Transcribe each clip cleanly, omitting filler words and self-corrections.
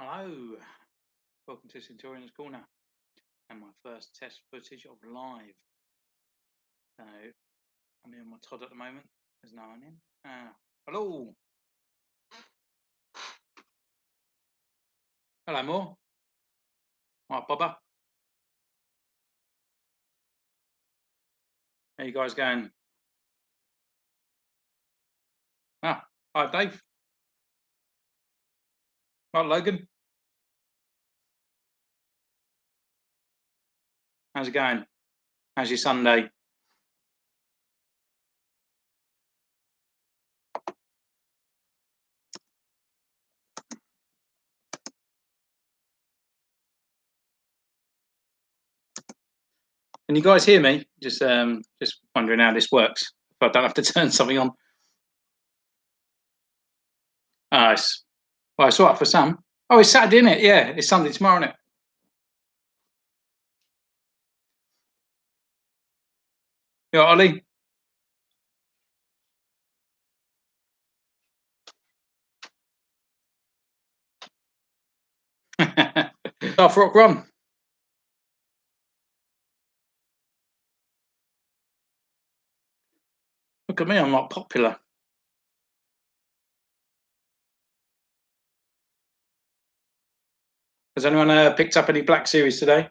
Hello, welcome to Centurion's Corner and my first test footage of live. So I'm in my Todd at the moment, there's no one in. Hello. Hello, Moore. Right, Bobber. How you guys going? Hi, Dave. Right, Logan. How's it going? How's your Sunday? Can you guys hear me? Just wondering how this works. If I don't have to turn something on. It's all right for some. Oh, it's Saturday, isn't it? Yeah, it's Sunday tomorrow, isn't it? You all right, Ollie? Off Rock Run. Look at me, I'm not popular. Has anyone picked up any Black Series today?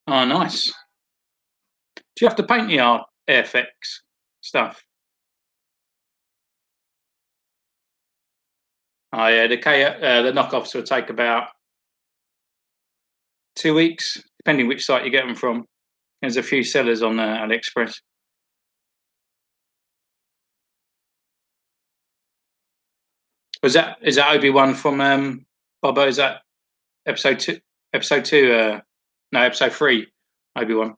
Oh, nice. Do you have to paint the Airfix stuff? Oh yeah, the knockoffs will take about 2 weeks, depending which site you get them from. There's a few sellers on AliExpress. Is that Obi-Wan from Bobo? Is that episode 2? Episode 2? No, episode 3. Obi-Wan.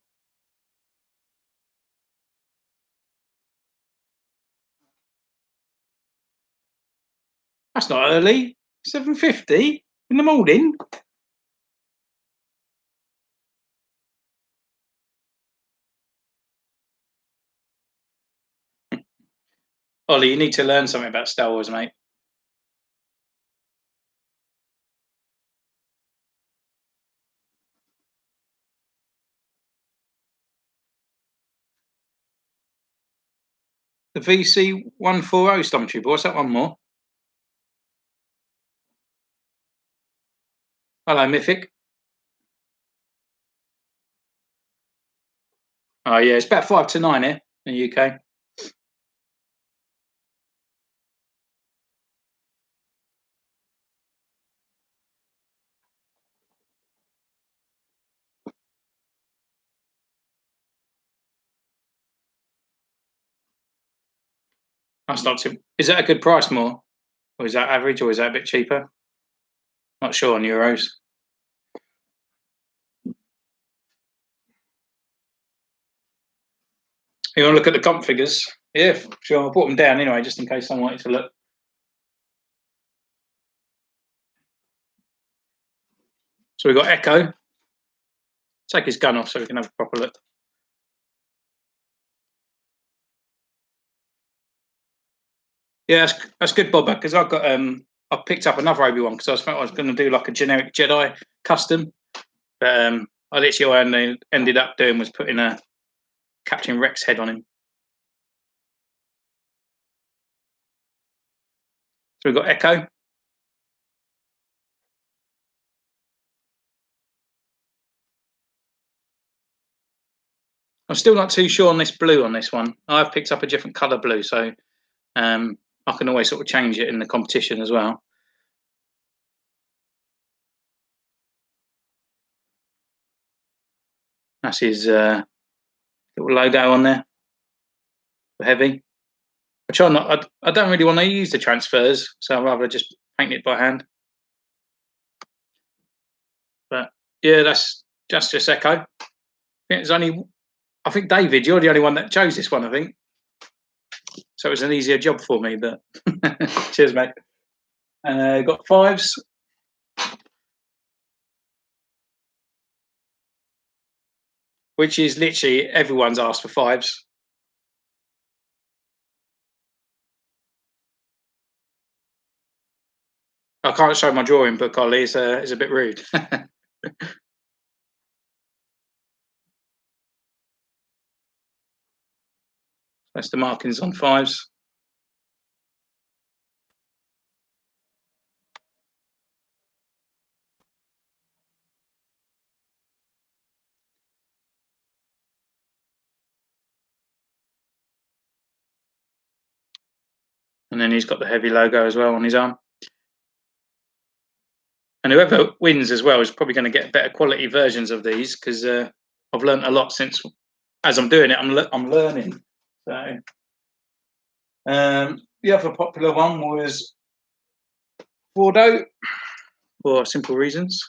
That's not early. 7:50 in the morning. Ollie, you need to learn something about Star Wars, mate. The VC-140 Stormtrooper. What's that one more? Hello, Mythic. Oh yeah, it's about 5 to 9 here in the UK. That's not too. Is that a good price more? Or is that average, or is that a bit cheaper? Not sure on euros. You want to look at the comp figures? Yeah, sure. I'll put them down anyway, just in case someone wanted to look. So we've got Echo. Take his gun off so we can have a proper look. Yeah, that's good, Bob, because I've got I picked up another Obi-Wan because I was going to do like a generic Jedi custom, but I literally ended up doing was putting a Captain Rex head on him. So we've got Echo. I'm still not too sure on this blue on this one. I've picked up a different colour blue, so I can always sort of change it in the competition as well. That's his little logo on there. Heavy. I don't really want to use the transfers, so I'd rather just painted by hand. But yeah, that's Justice Echo. There's only, I think, David, you're the only one that chose this one, I think. So it was an easier job for me. But cheers, mate. Got 5s. Which is literally everyone's asked for 5s. I can't show my drawing book, Ollie. It's a bit rude. That's the markings on 5s. And then he's got the heavy logo as well on his arm. And whoever wins as well is probably going to get better quality versions of these, because I've learned a lot since, as I'm doing it, I'm learning. So the other popular one was Bordeaux, for simple reasons.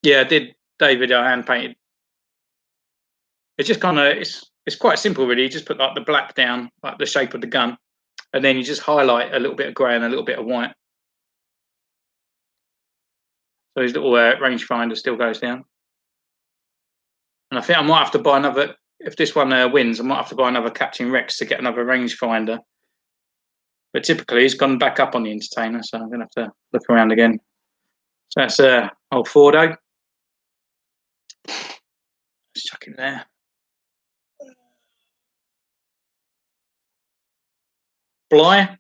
Yeah, I did. David, I hand painted. It's just kind of it's quite simple, really. You just put like the black down, like the shape of the gun, and then you just highlight a little bit of grey and a little bit of white. So his little rangefinder still goes down. And I think I might have to buy another, if this one wins, I might have to buy another Captain Rex to get another rangefinder. But typically he's gone back up on the Entertainer, so I'm going to have to look around again. So that's old Fordo. Let's chuck him there. Bly.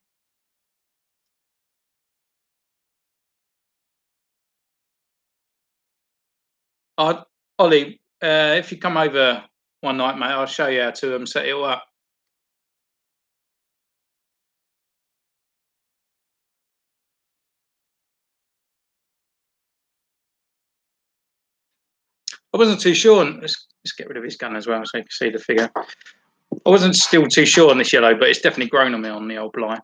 Ollie, if you come over one night, mate, I'll show you how to set it all up. I wasn't too sure. Let's get rid of his gun as well so you can see the figure. I wasn't still too sure on this yellow, but it's definitely grown on me on the old Bly.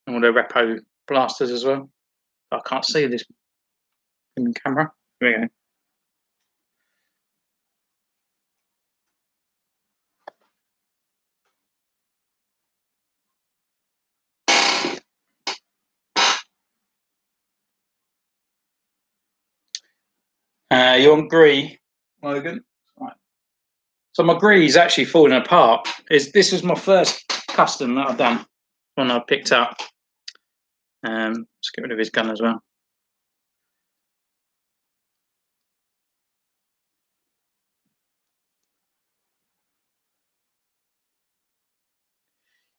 And all the Repo blasters as well. I can't see this in the camera. There we go. You want grey, Logan? Right. So my grey is actually falling apart. This was my first custom that I've done when I picked up. Let's get rid of his gun as well.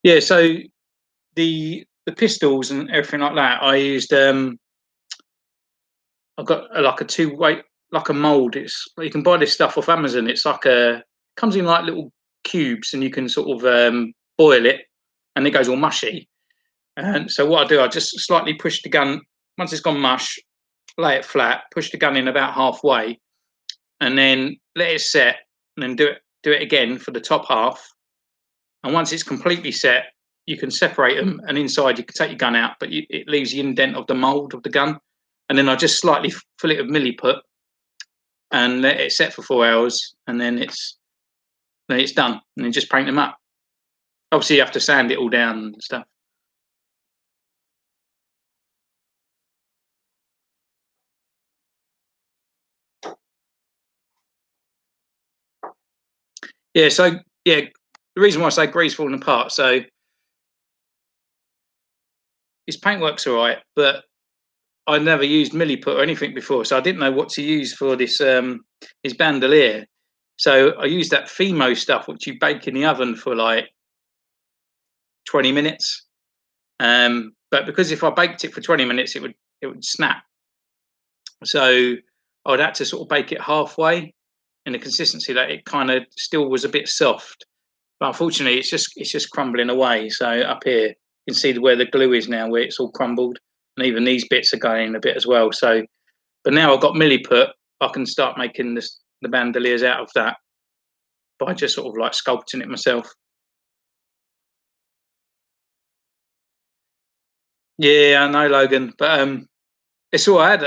Yeah, so the pistols and everything like that, I used. I've got like a 2-weight, like a mold. It's you can buy this stuff off Amazon. It's like comes in like little cubes, and you can sort of boil it, and it goes all mushy. And so what I do, I just slightly push the gun. Once it's gone mush, lay it flat, push the gun in about halfway, and then let it set, and then do it again for the top half. And once it's completely set, you can separate them, and inside you can take your gun out, but it leaves the indent of the mold of the gun. And then I just slightly fill it with milliput and let it set for 4 hours, and then it's done. And then just paint them up. Obviously, you have to sand it all down and stuff. Yeah, so yeah, the reason why I say grey's falling apart, so his paintwork's all right, but I never used milliput or anything before, so I didn't know what to use for this his bandolier. So I used that Fimo stuff, which you bake in the oven for like 20 minutes. But because if I baked it for 20 minutes, it would snap. So I'd had to sort of bake it halfway in the consistency that it kind of still was a bit soft. But unfortunately, it's just crumbling away. So up here, you can see where the glue is now, where it's all crumbled, and even these bits are going a bit as well. So, but now I've got milliput, I can start making the bandoliers out of that by just sort of like sculpting it myself. Yeah, I know, Logan, but it's all I had.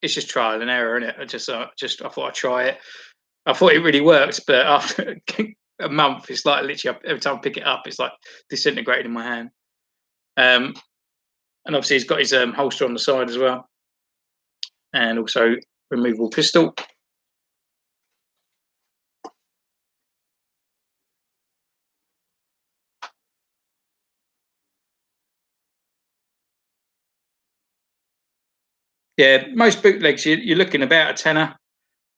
It's just trial and error, is it? I thought I'd try it. I thought it really worked, but after a month, it's like literally every time I pick it up, it's like disintegrated in my hand. And obviously, he's got his holster on the side as well, and also removable pistol. Yeah, most bootlegs you're looking about a tenner,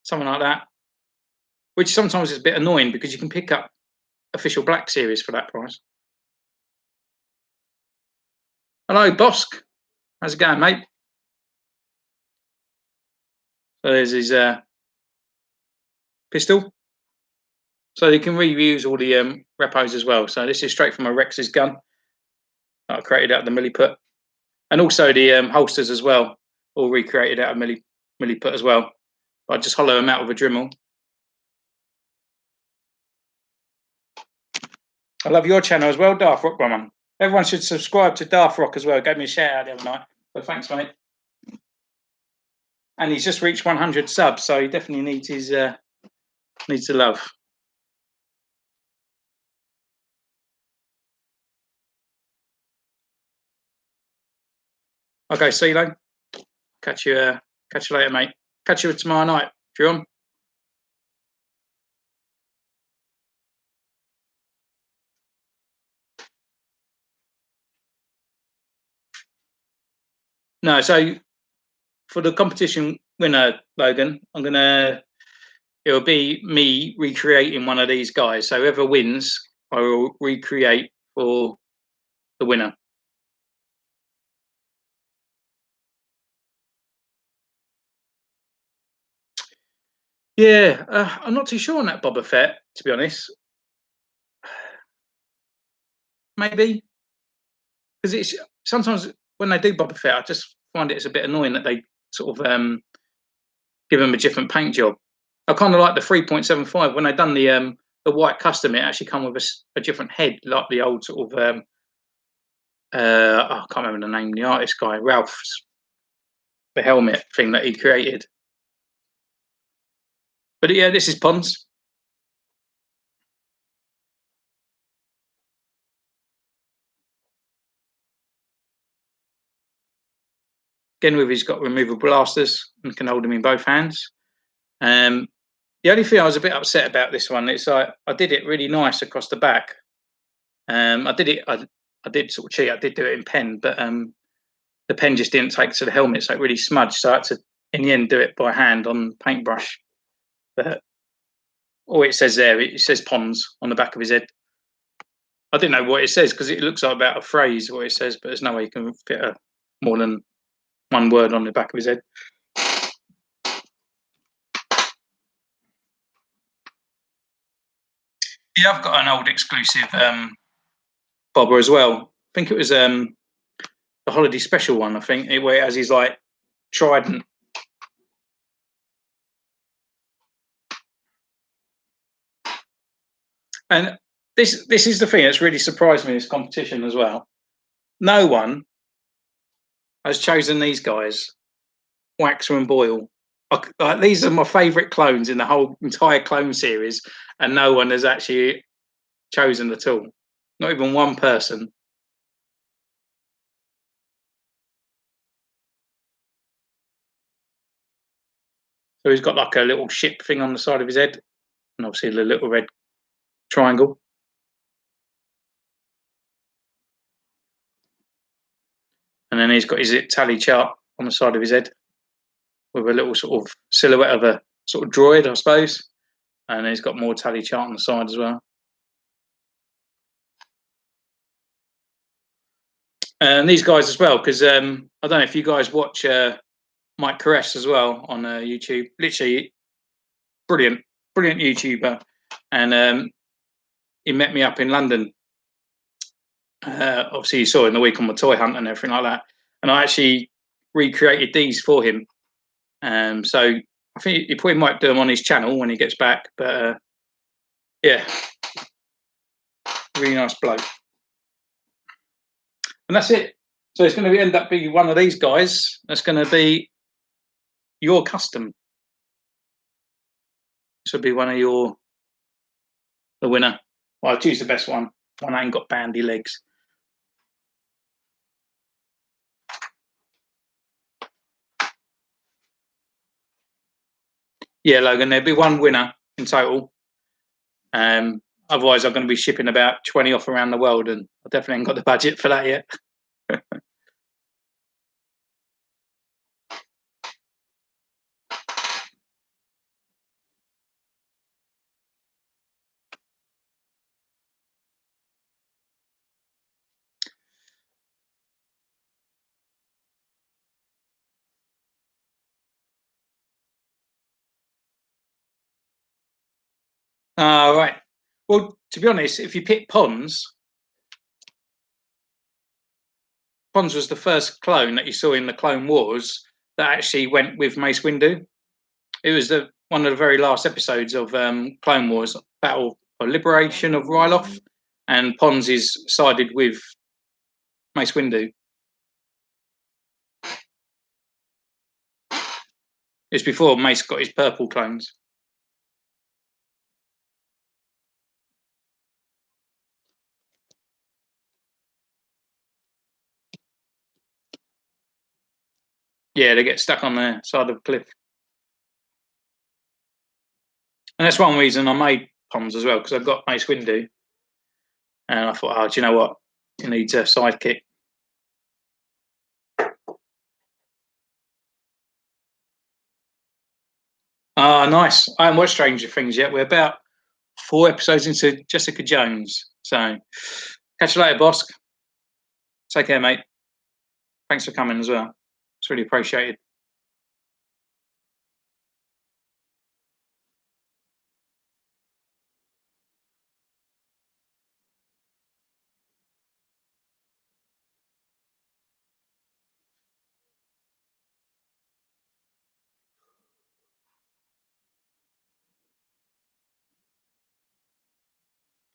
something like that, which sometimes is a bit annoying because you can pick up official Black Series for that price. Hello, Bosk. How's it going, mate? So there's his pistol. So you can reuse all the repos as well. So this is straight from a Rex's gun that I created out of the milliput, and also the holsters as well, all recreated out of milliput as well. I just hollow them out with a Dremel. I love your channel as well, Darth Rock Woman. Everyone should subscribe to Darth Rock as well. Gave me a shout out the other night. So thanks, mate. And he's just reached 100 subs, so he definitely needs his needs the love. Okay, CeeLo. Catch you later, mate. Catch you tomorrow night if you're on. No, so for the competition winner, Logan, it'll be me recreating one of these guys. So whoever wins, I will recreate for the winner. Yeah, I'm not too sure on that Boba Fett, to be honest. Maybe because it's sometimes when they do Boba Fett, I just find it's a bit annoying that they sort of give him a different paint job. I kind of like the 3.75 when they done the white custom. It actually come with a different head, like the old sort of I can't remember the name of the artist guy, Ralph's the helmet thing that he created. But yeah, this is Pons. Again, with he's got removable blasters and can hold them in both hands. The only thing I was a bit upset about this one is I did it really nice across the back. I did sort of cheat. I did do it in pen, but the pen just didn't take to the helmet, so it really smudged. So I had to, in the end, do it by hand on paintbrush. But all it says there, it says Pons on the back of his head. I didn't know what it says because it looks like about a phrase what it says, but there's no way you can fit more than one word on the back of his head. Yeah, I've got an old exclusive bobber as well. I think it was the holiday special one. I think where it has his like trident. And this is the thing that's really surprised me in this competition as well. No one has chosen these guys, Waxer and Boyle. These are my favourite clones in the whole entire clone series, and no one has actually chosen at all. Not even one person. So he's got like a little ship thing on the side of his head, and obviously the little red triangle. And then he's got his tally chart on the side of his head with a little sort of silhouette of a sort of droid, I suppose. And he's got more tally chart on the side as well. And these guys as well, because I don't know if you guys watch Mike Caress as well on YouTube. Literally brilliant YouTuber, and he met me up in London. Obviously, you saw in the week on my toy hunt and everything like that, and I actually recreated these for him. So I think he probably might do them on his channel when he gets back. But yeah, really nice bloke. And that's it. So it's going to end up being one of these guys. That's going to be your custom. This will be one of the winner. Well, I'll choose the best one. One that ain't got bandy legs. Yeah, Logan, there'll be one winner in total. Otherwise, I'm going to be shipping about 20 off around the world, and I definitely ain't got the budget for that yet. Right. Well, to be honest, if you pick Pons was the first clone that you saw in the Clone Wars that actually went with Mace Windu. It was one of the very last episodes of Clone Wars, Battle or Liberation of Ryloth, and Pons is sided with Mace Windu. It's before Mace got his purple clones. Yeah, they get stuck on the side of the cliff. And that's one reason I made Pons as well, because I've got Mace Windu. And I thought, oh, do you know what? He needs a sidekick. Nice. I haven't watched Stranger Things yet. We're about 4 episodes into Jessica Jones. So catch you later, boss. Take care, mate. Thanks for coming as well. It's really appreciated.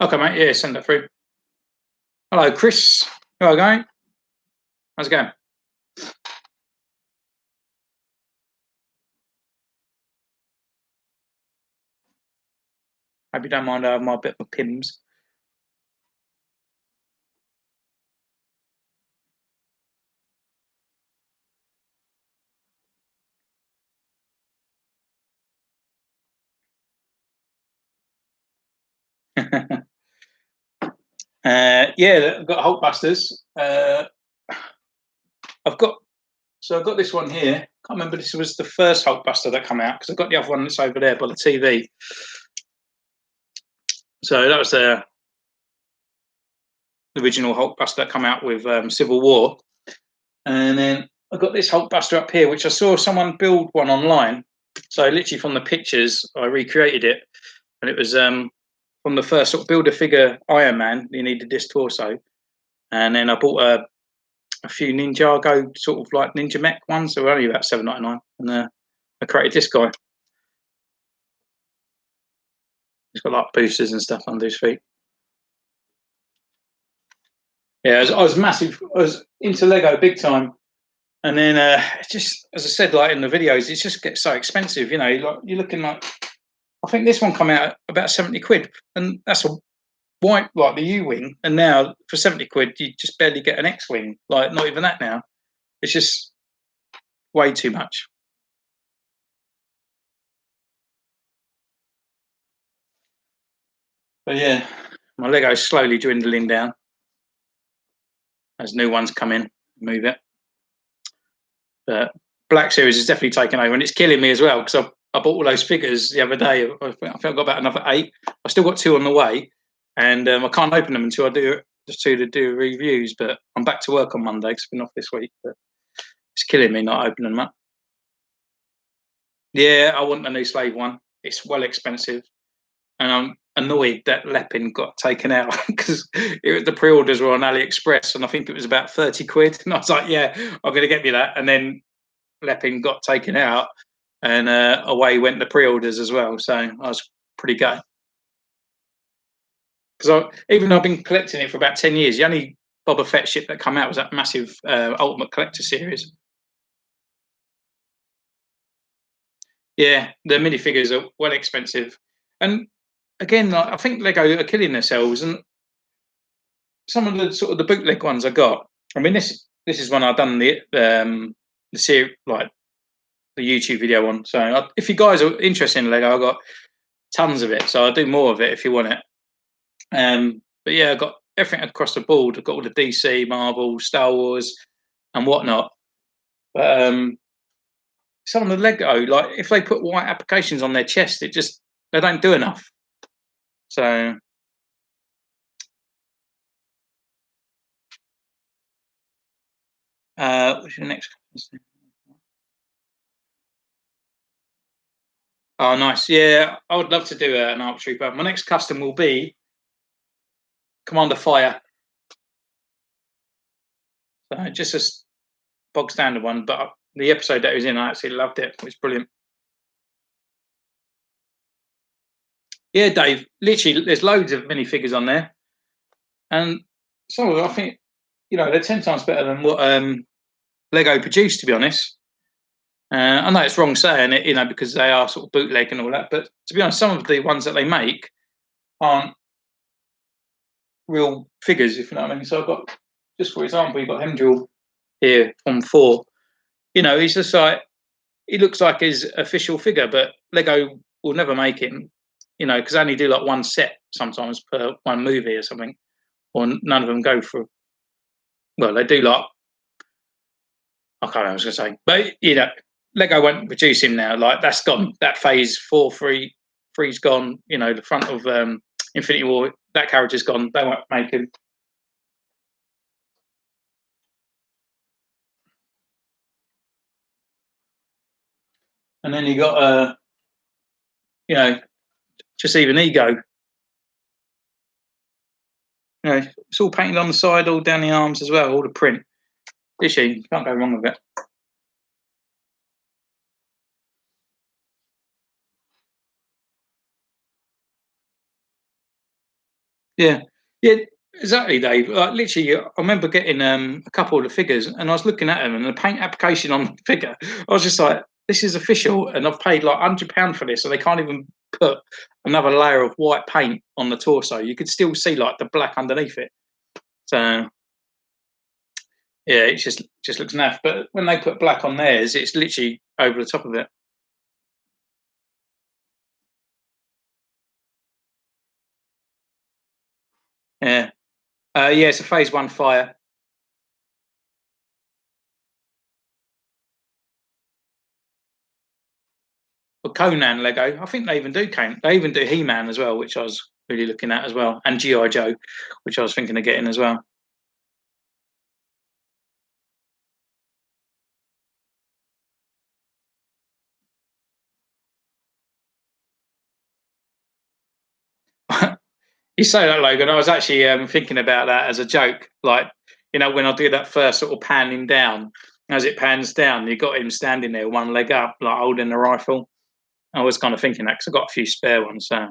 Okay, mate. Yeah, send that through. Hello, Chris. How are you going? How's it going? Hope you don't mind my bit of Pims. Yeah, I've got Hulkbusters. I've got this one here. Can't remember this was the first Hulkbuster that came out, because I've got the other one that's over there by the TV. So that was the original Hulkbuster that came out with Civil War. And then I got this Hulkbuster up here, which I saw someone build one online. So literally from the pictures, I recreated it, and it was from the first sort of build a figure Iron Man. You needed this torso, and then I bought a few Ninjago sort of like Ninja Mech ones. They were only about $7.99, and I created this guy. He's got like boosters and stuff under his feet. Yeah, I was massive. I was into Lego big time, and then just as I said, like in the videos, it just gets so expensive. You know, like you're looking like, I think this one come out about 70 quid, and that's a white, like the U-wing, and now for 70 quid you just barely get an X-wing. Like not even that now. It's just way too much. But yeah, my Lego's slowly dwindling down as new ones come in, move it. But Black Series is definitely taken over, and it's killing me as well, because I bought all those figures the other day. I think I've got about another 8. I've still got 2 on the way, and I can't open them until I do just to do reviews. But I'm back to work on Monday because I've been off this week. But it's killing me not opening them up. Yeah, I want a new Slave one. It's well expensive, and I'm annoyed that Lepin got taken out because the pre-orders were on AliExpress, and I think it was about 30 quid. And I was like, "Yeah, I'm going to get me that." And then Lepin got taken out, and away went the pre-orders as well. So I was pretty gutted because even though I've been collecting it for about 10 years, the only Boba Fett ship that come out was that massive Ultimate Collector series. Yeah, the minifigures are well expensive, and again, like, I think Lego are killing themselves. And some of the sort of the bootleg ones I got. I mean, this is one I've done the series, like the YouTube video on. So if you guys are interested in Lego, I've got tons of it. So I'll do more of it if you want it. But yeah, I've got everything across the board. I've got all the DC, Marvel, Star Wars, and whatnot. But some of the Lego, like if they put white applications on their chest, it just they don't do enough. So what's your next? Oh, nice. Yeah, I would love to do an Arc Trooper. My next custom will be Commander Fire. So just a bog standard one, but the episode that it was in, I absolutely loved it. It was brilliant. Yeah, Dave. Literally, there's loads of minifigures on there, and some of them, I think, they're 10 times better than what Lego produced. To be honest, I know it's wrong saying it, because they are sort of bootleg and all that. But to be honest, some of the ones that they make aren't real figures, if you know what I mean. So I've got, just for example, you've got Hemdrill here on 4. He's just like, he looks like his official figure, but Lego will never make him, because they only do like one set sometimes per one movie or something, or none of them go for. Well, they do like, I can't know what I was going to say, but Lego won't produce him now. Like that's gone. That phase 4-3-3's gone. The front of Infinity War, that character's gone. They won't make him. And then you got just even Ego. It's all painted on the side, all down the arms as well, all the print. Literally, you can't go wrong with it. Yeah, yeah, exactly, Dave. Like literally, I remember getting a couple of the figures, and I was looking at them, and the paint application on the figure, I was just like, "This is official," and I've paid like £100 for this, so they can't even put another layer of white paint on the torso. You could still see like the black underneath it. So yeah, it just looks naff. But when they put black on theirs, it's literally over the top of it. Yeah, yeah, it's a phase 1 fire. But Conan Lego, I think they even do They even do He-Man as well, which I was really looking at as well, and GI Joe, which I was thinking of getting as well. You say that, Logan. I was actually thinking about that as a joke. Like, when I do that first sort of panning down, as it pans down, you got him standing there, one leg up, like holding the rifle. I was kind of thinking that because I've got a few spare ones. So,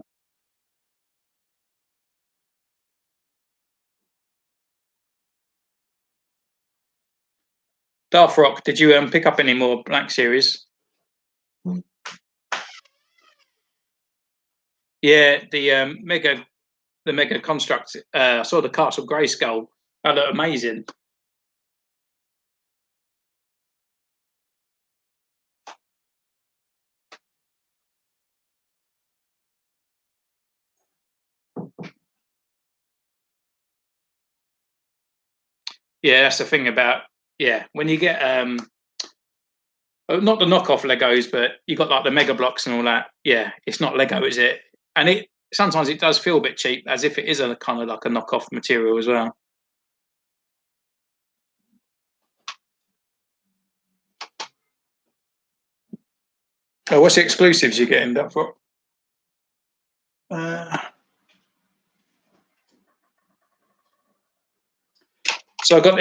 Darth Rock, did you pick up any more Black Series? Yeah, the Mega Construct. I saw the Castle Grayskull. That looked amazing. Yeah, that's the thing about when you get not the knockoff Legos, but you got like the Mega Blocks and all that. Yeah, it's not Lego, is it? And it sometimes it does feel a bit cheap, as if it is a kind of like a knockoff material as well. Oh, what's the exclusives you're getting that for? So I got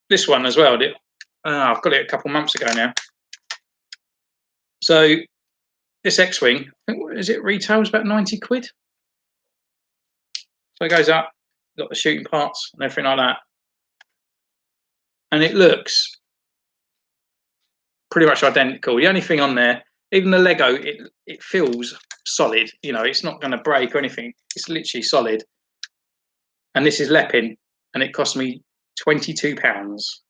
this one as well. I've got it a couple months ago now. So this X-Wing, I think, is it retails about 90 quid? So it goes up, got the shooting parts and everything like that. And it looks pretty much identical. The only thing on there, even the Lego, it feels solid. You know, it's not going to break or anything. It's literally solid. And this is Lepin, and it cost me £22.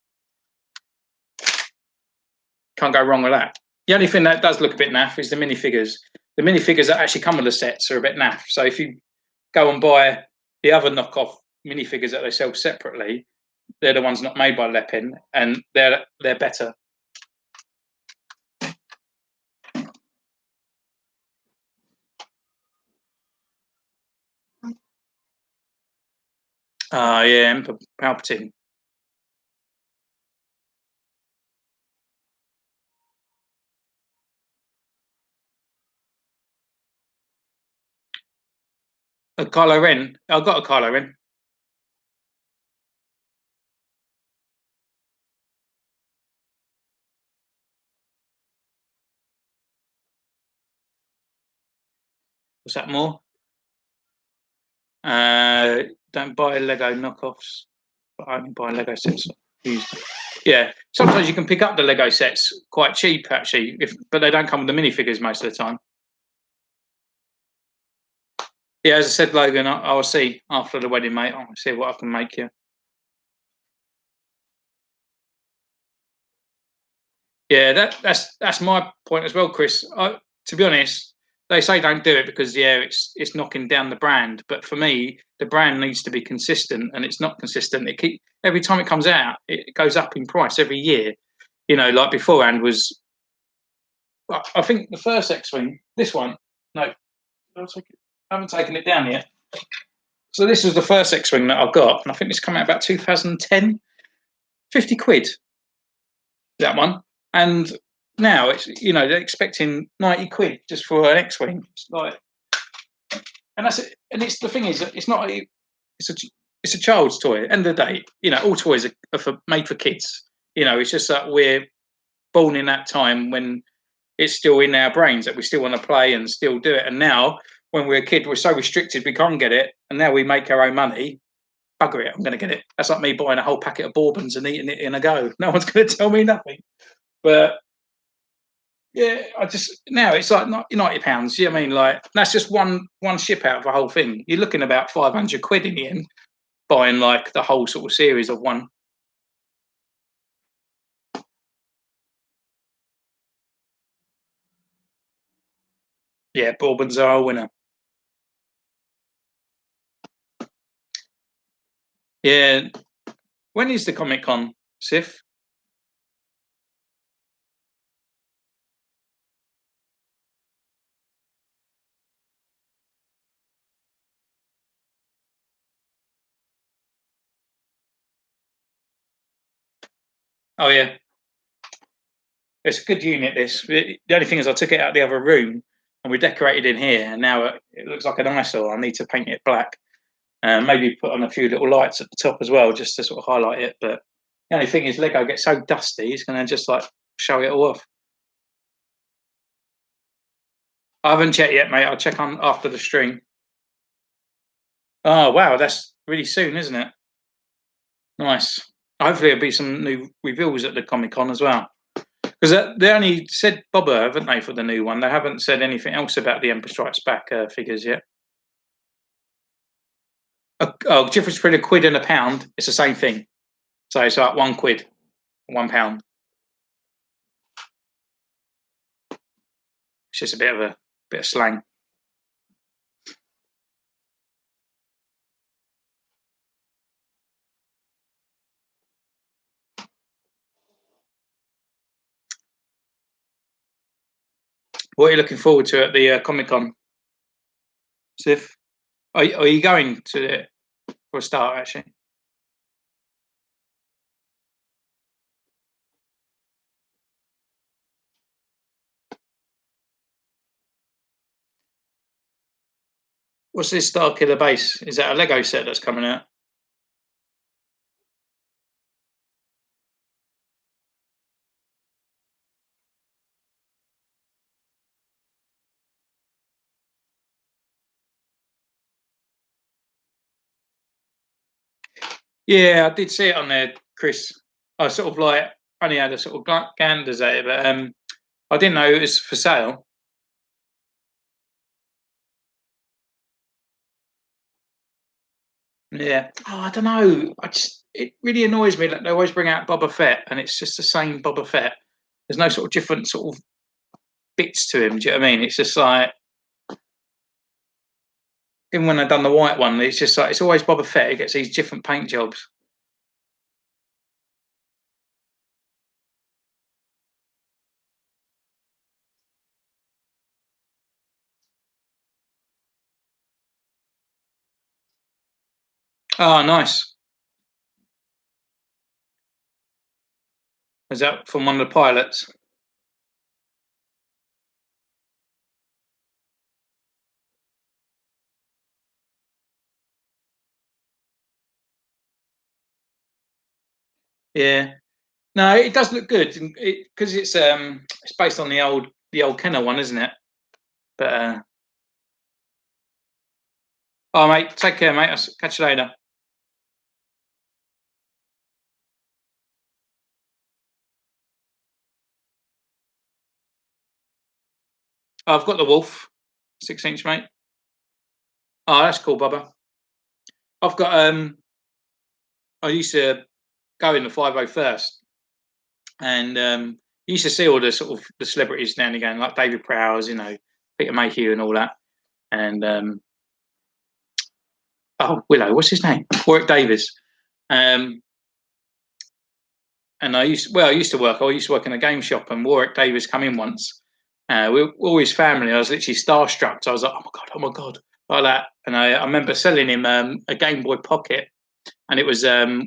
Can't go wrong with that. The only thing that does look a bit naff is the minifigures. The minifigures that actually come with the sets are a bit naff. So if you go and buy the other knockoff minifigures that they sell separately, they're the ones not made by Lepin, and they're better. Yeah, Emperor Palpatine. A Kylo Ren. I've got a Kylo Ren. Was that more? Don't buy Lego knockoffs, but only buy Lego sets used. Yeah, sometimes you can pick up the Lego sets quite cheap actually, but they don't come with the minifigures most of the time. Yeah, as I said, Logan, I'll see after the wedding, mate. I'll see what I can make you. Yeah, that's my point as well, Chris. To be honest, they say don't do it because it's knocking down the brand. But for me, the brand needs to be consistent, and it's not consistent. Every time it comes out, it goes up in price every year. You know, like beforehand was. I think the first X-Wing, this one, no, I haven't taken it down yet. So this was the first X-Wing that I got, and I think this came out about 2010. 50 quid, that one. And now it's they're expecting 90 quid just for an X-Wing. It's like, and that's it. And it's the thing is, it's not it's a child's toy. End of the day, all toys are made for kids. It's just that we're born in that time when it's still in our brains that we still want to play and still do it. And now, when we're a kid, we're so restricted we can't get it. And now we make our own money. Bugger it, I'm going to get it. That's like me buying a whole packet of bourbons and eating it in a go. No one's going to tell me nothing. But yeah, now it's like £90. You know what I mean? Like that's just one ship out of the whole thing. You're looking about 500 quid in the end, buying like the whole sort of series of one. Yeah, bourbons are a winner. Yeah. When is the Comic Con, Sif? Oh yeah, it's a good unit. This. The only thing is, I took it out of the other room and we decorated in here, and now it looks like an eyesore. I need to paint it black. Maybe put on a few little lights at the top as well, just to sort of highlight it. But the only thing is, Lego gets so dusty, it's going to just like show it all off. I haven't checked yet, mate. I'll check on after the stream. Oh wow, that's really soon, isn't it? Nice. Hopefully, there'll be some new reveals at the Comic Con as well. Because they only said Boba, haven't they, for the new one? They haven't said anything else about the Emperor Strikes Back figures yet. Difference between a quid and a pound, it's the same thing. So it's like £1, £1. It's just a bit of slang. What are you looking forward to at the Comic Con, Sif? Are you going to it for a start, actually? What's this Star Killer base? Is that a Lego set that's coming out? Yeah, I did see it on there, Chris. I sort of like only had a sort of ganders at it, but I didn't know it was for sale. Yeah. Oh, I don't know. It really annoys me that they always bring out Boba Fett, and it's just the same Boba Fett. There's no sort of different sort of bits to him. Do you know what I mean? It's just like even when I've done the white one, it's just like it's always Boba Fett. He gets these different paint jobs. Oh, nice. Is that from one of the pilots? Yeah. No, it does look good because it's based on the old Kenner one, isn't it? But oh, mate, take care, mate. I'll catch you later. I've got the Wolf, 6 inch, mate. Oh, that's cool, Bubba. I've got I used to go in the 501st, and you used to see all the sort of the celebrities now and again, like David Prowse, Peter Mayhew and all that, and oh Willow, what's his name? Warwick Davis. Um, and I used to work in a game shop, and Warwick Davis come in once. We were all his family. I was literally starstruck. So I was like, oh my god, like that. And I remember selling him a Game Boy Pocket, and it was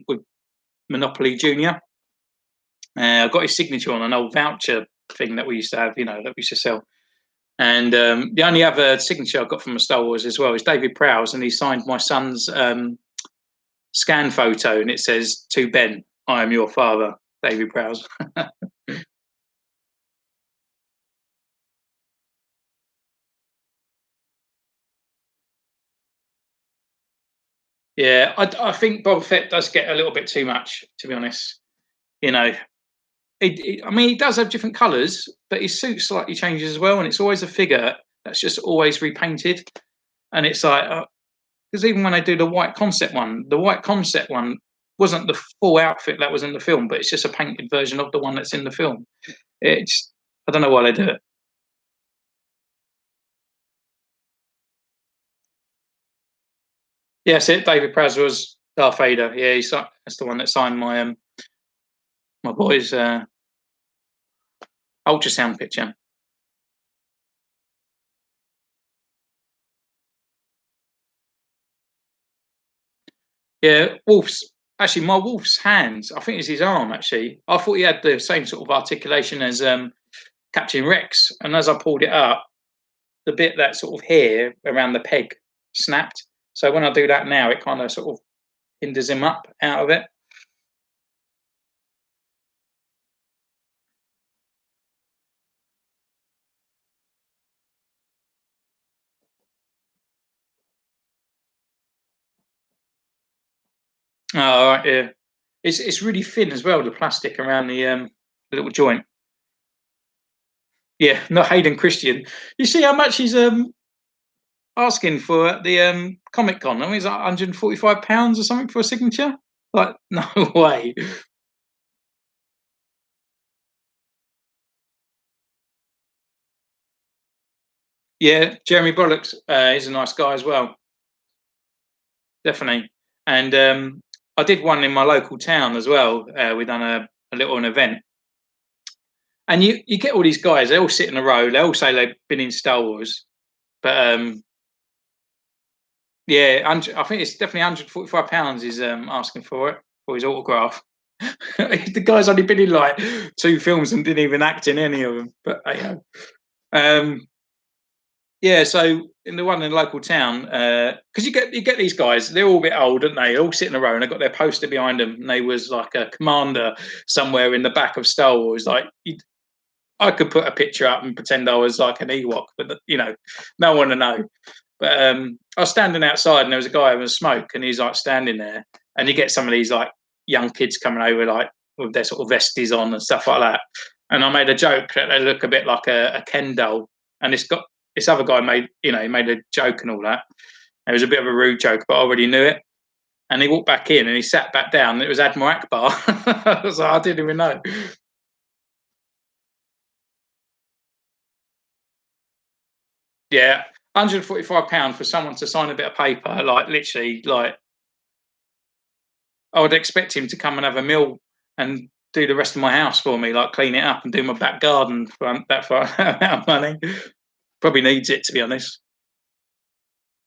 with Monopoly Junior. I got his signature on an old voucher thing that we used to have, that we used to sell. And the only other signature I got from a Star Wars as well is David Prowse, and he signed my son's scan photo, and it says, "To Ben, I am your father, David Prowse." Yeah, I think Boba Fett does get a little bit too much, to be honest. You know, I mean, he does have different colours, but his suit slightly changes as well, and it's always a figure that's just always repainted. And it's like, because even when I do the white concept one wasn't the full outfit that was in the film, but it's just a painted version of the one that's in the film. It's I don't know why they do it. Yes, it. David Prowse was Darth Vader. Yeah, that's the one that signed my boy's ultrasound picture. Yeah, Wolf's actually my Wolf's hands. I think it's his arm. Actually, I thought he had the same sort of articulation as Captain Rex, and as I pulled it up, the bit that sort of hair around the peg snapped. So when I do that now, it kind of sort of hinders him up out of it. Oh, all right, yeah. It's really thin as well, the plastic around the little joint. Yeah, not Hayden Christian. You see how much he's asking for the Comic Con? I mean, it's like £145 or something for a signature. Like, no way. Yeah, Jeremy Bullock's he's a nice guy as well, definitely. And I did one in my local town as well. We done a little an event, and you get all these guys. They all sit in a row. They all say they've been in Star Wars, but yeah, I think it's definitely £145. He's asking for it for his autograph. The guy's only been in like two films and didn't even act in any of them. But Yeah, so in the one in the local town, because you get these guys, they're all a bit old, aren't they? All sit in a row, and they've got their poster behind them, and they was like a commander somewhere in the back of Star Wars. Like I could put a picture up and pretend I was like an Ewok, but no one to know. But I was standing outside, and there was a guy having a smoke, and he's like standing there, and you get some of these like young kids coming over, like with their sort of vesties on and stuff like that. And I made a joke that they look a bit like a Ken doll, and this other guy he made a joke and all that. It was a bit of a rude joke, but I already knew it. And he walked back in and he sat back down. And it was Admiral Akbar. I was like, I didn't even know. Yeah, £145 for someone to sign a bit of paper, like literally, like I would expect him to come and have a meal and do the rest of my house for me, like clean it up and do my back garden for that for amount of money. Probably needs it, to be honest.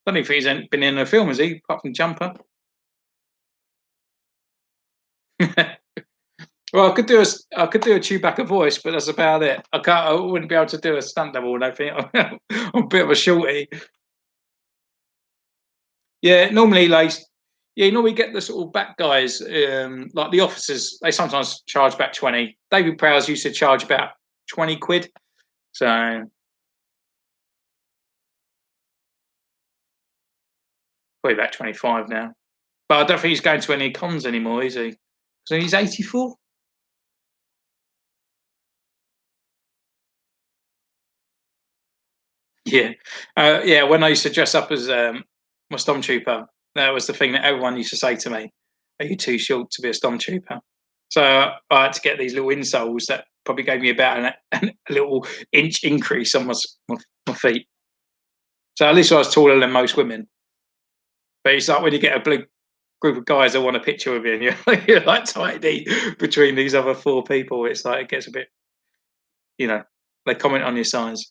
I don't think he's been in a film, has he? Apart from Jumper. Well, I could do a Chewbacca voice, but that's about it. I wouldn't be able to do a stunt double. I don't think I'm a bit of a shorty. Yeah, normally like yeah, you normally get the sort of back guys, like the officers. They sometimes charge back 20. David Prowse used to charge about 20 quid. So probably about 25 now. But I don't think he's going to any cons anymore, is he? So he's 84. Yeah, yeah. When I used to dress up as my stormtrooper, that was the thing that everyone used to say to me: "Are you too short to be a stormtrooper?" So I had to get these little insoles that probably gave me about a little inch increase on my feet. So at least I was taller than most women. But it's like when you get a big group of guys that want a picture with you, and you're like tiny between these other four people. It's like it gets a bit, you know, they comment on your size.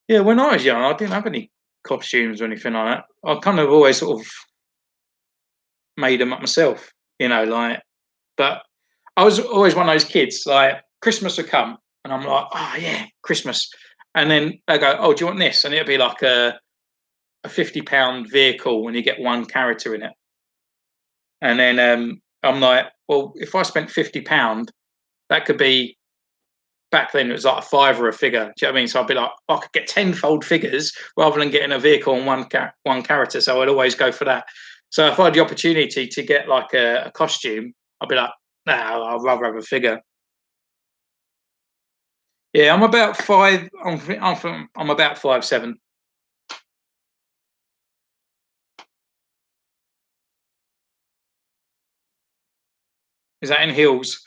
Yeah, when I was young, I didn't have any costumes or anything like that. I kind of always sort of made them up myself, like. But I was always one of those kids. Like Christmas would come, and I'm like, oh yeah, Christmas, and then they go, oh, do you want this? And it'd be like a £50 vehicle when you get one character in it. And then I'm like, well, if I spent £50, that could be back then it was like a fiver a figure. Do you know what I mean? So I'd be like, I could get tenfold figures rather than getting a vehicle and one character. So I'd always go for that. So if I had the opportunity to get like a costume, I'd be like, nah, I'd rather have a figure. Yeah, I'm about five. I'm about 5'7". Is that in heels?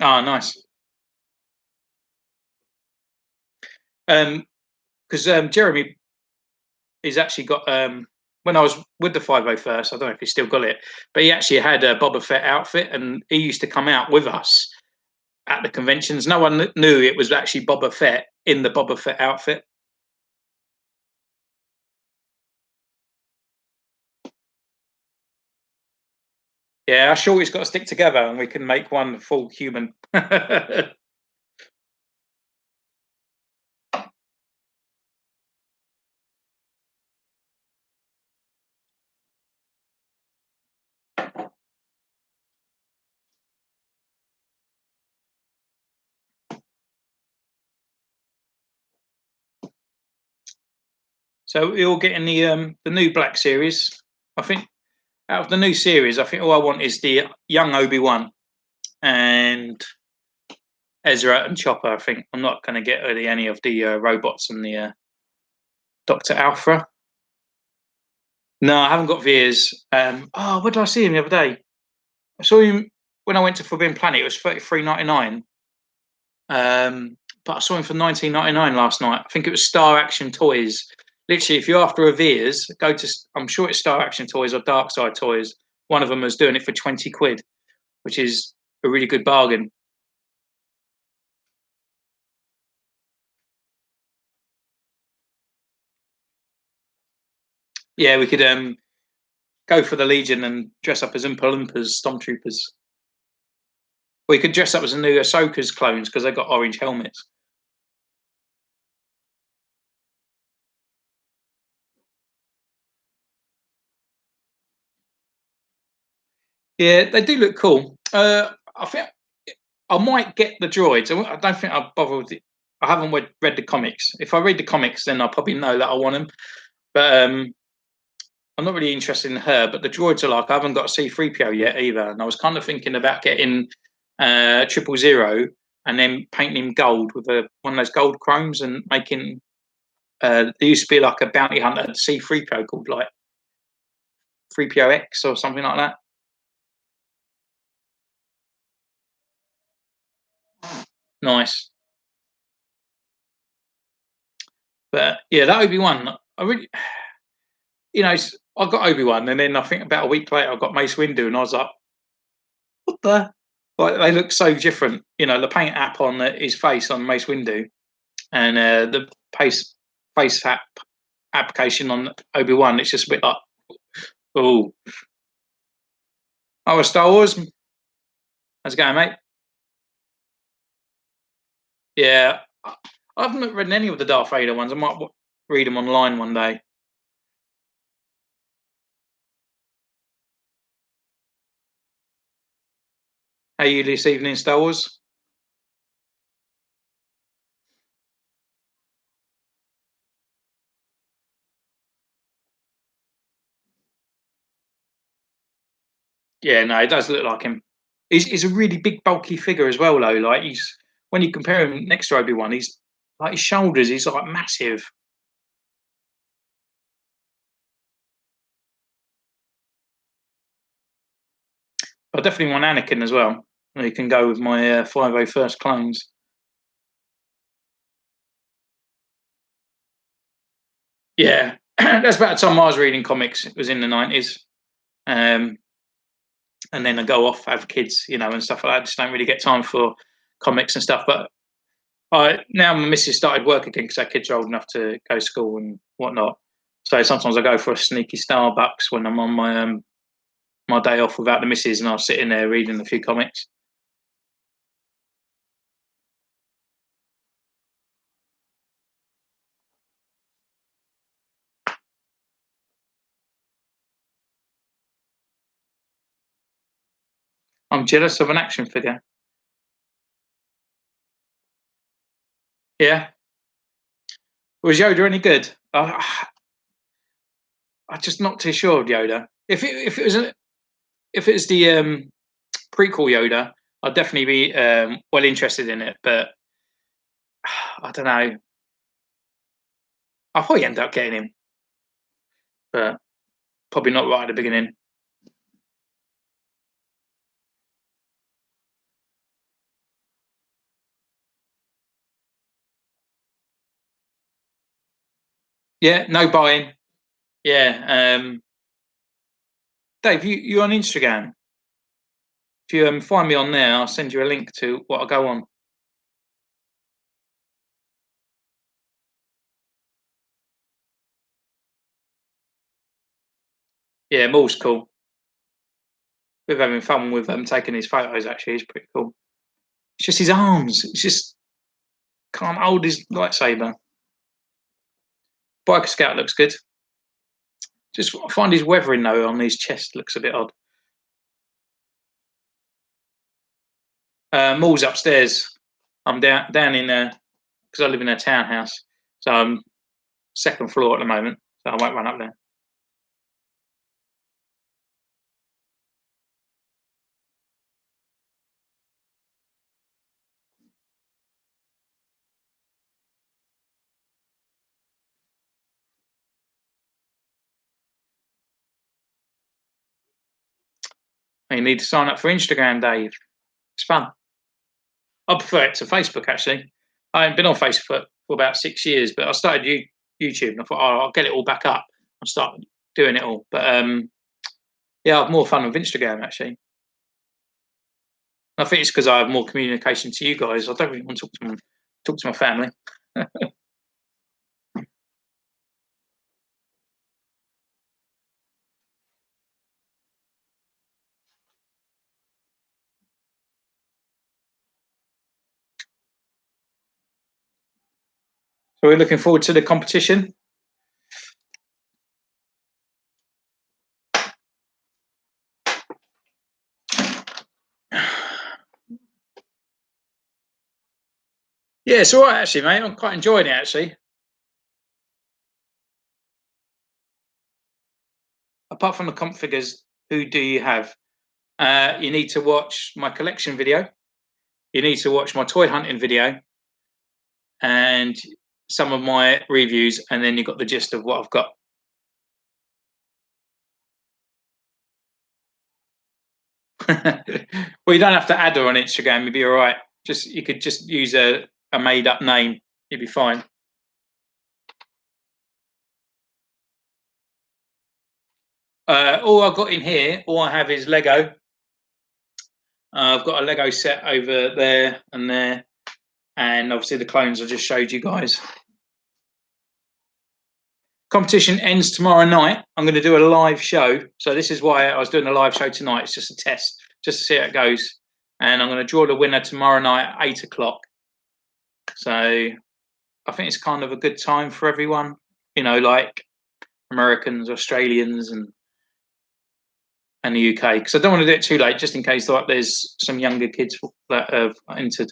Oh, nice. Because Jeremy he's actually got when I was with the 501st, I don't know if he's still got it, but he actually had a Boba Fett outfit, and he used to come out with us at the conventions. No one knew it was actually Boba Fett in the Boba Fett outfit. Yeah, our shorty's got to stick together, and we can make one full human. So we're all getting the new Black series. I think out of the new series, I think all I want is the young Obi-Wan and Ezra and Chopper. I think I'm not going to get really any of the robots and the Doctor Alpha. No, I haven't got Veers. What did I see him the other day? I saw him when I went to Forbidden Planet. It was 33.99. but I saw him for 19.99 last night. I think it was Star Action Toys. Literally, if you're after Revere's, go to, I'm sure it's Star Action Toys or Dark Side Toys. One of them was doing it for 20 quid, which is a really good bargain. Yeah, we could go for the Legion and dress up as Oompa Loompas, Stormtroopers. We could dress up as the new Ahsoka's clones because they've got orange helmets. Yeah, they do look cool. I think I might get the droids. I don't think I'll bother with it. I haven't read the comics. If I read the comics, then I'll probably know that I want them. But I'm not really interested in her. But the droids are like, I haven't got a C3PO yet either. And I was kind of thinking about getting 000 and then painting him gold with one of those gold chromes and making. There used to be like a bounty hunter C3PO called like 3POX or something like that. Nice. But yeah, that Obi-Wan, I really, I got Obi-Wan, and then I think about a week later, I got Mace Windu, and I was like, what the? Like, they look so different. The paint app on his face on Mace Windu, and the face app application on Obi-Wan, it's just a bit like, oh, Star Wars. How's it going, mate? Yeah, I haven't read any of the Darth Vader ones. I might read them online one day. How are you this evening, Star Wars? Yeah, no, it does look like him. He's a really big, bulky figure as well, though. Like when you compare him next to Obi-Wan, he's like his shoulders, he's like massive. I definitely want Anakin as well. He can go with my 501st clones. Yeah, that's about the time I was reading comics. It was in the 90s. Um, and then I go off, have kids, and stuff like that. I just don't really get time for comics and stuff. But now my missus started work again because our kids are old enough to go to school and whatnot. So sometimes I go for a sneaky Starbucks when I'm on my day off without the missus, and I'll sit in there reading a few comics. I'm jealous of an action figure. Yeah, was Yoda any good? I'm just not too sure of Yoda. If it was the prequel Yoda, I'd definitely be well interested in it. But I don't know. I'll probably end up getting him, but probably not right at the beginning. Yeah, no buying. Yeah, Dave, you on Instagram? If you find me on there, I'll send you a link to what I go on. Yeah, Maul's cool. We're having fun with taking his photos. Actually, he's pretty cool. It's just his arms. It's just can't hold his lightsaber. Biker Scout looks good. Just I find his weathering though on his chest looks a bit odd. Maul's upstairs. I'm down in because I live in a townhouse, so I'm second floor at the moment. So I won't run up there. You need to sign up for Instagram, Dave. It's fun. I prefer it to Facebook actually. I haven't been on Facebook for about 6 years, but I started YouTube, and I thought, oh, I'll get it all back up and start doing it all. But yeah, I have more fun with Instagram actually. I think it's because I have more communication to you guys. I don't really want to talk to my family. So we're looking forward to the competition. Yeah, it's all right actually, mate. I'm quite enjoying it actually. Apart from the comp figures, who do you have? You need to watch my collection video. You need to watch my toy hunting video and some of my reviews, and then you've got the gist of what I've got. Well, you don't have to add her on Instagram. You'd be all right. You could just use a made up name. You'd be fine. All I've got in here, all I have is Lego. I've got a Lego set over there and there, and obviously the clones I just showed you guys. Competition ends tomorrow night. I'm going to do a live show. So this is why I was doing a live show tonight. It's just a test, just to see how it goes. And I'm going to draw the winner tomorrow night at 8 o'clock. So I think it's kind of a good time for everyone, you know, like Americans, Australians, and the UK. Because I don't want to do it too late, just in case like there's some younger kids that have entered.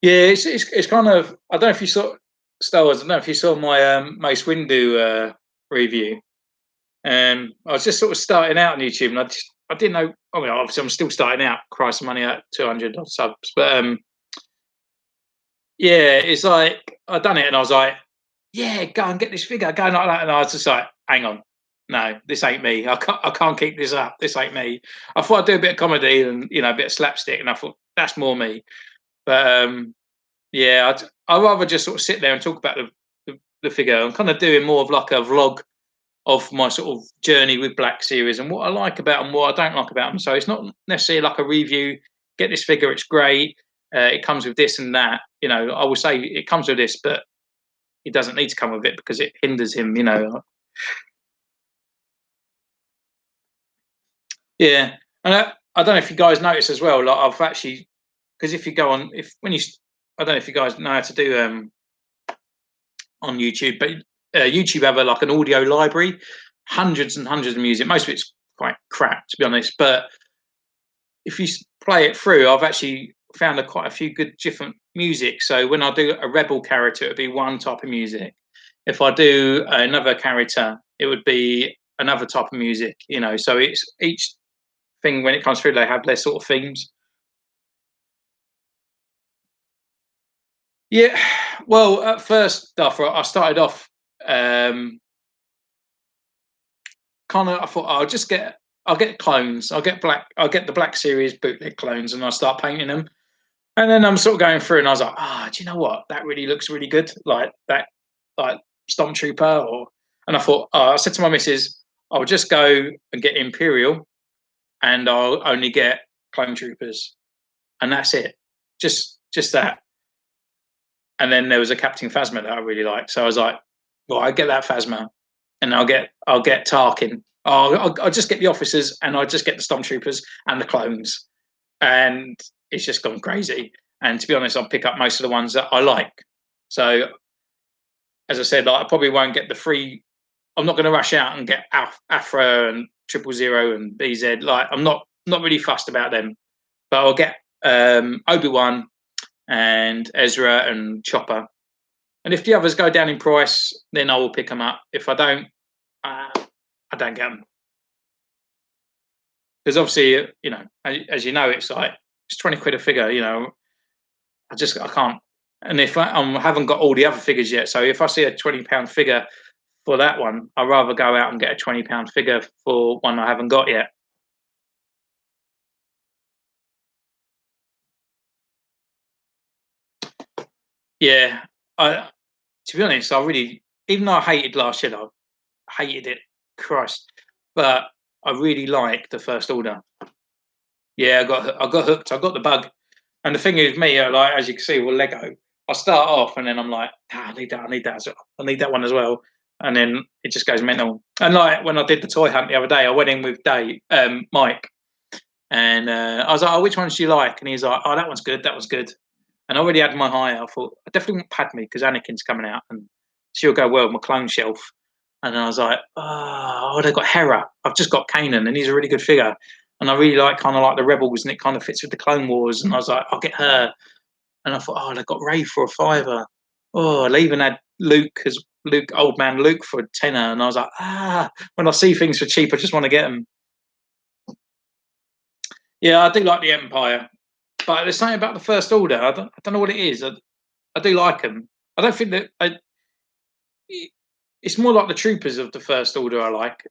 Yeah, it's kind of. I don't know if you saw Star Wars. I don't know if you saw my Mace Windu review. I was just sort of starting out on YouTube, and I didn't know. I mean, obviously, I'm still starting out. Christ, I'm only at 200 subs, but yeah, it's like I done it, and I was like, yeah, go and get this figure, go like that, and I was just like, hang on, no, this ain't me. I can't keep this up. This ain't me. I thought I'd do a bit of comedy and a bit of slapstick, and I thought that's more me. But yeah, I'd rather just sort of sit there and talk about the figure. I'm kind of doing more of like a vlog of my sort of journey with Black Series and what I like about them, what I don't like about them. So it's not necessarily like a review. Get this figure, it's great. It comes with this and that. I will say it comes with this, but it doesn't need to come with it because it hinders him. Yeah, and I don't know if you guys notice as well. Like I've actually, because if you go on, I don't know if you guys know how to do on YouTube, but YouTube have like an audio library, hundreds and hundreds of music. Most of it's quite crap, to be honest. But if you play it through, I've actually found quite a few good different music. So when I do a rebel character, it would be one type of music. If I do another character, it would be another type of music. So it's each thing when it comes through, they have their sort of themes. Yeah, well, at first, Duffer, I started off kind of. I thought I'll get clones. I'll get the Black Series bootleg clones, and I'll start painting them. And then I'm sort of going through, and I was like, do you know what? That really looks really good, like that, like Stormtrooper. And I thought, I said to my missus, I'll just go and get Imperial, and I'll only get Clone Troopers, and that's it. Just that. And then there was a Captain Phasma that I really liked, so I was like, well, I get that Phasma, and I'll get Tarkin. I'll just get the officers, and I'll just get the Stormtroopers and the clones, and it's just gone crazy. And to be honest, I'll pick up most of the ones that I like. So, as I said, I probably won't get the free. I'm not going to rush out and get Afra and 000 and BZ. Like I'm not really fussed about them, but I'll get Obi-Wan and Ezra and Chopper. And if the others go down in price, then I will pick them up. If I don't, I don't get them. Because obviously, as you know, it's like it's 20 quid a figure. I can't. And if I haven't got all the other figures yet, so if I see a £20 figure for that one, I'd rather go out and get a £20 figure for one I haven't got yet. Yeah, I to be honest, I really, even though I hated Last Jedi, I hated it, Christ, but I really like the First Order. Yeah, I got hooked. I got the bug. And the thing is, me, like as you can see with Lego, I start off and then I'm like, I need that, I need that, I need that one as well. And then it just goes mental. And like when I did the toy hunt the other day, I went in with Mike, and I was like, "Oh, which ones do you like?" And he's like, "Oh, that one's good, that was good." And I already had my eye. I thought I definitely want Padme because Anakin's coming out, and she'll go well with my clone shelf. And then I was like, "Oh, they've got Hera. I've just got Kanan, and he's a really good figure." And I really like kind of like the Rebels, and it kind of fits with the Clone Wars. And I was like, "I'll get her." And I thought, "Oh, they've got Ray for a fiver." Oh, they even had old man Luke for a tenner. And I was like, when I see things for cheap, I just want to get them. Yeah, I do like the Empire, but there's something about the First Order. I don't know what it is. I do like them. I don't think that it's more like the troopers of the First Order. I like.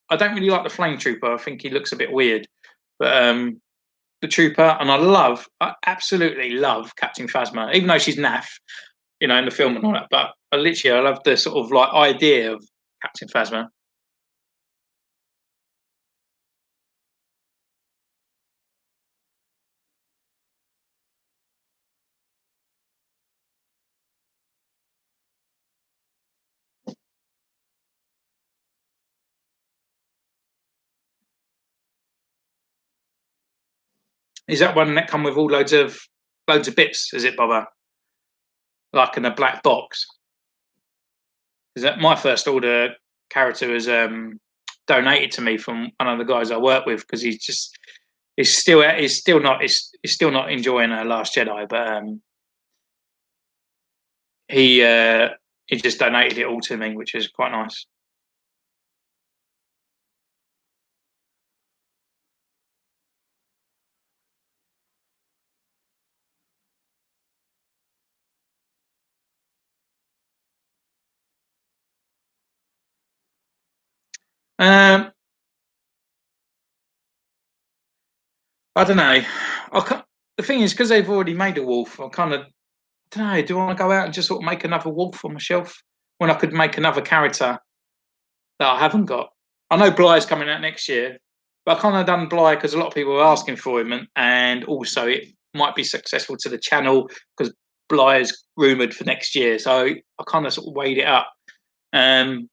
I don't really like the Flame Trooper. I think he looks a bit weird, but the Trooper, and I absolutely love Captain Phasma, even though she's naff, in the film and all that. But I love the sort of like idea of Captain Phasma. Is that one that come with all loads of bits? Is it, Bobber? Like in a black box? Is that my First Order character was donated to me from one of the guys I work with because he's still not enjoying Last Jedi, but he uh, he just donated it all to me, which is quite nice. Um, I don't know. The thing is, because they've already made a wolf, I kind of don't know. Do I want to go out and just sort of make another wolf on my shelf when I could make another character that I haven't got? I know Bly's coming out next year, but I kind of done Bly because a lot of people are asking for him, and also it might be successful to the channel because Bly is rumored for next year. So I kind of sort of weighed it up. Um,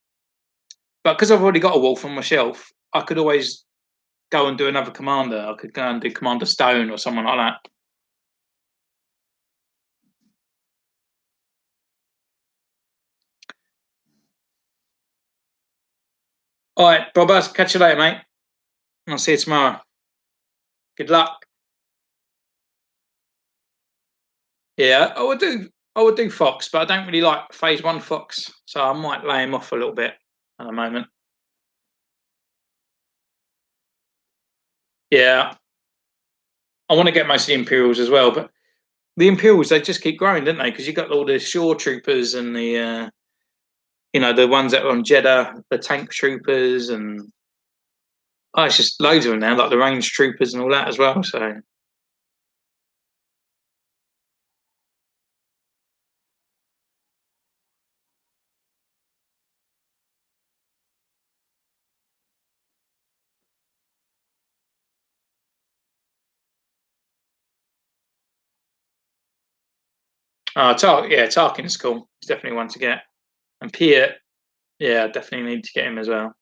but because I've already got a wolf on my shelf, I could always go and do another commander. I could go and do Commander Stone or someone like that. All right, Bob, I'll catch you later, mate. I'll see you tomorrow. Good luck. Yeah, I would do Fox, but I don't really like Phase One Fox, so I might lay him off a little bit at the moment. Yeah, I want to get most of the Imperials as well, but the Imperials they just keep growing, don't they? Because you got all the Shore Troopers and the ones that are on Jeddah, the Tank Troopers, and it's just loads of them now, like the Range Troopers and all that as well. So, Tarkin's cool. He's definitely one to get. And Piet, yeah, definitely need to get him as well.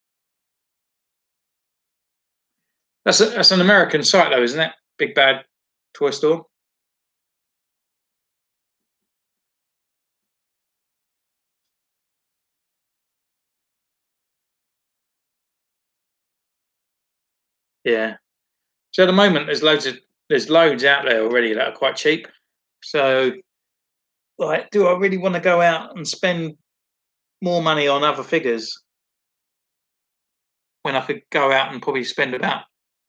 That's an American site though, isn't it? Big Bad Toy Store. Yeah. So at the moment, there's loads out there already that are quite cheap. So, like, do I really want to go out and spend more money on other figures when I could go out and probably spend about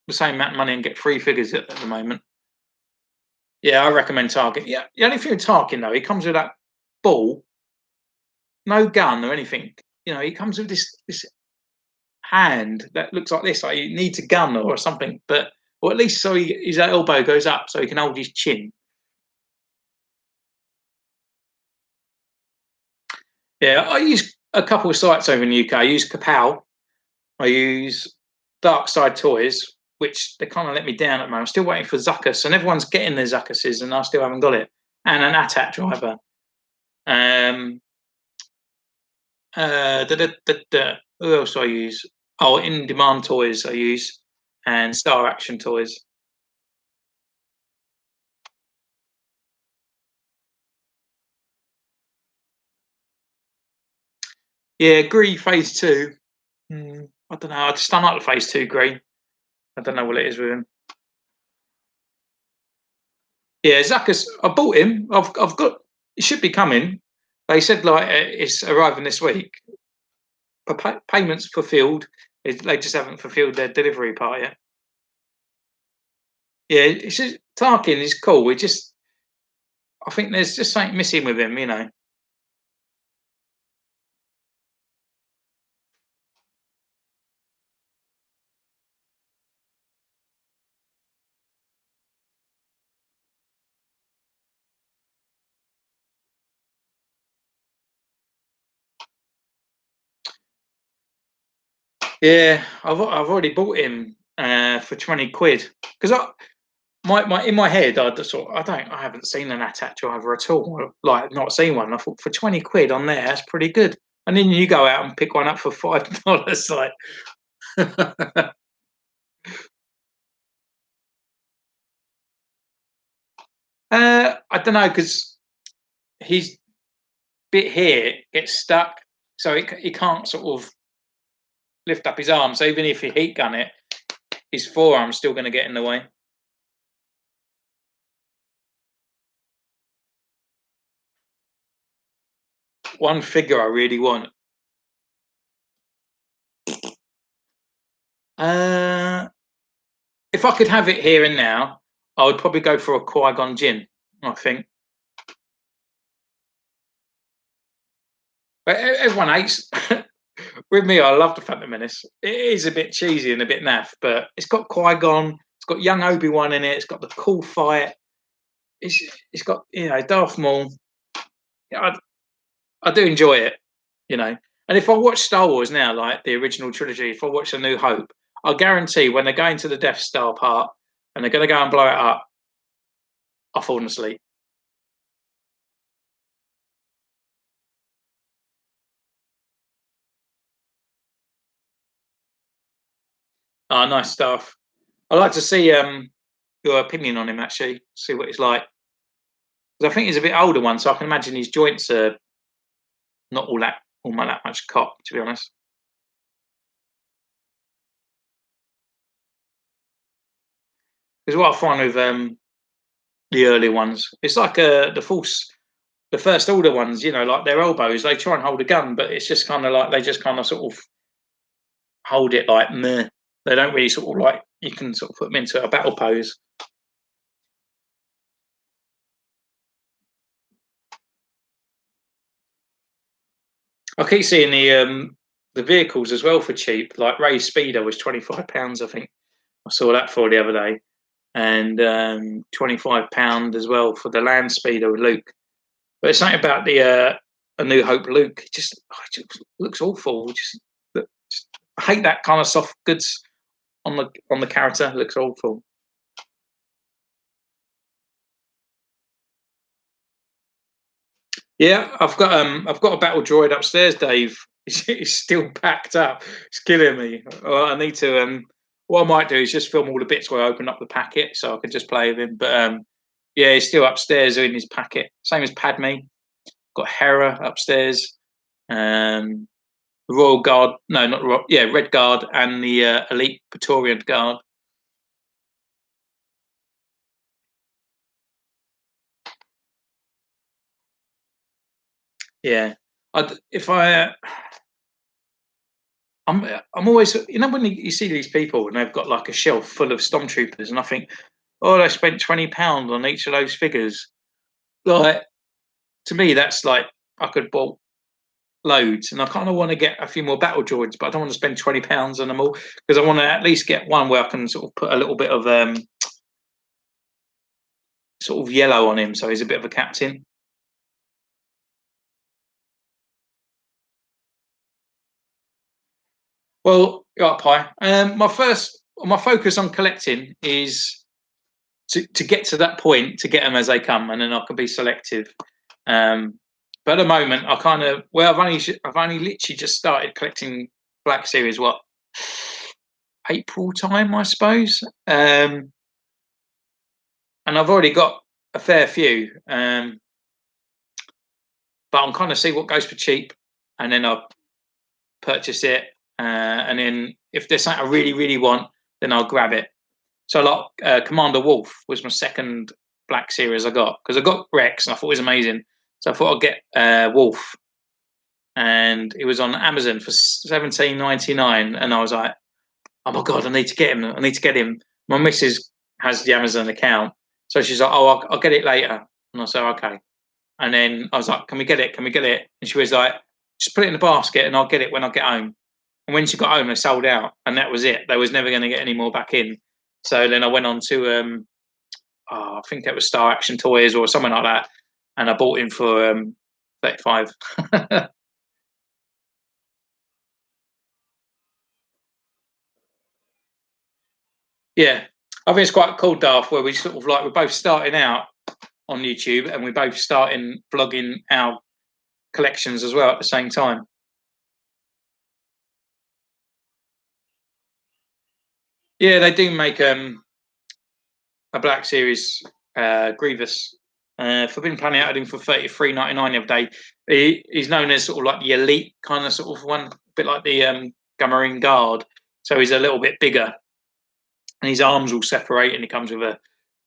the same amount of money and get free figures at the moment? Yeah, I recommend Target. Yeah, the only thing with Tarkin though, he comes with that ball, no gun or anything. he comes with this hand that looks like this, like he needs a gun or something, but or at least so his elbow goes up so he can hold his chin. Yeah, I use a couple of sites over in the UK. I use Kapow. I use Dark Side Toys, which they kind of let me down at the moment. I'm still waiting for Zuckus, and everyone's getting their Zuckuses, and I still haven't got it. And an ATAT driver. Um, who else do I use? Oh, In Demand Toys I use, and Star Action Toys. Yeah, Gree Phase 2. I don't know. I just don't like the Phase 2 Gree. I don't know what it is with him. Yeah, Zuckus. I bought him. I've got. It should be coming. They said like it's arriving this week. Payments fulfilled. They just haven't fulfilled their delivery part yet. Yeah, it's just Tarkin is cool. I think there's just something missing with him. Yeah, I've already bought him for 20 quid because my in my head I just thought I haven't seen an ATAT driver at all, like not seen one. I thought for 20 quid on there that's pretty good, and then you go out and pick one up for $5, like. I don't know because his bit here gets stuck, so he can't sort of lift up his arm. So even if you heat gun it, his forearm's still going to get in the way. One figure I really want. Uh, if I could have it here and now, I would probably go for a Qui-Gon Jinn, I think. But everyone hates. With me, I love the Phantom Menace. It is a bit cheesy and a bit naff, but it's got Qui-Gon, it's got young Obi-Wan in it, it's got the cool fight. It's got Darth Maul. Yeah, I do enjoy it, you know. And if I watch Star Wars now, like the original trilogy, if I watch A New Hope, I guarantee when they're going to the Death Star part and they're going to go and blow it up, I've fallen asleep. Oh, nice stuff. I'd like to see your opinion on him actually, see what he's like. Because I think he's a bit older one, so I can imagine his joints are not all that much cop, to be honest. Because what I find with the early ones, it's like the first order ones, like their elbows, they try and hold a gun, but it's just kind of like they just kind of sort of hold it like meh. They don't really sort of like you can sort of put them into a battle pose. I keep seeing the vehicles as well for cheap. Like Ray's Speeder was £25, I think. I saw that for the other day, and £25 as well for the Land Speeder with Luke. But it's something about the A New Hope Luke. It just looks awful. I hate that kind of soft goods on the character. It looks awful. Yeah, I've got a battle droid upstairs, Dave. It's still packed up. It's killing me. I need to what I might do is just film all the bits where I open up the packet so I can just play with him. But yeah, he's still upstairs in his packet. Same as Padme. Got Hera upstairs. Um the Royal Guard, no, not Royal, yeah, Red Guard and the Elite Praetorian Guard. Yeah, if I'm always, when you see these people and they've got like a shelf full of stormtroopers, and I think, oh, they spent £20 on each of those figures. Like to me, that's like I could bought loads, and I kind of want to get a few more battle droids, but I don't want to spend £20 on them all because I want to at least get one where I can sort of put a little bit of sort of yellow on him, so he's a bit of a captain. Well, right, Pie. My focus on collecting is to get to that point, to get them as they come, and then I can be selective. But at the moment, I've only literally just started collecting Black Series. What, April time, I suppose. And I've already got a fair few. But I'm kind of see what goes for cheap, and then I'll purchase it. And then if there's something I really, really want, then I'll grab it. So like Commander Wolf was my second Black Series I got, because I got Rex and I thought it was amazing. So I thought I'd get Wolf, and it was on Amazon for £17.99, and I was like, oh my god, I need to get him. I need to get him. My missus has the Amazon account, so she's like, oh, I'll get it later, and I said okay. And then I was like, can we get it? Can we get it? And she was like, just put it in the basket and I'll get it when I get home. And when she got home, they sold out, and that was it. They was never going to get any more back in. So then I went on to, I think it was Star Action Toys or something like that, and I bought him for 35. Yeah, I think it's quite cool, Darth, where we sort of like we're both starting out on YouTube and we're both starting vlogging our collections as well at the same time. Yeah, they do make a Black Series Grievous. Forbidden Planet had him for £33.99 the other day. He's known as sort of like the elite kind of sort of one, a bit like the Gamarine Guard. So he's a little bit bigger, and his arms all separate, and he comes with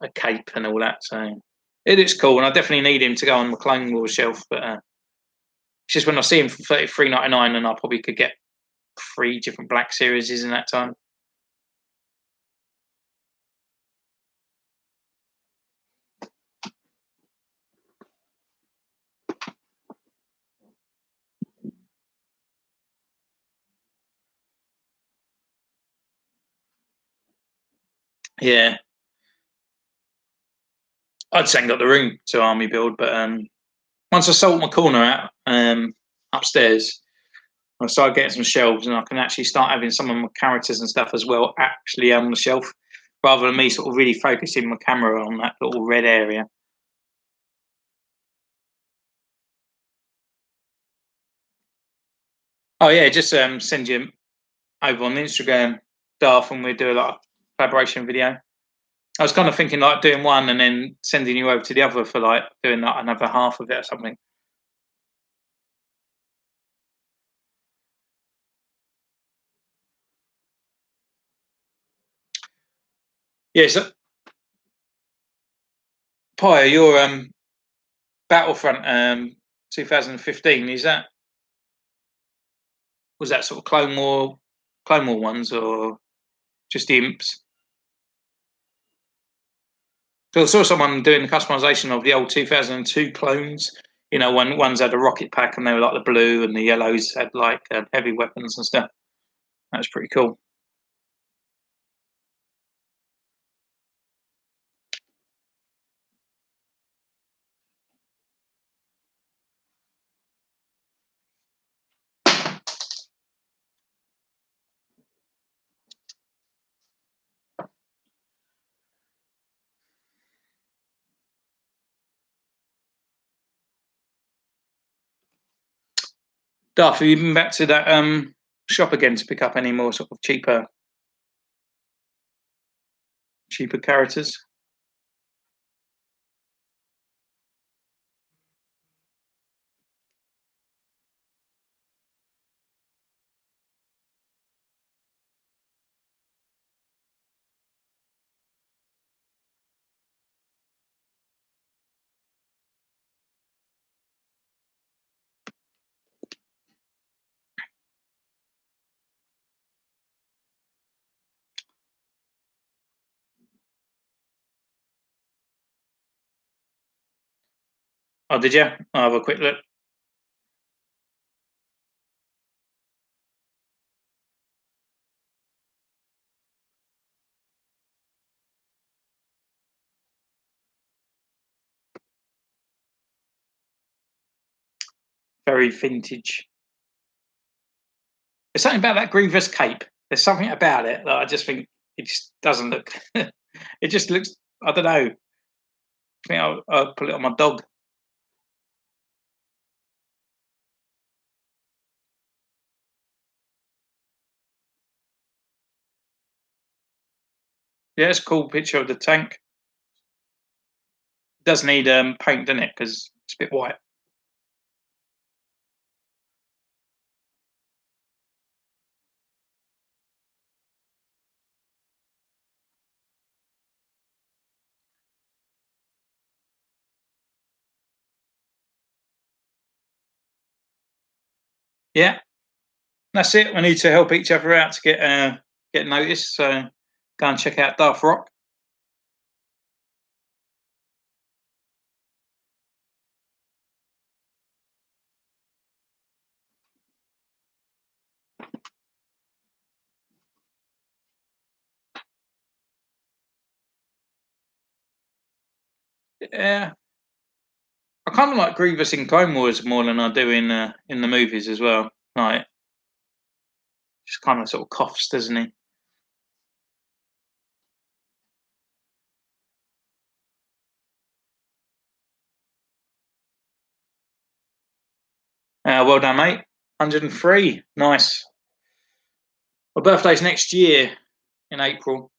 a cape and all that. So it is cool, and I definitely need him to go on the Clone Wars shelf. But it's just when I see him for £33.99, and I probably could get 3 different Black Series in that time. Yeah, I'd send got the room to army build, but once I sort my corner out upstairs, I start getting some shelves, and I can actually start having some of my characters and stuff as well actually on the shelf, rather than me sort of really focusing my camera on that little red area. Oh yeah, just send you over on Instagram, Darth, and we do a lot of collaboration video. I was kind of thinking like doing one and then sending you over to the other for like doing like another half of it or something. Yeah, so Pyre, your Battlefront 2015, is that, was that sort of Clone War ones or just the imps? So I saw someone doing the customization of the old 2002 clones. You know, ones had a rocket pack and they were like the blue, and the yellows had like heavy weapons and stuff. That was pretty cool. Darth, have you been back to that shop again to pick up any more sort of cheaper characters? Oh, did you? I'll have a quick look. very vintage. There's something about that Grievous cape. There's something about it that I just think it just doesn't look. It just looks. I don't know. I think I'll put it on my dog. Yeah, it's a cool picture of the tank. It does need paint, doesn't it? Because it's a bit white. Yeah, that's it. We need to help each other out to get noticed. So go and check out Daft Rock. Yeah, I kind of like Grievous in Clone Wars more than I do in the movies as well. Like, just kind of sort of coughs, doesn't he? Well done, mate. 103. Nice. My birthday's next year in April.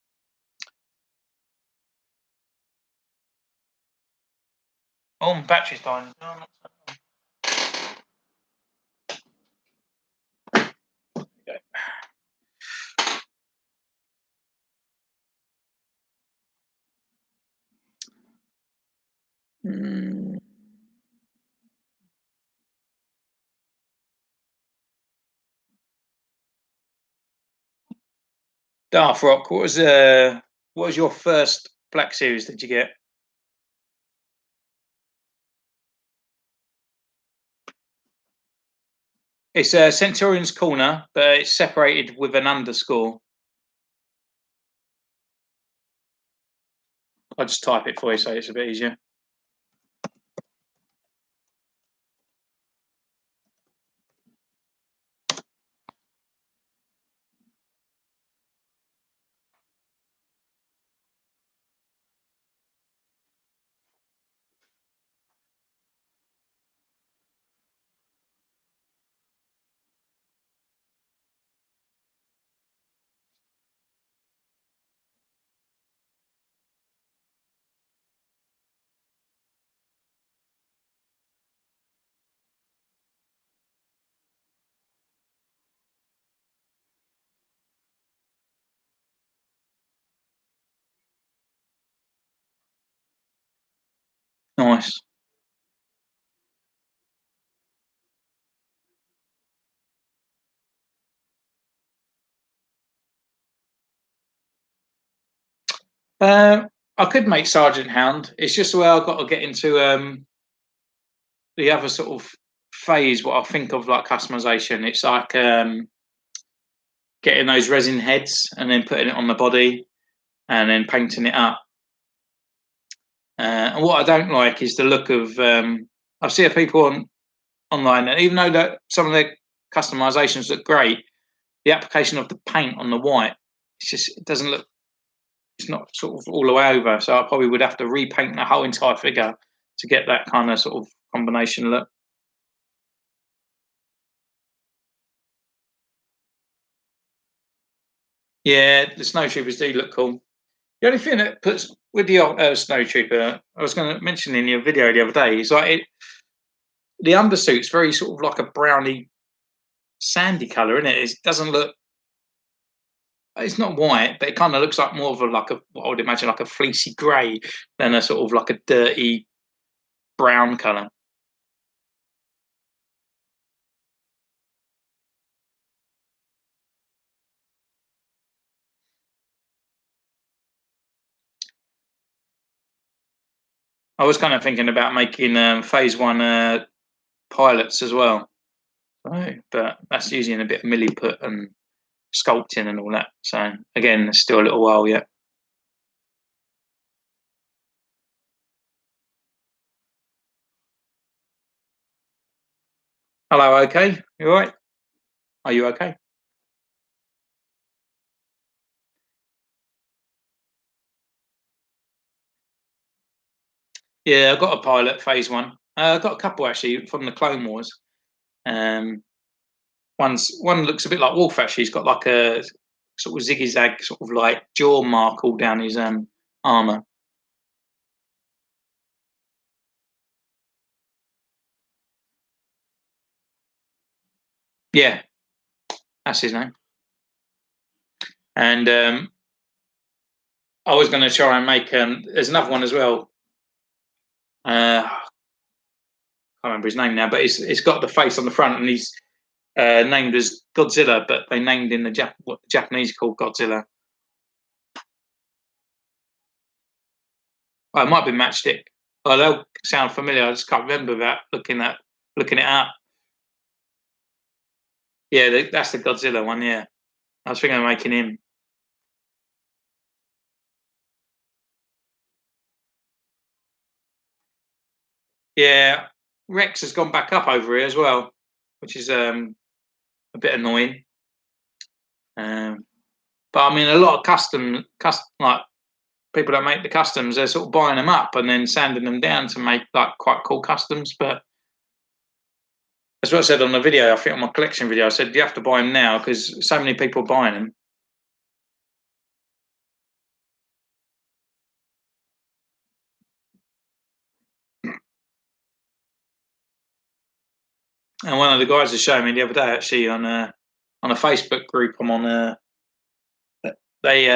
Oh, my battery's dying. Mm. Daft Rock. What was your first Black Series? Did you get? It's a Centurion's Corner, but it's separated with an underscore. I'll just type it for you so it's a bit easier. Nice. I could make Sergeant Hound. It's just the way I've got to get into the other sort of phase. What I think of like customization. It's like getting those resin heads and then putting it on the body and then painting it up. And what I don't like is the look of. I see people online, and even though that some of the customizations look great, the application of the paint on the white, it doesn't look. It's not sort of all the way over. So I probably would have to repaint the whole entire figure to get that kind of sort of combination look. Yeah, the snowtroopers do look cool. The only thing that puts with the snowtrooper, I was going to mention in your video the other day, is like the undersuit's very sort of like a browny, sandy color, isn't it? It doesn't look. It's not white, but it kind of looks like more of what I would imagine like a fleecy grey than a sort of like a dirty brown color. I was kind of thinking about making phase one pilots as well. So, but that's using a bit of milliput and sculpting and all that. So again, it's still a little while yet. Hello, okay? You all right? Are you okay? Yeah, I've got a pilot phase one. I've got a couple actually from the Clone Wars. Um, one looks a bit like Wolf actually. He's got like a sort of ziggy zag sort of like jaw mark all down his armor. Yeah, that's his name. And I was going to try and make. There's another one as well. I can't remember his name now, but it's got the face on the front, and he's named as Godzilla, but they named in the what the Japanese called Godzilla. Oh, it might be Matchstick. Oh, they'll sound familiar. I just can't remember that looking it up. Yeah, that's the Godzilla one. Yeah, I was thinking of making him. Yeah, Rex has gone back up over here as well, which is a bit annoying. Um, but I mean, a lot of custom like people that make the customs, they're sort of buying them up and then sanding them down to make like quite cool customs. But that's what I said on the video. I think on my collection video, I said you have to buy them now because so many people are buying them. And one of the guys was showing me the other day actually on a Facebook group I'm on. They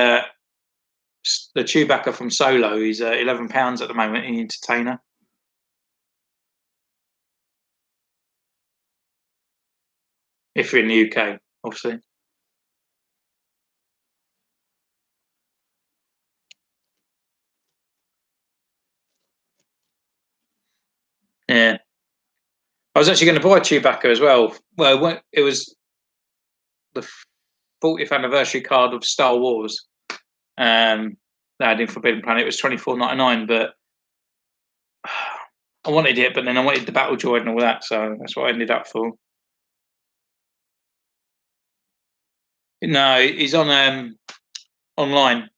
the Chewbacca from Solo is £11 at the moment in Entertainer. If you're in the UK, obviously. Yeah, I was actually going to buy Chewbacca as well. Well, it was the 40th anniversary card of Star Wars. They had in Forbidden Planet. It was 24.99, but I wanted it, but then I wanted the Battle Droid and all that, so that's what I ended up for. No, he's on online.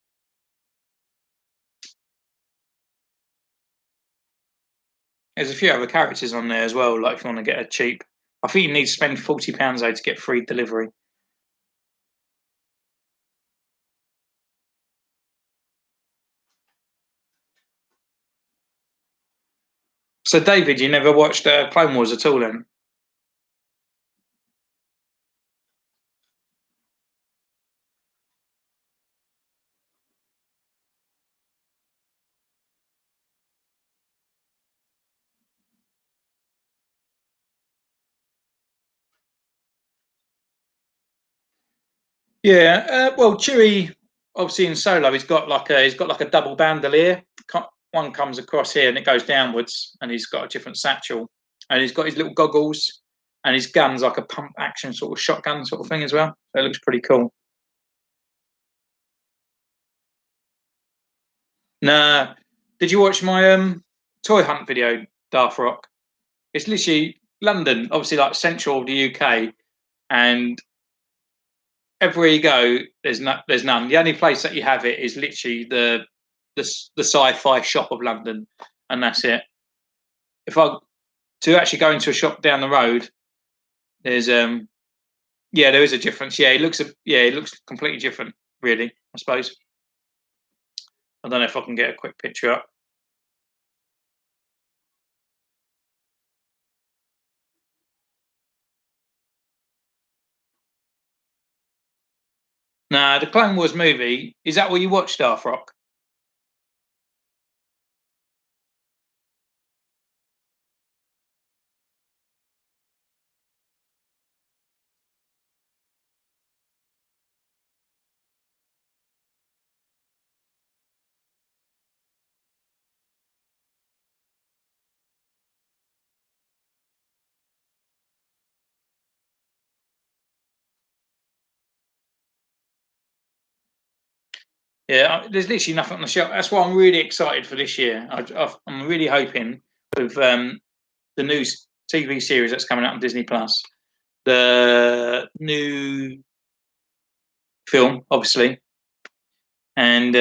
There's a few other characters on there as well. Like if you want to get a cheap, I think you need to spend £40 though to get free delivery. So, David, you never watched Clone Wars at all, then? Yeah. Well, Chewie, obviously in Solo, he's got like a double bandolier. One comes across here and it goes downwards, and he's got a different satchel, and he's got his little goggles, and his gun's like a pump action sort of shotgun sort of thing as well. So it looks pretty cool. Nah, did you watch my toy hunt video, Darth Rock? It's literally London, obviously like central of the UK, and everywhere you go, there's none. The only place that you have it is literally the sci-fi shop of London, and that's it. If I to actually go into a shop down the road, there's yeah, there is a difference. Yeah, it looks completely different, really. I suppose. I don't know if I can get a quick picture up. Nah, the Clone Wars movie, is that what you watched, Darth Rock? Yeah, there's literally nothing on the shelf. That's why I'm really excited for this year. I'm really hoping with the new TV series that's coming out on Disney Plus, the new film, obviously, and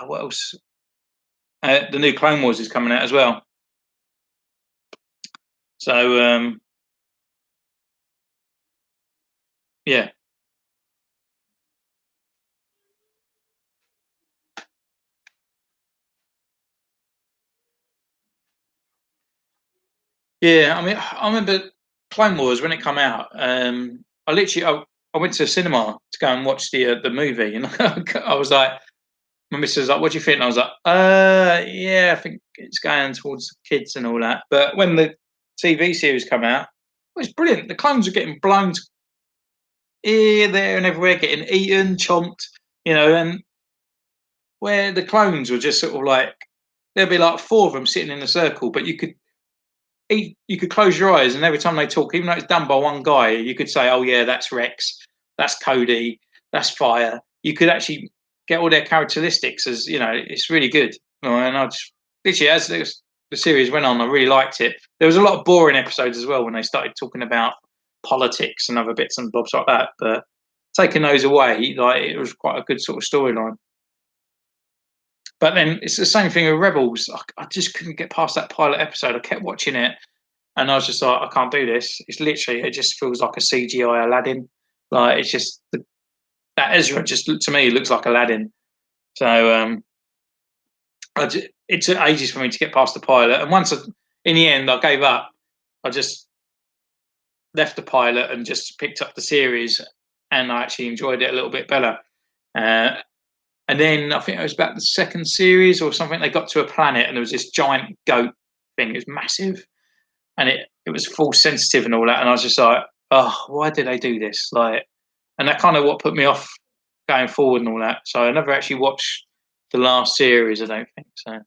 what else? The new Clone Wars is coming out as well. So yeah. Yeah, I mean, I remember Clone Wars when it came out. I went to the cinema to go and watch the movie, and I was like, my missus was like, "What do you think?" And I was like, yeah, I think it's going towards kids and all that." But when the TV series come out, it was brilliant. The clones are getting blown to here, there, and everywhere, getting eaten, chomped, and where the clones were just sort of like there'd be like four of them sitting in a circle, but you could close your eyes, and every time they talk, even though it's done by one guy, you could say, "Oh yeah, that's Rex, that's Cody, that's Fire." You could actually get all their characteristics. As it's really good. And I just literally, as the series went on, I really liked it. There was a lot of boring episodes as well when they started talking about politics and other bits and bobs like that. But taking those away, like it was quite a good sort of storyline. But then it's the same thing with Rebels. I just couldn't get past that pilot episode. I kept watching it, and I was just like, I can't do this. It's literally, it just feels like a CGI Aladdin. Like it's just that Ezra just to me looks like Aladdin. So it took ages for me to get past the pilot, and in the end, I gave up. I just left the pilot and just picked up the series, and I actually enjoyed it a little bit better. Uh, and then I think it was about the second series or something. They got to a planet, and there was this giant goat thing. It was massive, and it was full sensitive and all that. And I was just like, oh, why did they do this? Like, and that kind of what put me off going forward and all that. So I never actually watched the last series. I don't think so.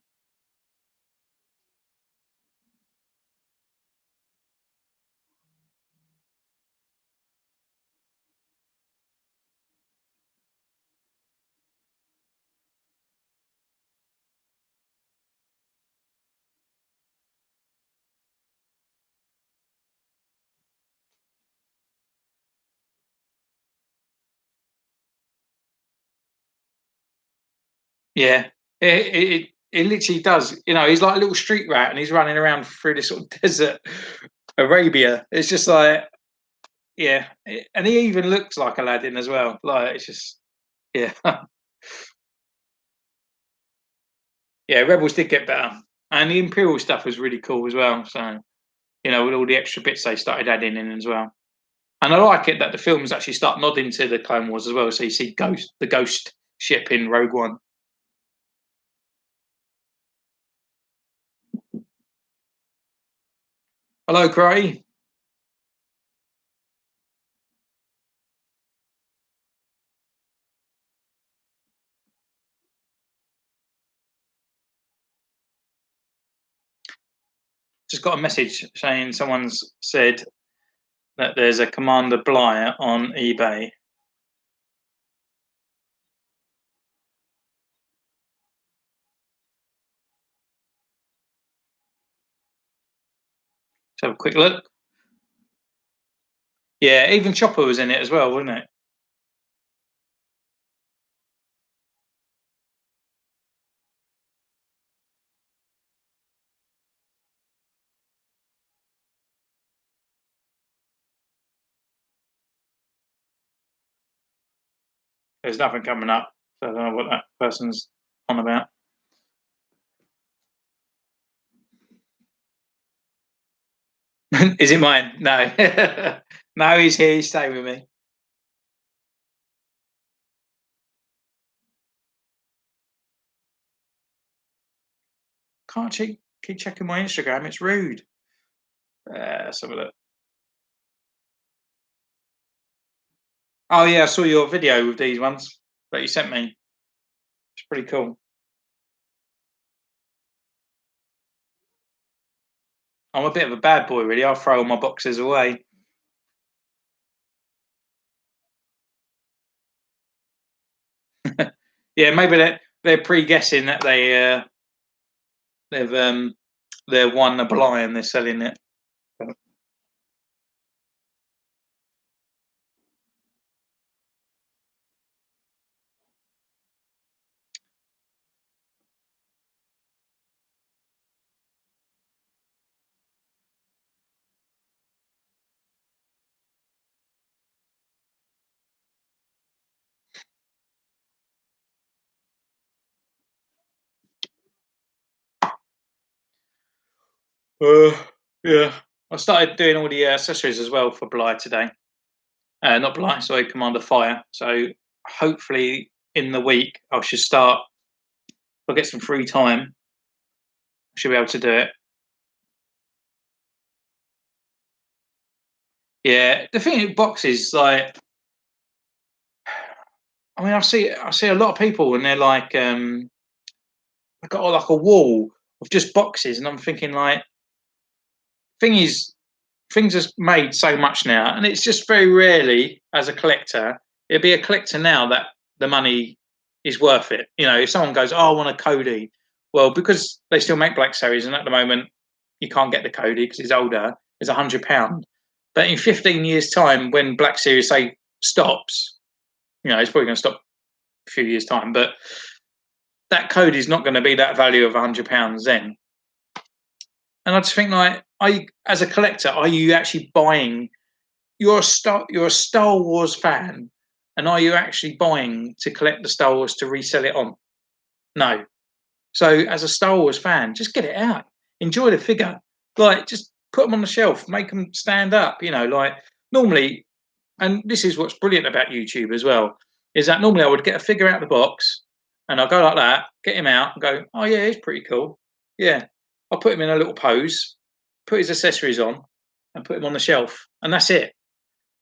Yeah, it literally does. He's like a little street rat, and he's running around through this sort of desert Arabia. It's just like, yeah, and he even looks like Aladdin as well. Like it's just, yeah, yeah. Rebels did get better, and the Imperial stuff was really cool as well. So with all the extra bits they started adding in as well. And I like it that the films actually start nodding to the Clone Wars as well. So you see the Ghost ship in Rogue One. Hello, Karate. Just got a message saying someone's said that there's a Commander Bligh on eBay. Let's have a quick look. Yeah, even Chopper was in it as well, wasn't it? There's nothing coming up, so I don't know what that person's on about. Is it mine? No. No, he's here. He's staying with me. Can't keep checking my Instagram. It's rude. Let's have a look. Oh yeah, I saw your video with these ones that you sent me. It's pretty cool. I'm a bit of a bad boy, really. I'll throw all my boxes away. Yeah, maybe they're pre-guessing that they've they're one a Bly and they're selling it. Yeah. I started doing all the accessories as well for Bly today. Not Bly, sorry, Commander Fire. So hopefully in the week I should start. If I get some free time, I should be able to do it. Yeah, the thing with boxes, like, I mean, I see a lot of people and they're like, they've got like a wall of just boxes, and I'm thinking like, thing is, things are made so much now, and it's just very rarely as a collector, it'd be a collector now that the money is worth it. You know, if someone goes, "Oh, I want a Cody," well, because they still make Black Series, and at the moment you can't get the Cody because it's older. It's £100, but in 15 years' time, when Black Series say stops, you know, it's probably going to stop a few years' time, but that Cody is not going to be that value of £100 then. And I just think like, as a collector, are you actually buying? You're a Star Wars fan, and are you actually buying to collect the Star Wars to resell it on? No. So as a Star Wars fan, just get it out, enjoy the figure, like just put them on the shelf, make them stand up. You know, like normally, and this is what's brilliant about YouTube as well, is that normally I would get a figure out of the box, and I'll go like that, get him out, and go, oh yeah, he's pretty cool. Yeah, I'll put him in a little pose, put his accessories on, and put him on the shelf, and that's it.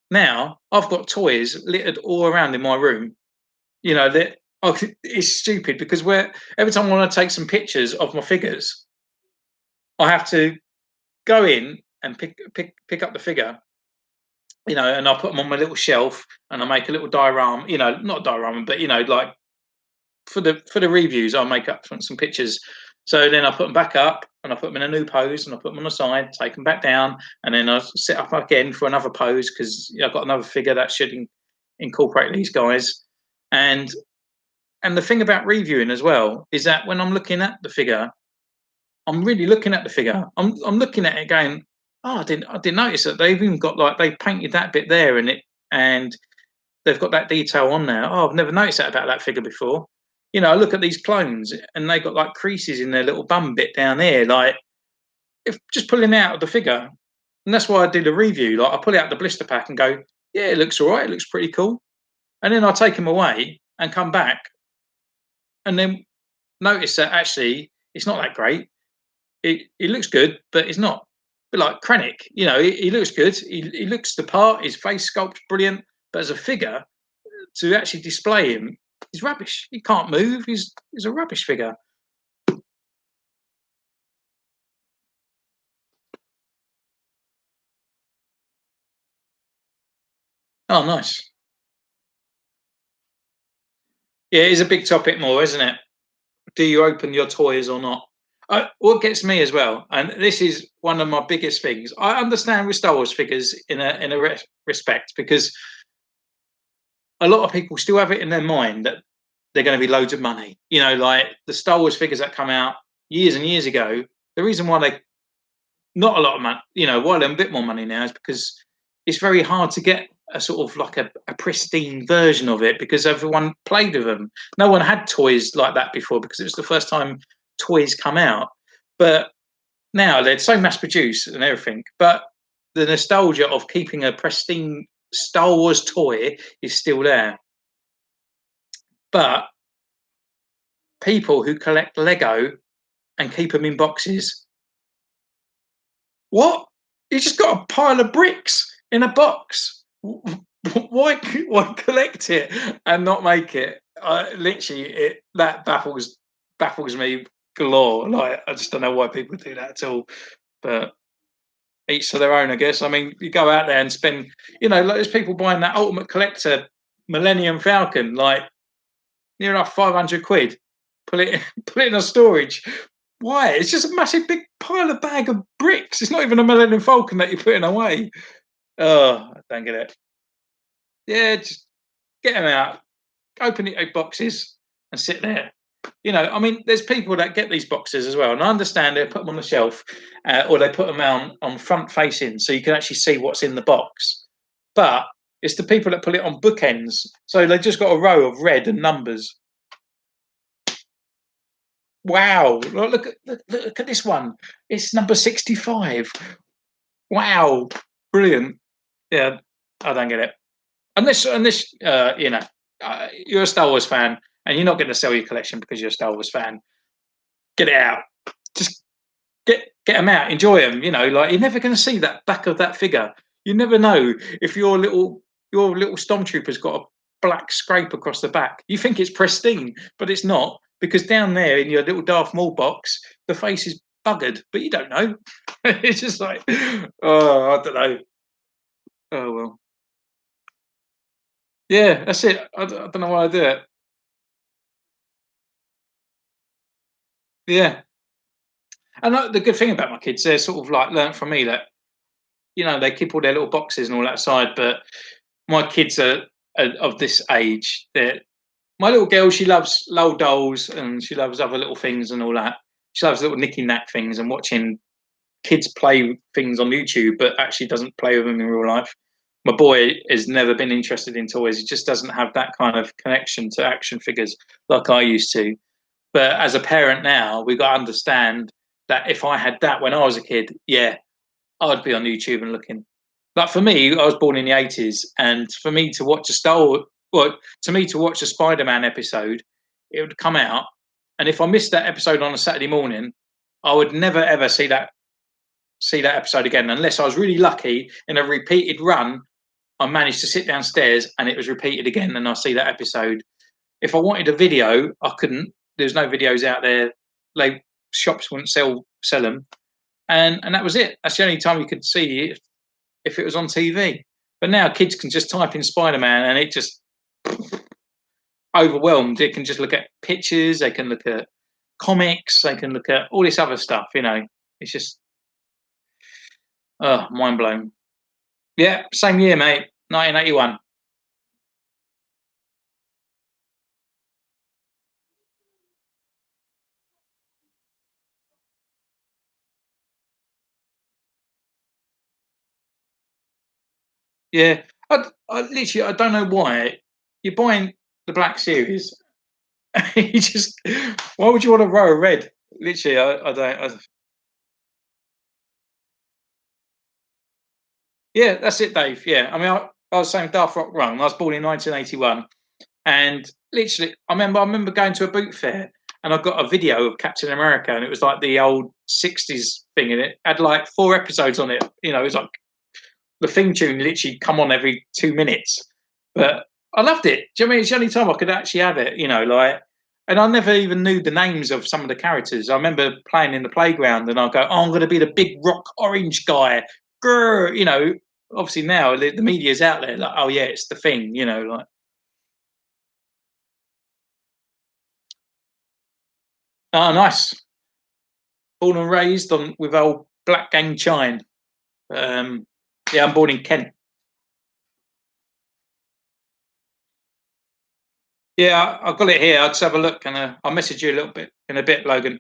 Now I've got toys littered all around in my room. You know that it's stupid because where every time I want to take some pictures of my figures, I have to go in and pick up the figure. You know, and I'll put them on my little shelf, and I make a little diorama. You know, not diorama, but you know, like for the reviews, I'll make up some pictures. So then I put them back up, and I put them in a new pose, and I put them on the side, take them back down, and then I set up again for another pose because I've got another figure that should incorporate these guys. And the thing about reviewing as well is that when I'm looking at the figure, I'm really looking at the figure. I'm looking at it going, oh, I didn't notice that they've even got like they painted that bit there and they've got that detail on there. Oh, I've never noticed that about that figure before. You know, I look at these clones and they got like creases in their little bum bit down here, like if just pulling out of the figure. And that's why I do the review. Like I pull out the blister pack and go, yeah, it looks all right. It looks pretty cool. And then I take them away and come back and then notice that actually it's not that great. It looks good, but it's not. But like Krennic, you know, he looks good. He looks the part. His face sculpt's brilliant. But as a figure, to actually display him, he's rubbish. He can't move. He's a rubbish figure. Oh, nice. Yeah, it's a big topic more, isn't it? Do you open your toys or not? What gets me as well, and this is one of my biggest things. I understand with Star Wars figures in a respect because a lot of people still have it in their mind that they're going to be loads of money. You know, like the Star Wars figures that come out years and years ago. The reason why they not a lot of money, you know, why they're a bit more money now is because it's very hard to get a sort of like a pristine version of it because everyone played with them. No one had toys like that before because it was the first time toys come out. But now they're so mass produced and everything. But the nostalgia of keeping a pristine Star Wars toy is still there. But people who collect Lego and keep them in boxes, what? You just got a pile of bricks in a box. Why collect it and not make it? Literally, that baffles me galore. Like I just don't know why people do that at all. But each to their own, I guess. I mean, you go out there and spend, you know, like there's people buying that Ultimate Collector Millennium Falcon, like near enough 500 quid. Put it put it in a storage. Why? It's just a massive big pile of bag of bricks. It's not even a Millennium Falcon that you're putting away. Oh, I don't get it. Yeah, just get them out, open the 8 boxes and sit there. I mean, there's people that get these boxes as well, and I understand they put them on the shelf, or they put them on front facing so you can actually see what's in the box. But it's the people that put it on bookends, so they just got a row of red and numbers. Wow! Look at this one. It's number 65. Wow! Brilliant. Yeah, I don't get it. Unless you're a Star Wars fan and you're not going to sell your collection because you're a Star Wars fan. Get it out. Just get them out. Enjoy them. Like you're never going to see that back of that figure. You never know if your little stormtrooper's got a black scrape across the back. You think it's pristine, but it's not because down there in your little Darth Maul box, the face is buggered, but you don't know. It's just like, oh, I don't know. Oh well. Yeah, that's it. I don't know why I do it. Yeah. And the good thing about my kids, they're sort of like learnt from me that they keep all their little boxes and all that side. But my kids are of this age. That my little girl, she loves low dolls and she loves other little things and all that. She loves little nicky knack things and watching kids play things on YouTube, but actually doesn't play with them in real life. My boy has never been interested in toys. He just doesn't have that kind of connection to action figures like I used to. But as a parent now, we got to understand that if I had that when I was a kid, yeah, I'd be on YouTube and looking. Like for me, I was born in the 80s, and for me to watch to me to watch a Spider-Man episode, it would come out, and if I missed that episode on a Saturday morning, I would never ever see that episode again unless I was really lucky in a repeated run. I managed to sit downstairs and it was repeated again, and I see that episode. If I wanted a video, I couldn't. There's no videos out there. Like shops wouldn't sell them, and that was it. That's the only time you could see it if it was on TV. But now kids can just type in Spider Man and it just overwhelmed. They can just look at pictures. They can look at comics. They can look at all this other stuff. It's just mind blown. Yeah, same year, mate. 1981. Yeah, I literally I don't know why you're buying the Black Series. You just why would you want a row of red? Literally, I don't. Yeah, that's it, Dave. Yeah, I mean, I was saying Darth Rock Run. I was born in 1981, and literally, I remember going to a boot fair, and I got a video of Captain America, and it was like the old '60s thing, and it had like 4 episodes on it. It was like the theme tune literally come on every 2 minutes. But I loved it. Do you know what I mean? It's the only time I could actually have it. Like, and I never even knew the names of some of the characters. I remember playing in the playground, and I'll go, "Oh, I'm going to be the big rock orange guy." Grr, obviously now the media's out there, like, "Oh yeah, it's the thing." Like, oh, nice. Born and raised on with old Black Gang Chine. Um, yeah, I'm born in Kent. Yeah, I've got it here. I'll just have a look, and I'll message you a little bit in a bit, Logan.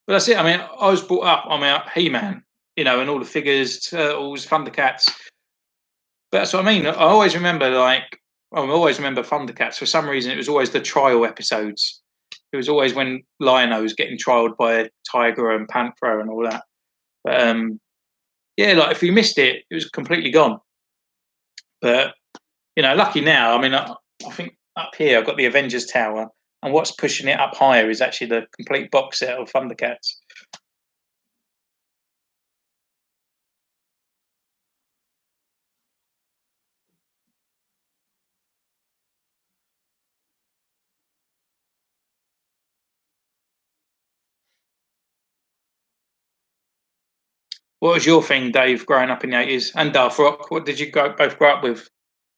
But that's it. I mean, I was brought up. I'm a He-Man, and all the figures, Turtles, Thundercats. But that's what I mean. I always remember, Thundercats. For some reason, it was always the trial episodes. It was always when Lion-O was getting trialed by Tiger and Panthro and all that. But yeah, like if you missed it, it was completely gone. But lucky now. I mean, I think up here I've got the Avengers Tower, and what's pushing it up higher is actually the complete box set of Thundercats. What was your thing, Dave, growing up in the 80s? And Darth Rock, what did you both grow up with?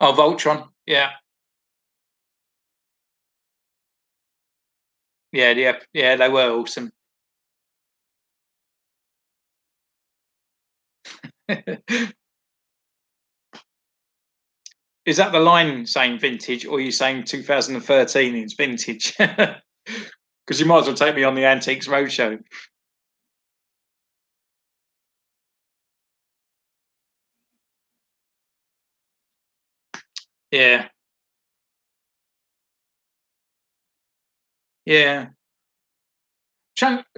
Oh, Voltron. Yeah, yeah, yeah, yeah. They were awesome. Is that the line saying vintage, or are you saying 2013 is vintage? Because you might as well take me on the Antiques Roadshow. Yeah, yeah.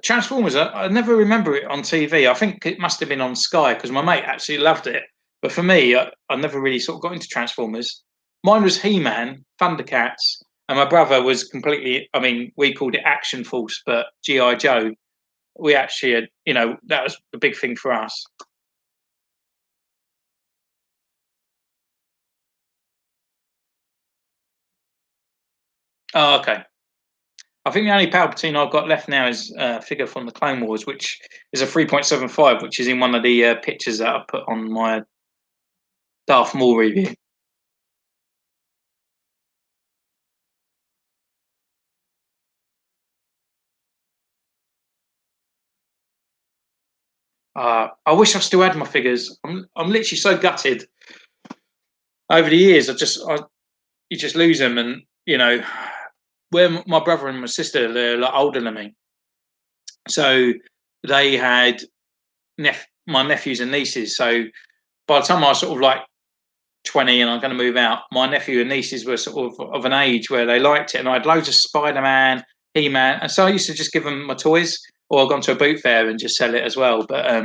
Transformers. I never remember it on TV. I think it must have been on Sky because my mate absolutely loved it. But for me, I never really sort of got into Transformers. Mine was He Man, Thundercats, and my brother was completely. I mean, we called it Action Force, but GI Joe. We actually had, that was the big thing for us. Oh, okay. I think the only Palpatine I've got left now is a figure from the Clone Wars, which is a 3.75, which is in one of the pictures that I put on my Darth Maul review. I wish I still had my figures. I'm literally so gutted. Over the years, you just lose them, and where my brother and my sister, they're a lot older than me, so they had my nephews and nieces. So by the time I was sort of like 20 and I'm going to move out, my nephew and nieces were sort of an age where they liked it. And I had loads of Spider Man, He Man. And so I used to just give them my toys or I've gone to a boot fair and just sell it as well. But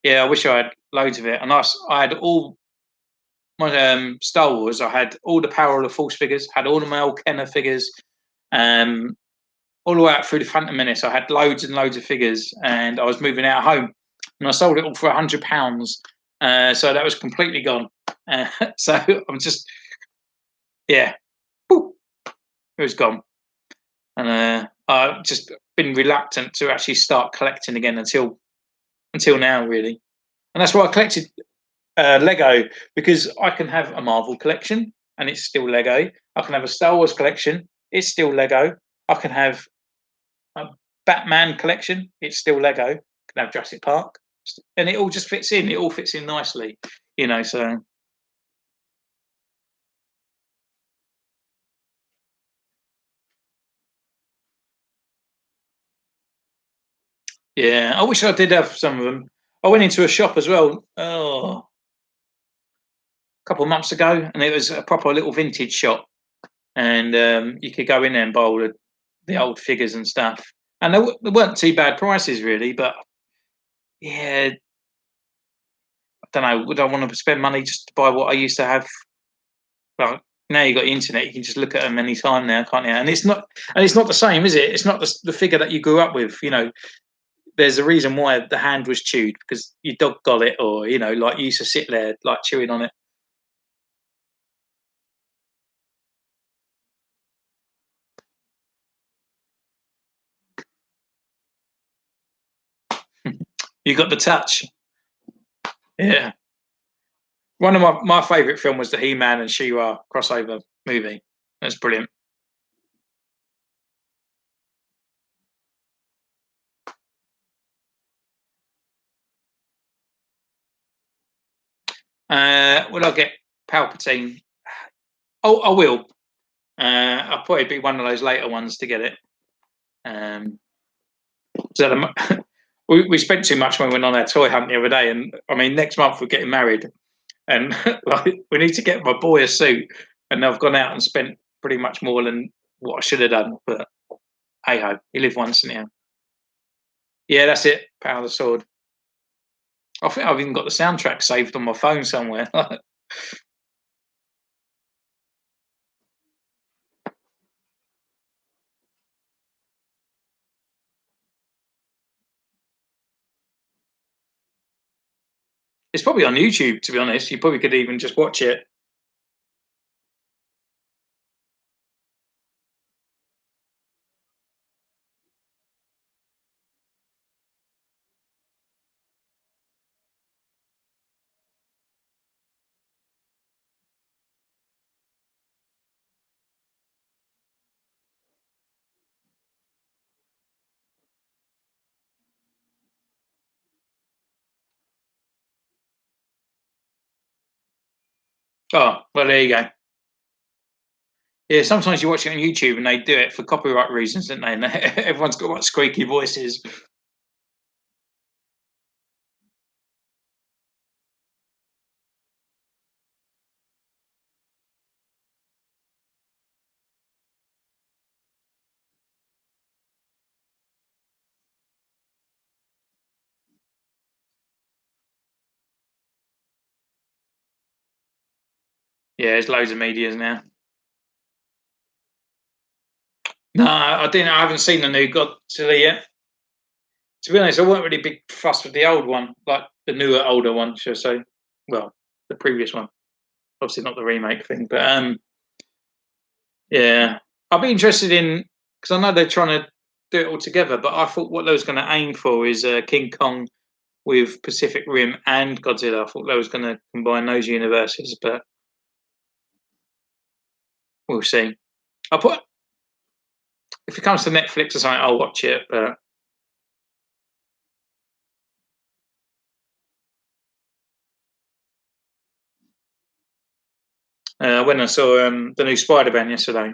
yeah, I wish I had loads of it. And I had all my Star Wars, I had all the Power of the Force figures, had all the Mel Kenner figures, um, all the way out through the Phantom Menace. I had loads and loads of figures and I was moving out of home and I sold it all for £100. So that was completely gone. So I'm just, yeah, it was gone. And I've just been reluctant to actually start collecting again until now, really. And that's why I collected Lego because I can have a Marvel collection and it's still Lego. I can have a Star Wars collection, it's still Lego. I can have a Batman collection, it's still Lego. I can have Jurassic Park, and it all just fits in. It all fits in nicely, So yeah, I wish I did have some of them. I went into a shop as well. Oh, a couple of months ago, and it was a proper little vintage shop, and you could go in there and buy all the old figures and stuff, and there weren't too bad prices really. But yeah, I don't know. Would I want to spend money just to buy what I used to have? Well, now you got the internet, you can just look at them anytime now, can't you? And it's not the same, is it? It's not the figure that you grew up with. There's a reason why the hand was chewed because your dog got it, or like you used to sit there like chewing on it. You got the touch. Yeah. One of my favourite film was the He-Man and She-Ra crossover movie. That's brilliant. Will I get Palpatine? Oh, I will. I'll probably be one of those later ones to get it. Um, so we spent too much when we went on our toy hunt the other day, and I mean next month we're getting married, and like we need to get my boy a suit, and I've gone out and spent pretty much more than what I should have done. But hey ho, you live once now. Yeah, that's it. Power of the Sword. I think I've even got the soundtrack saved on my phone somewhere. It's probably on YouTube, to be honest. You probably could even just watch it. Oh, well, there you go. Yeah, sometimes you watch it on YouTube and they do it for copyright reasons, don't they? And everyone's got like squeaky voices. Yeah, there's loads of medias now. No, I didn't. I haven't seen the new Godzilla yet. To be honest, I wasn't really big fuss with the old one, like the newer, older one, should I say? Well, the previous one. Obviously, not the remake thing, but yeah, I'd be interested in because I know they're trying to do it all together. But I thought what they was going to aim for is King Kong with Pacific Rim and Godzilla. I thought they was going to combine those universes, but we'll see. I'll put if it comes to Netflix or something, I'll watch it. But when I saw the new Spider Man yesterday,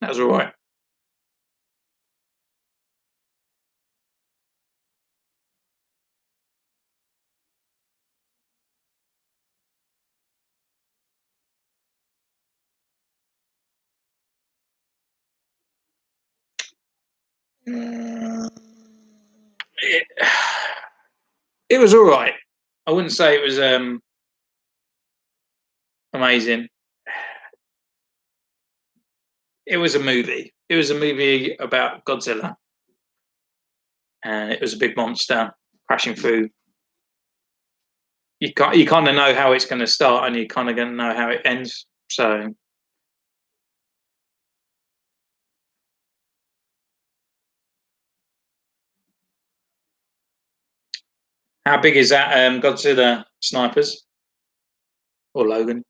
that was all right. It, it was all right. I wouldn't say it was amazing. It was a movie. It was a movie about Godzilla, and it was a big monster crashing through. You kind of know how it's going to start, and you kind of going to know how it ends. So, how big is that Godzilla snipers or Logan?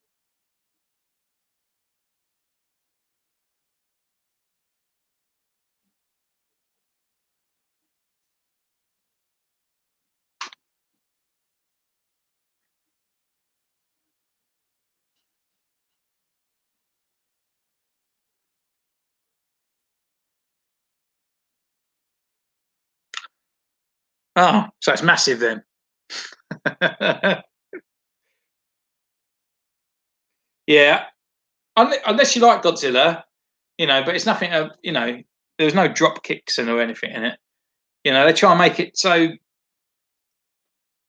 Oh, so it's massive then. Yeah, unless you like Godzilla, but it's nothing. There's no drop kicks and or anything in it. They try and make it so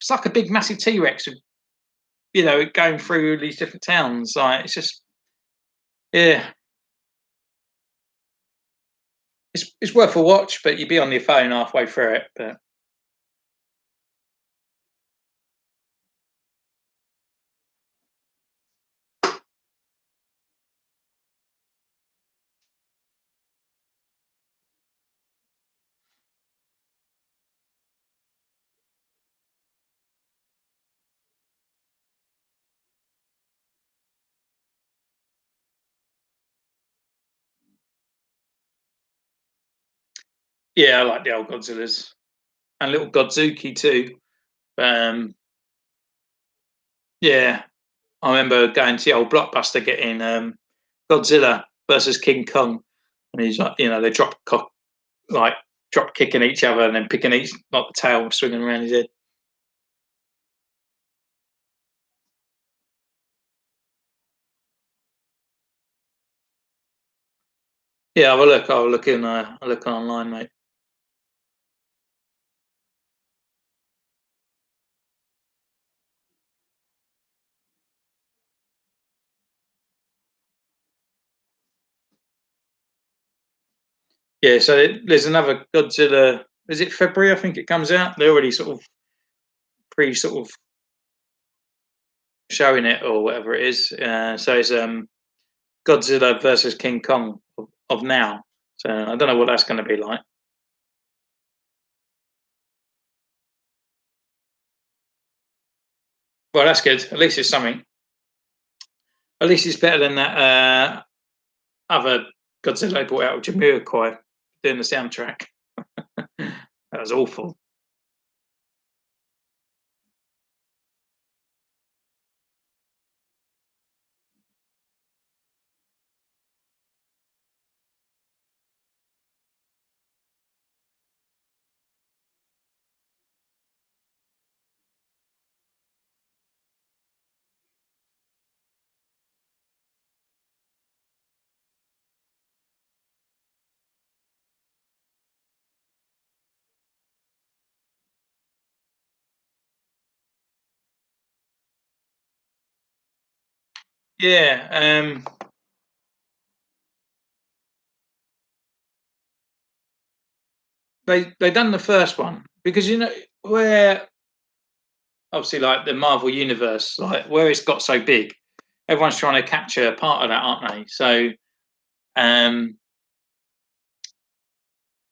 it's like a big, massive T Rex, going through these different towns. Like it's just, yeah, it's worth a watch, but you'd be on your phone halfway through it. But yeah, I like the old Godzillas and little Godzuki too. Um, yeah, I remember going to the old Blockbuster getting Godzilla versus King Kong, and he's like, they like drop kicking each other and then picking each like the tail swinging around his head. Yeah, have a look. I'll look online, mate. Yeah, so there's another Godzilla. Is it February? I think it comes out. They're already sort of sort of showing it or whatever it is. So it's Godzilla versus King Kong of now. So I don't know what that's going to be like. Well, that's good. At least it's something. At least it's better than that other Godzilla they brought out with Jamiroquai doing the soundtrack. That was awful. Yeah, they done the first one because where obviously like the Marvel universe, like where it's got so big, everyone's trying to capture a part of that, aren't they? So um,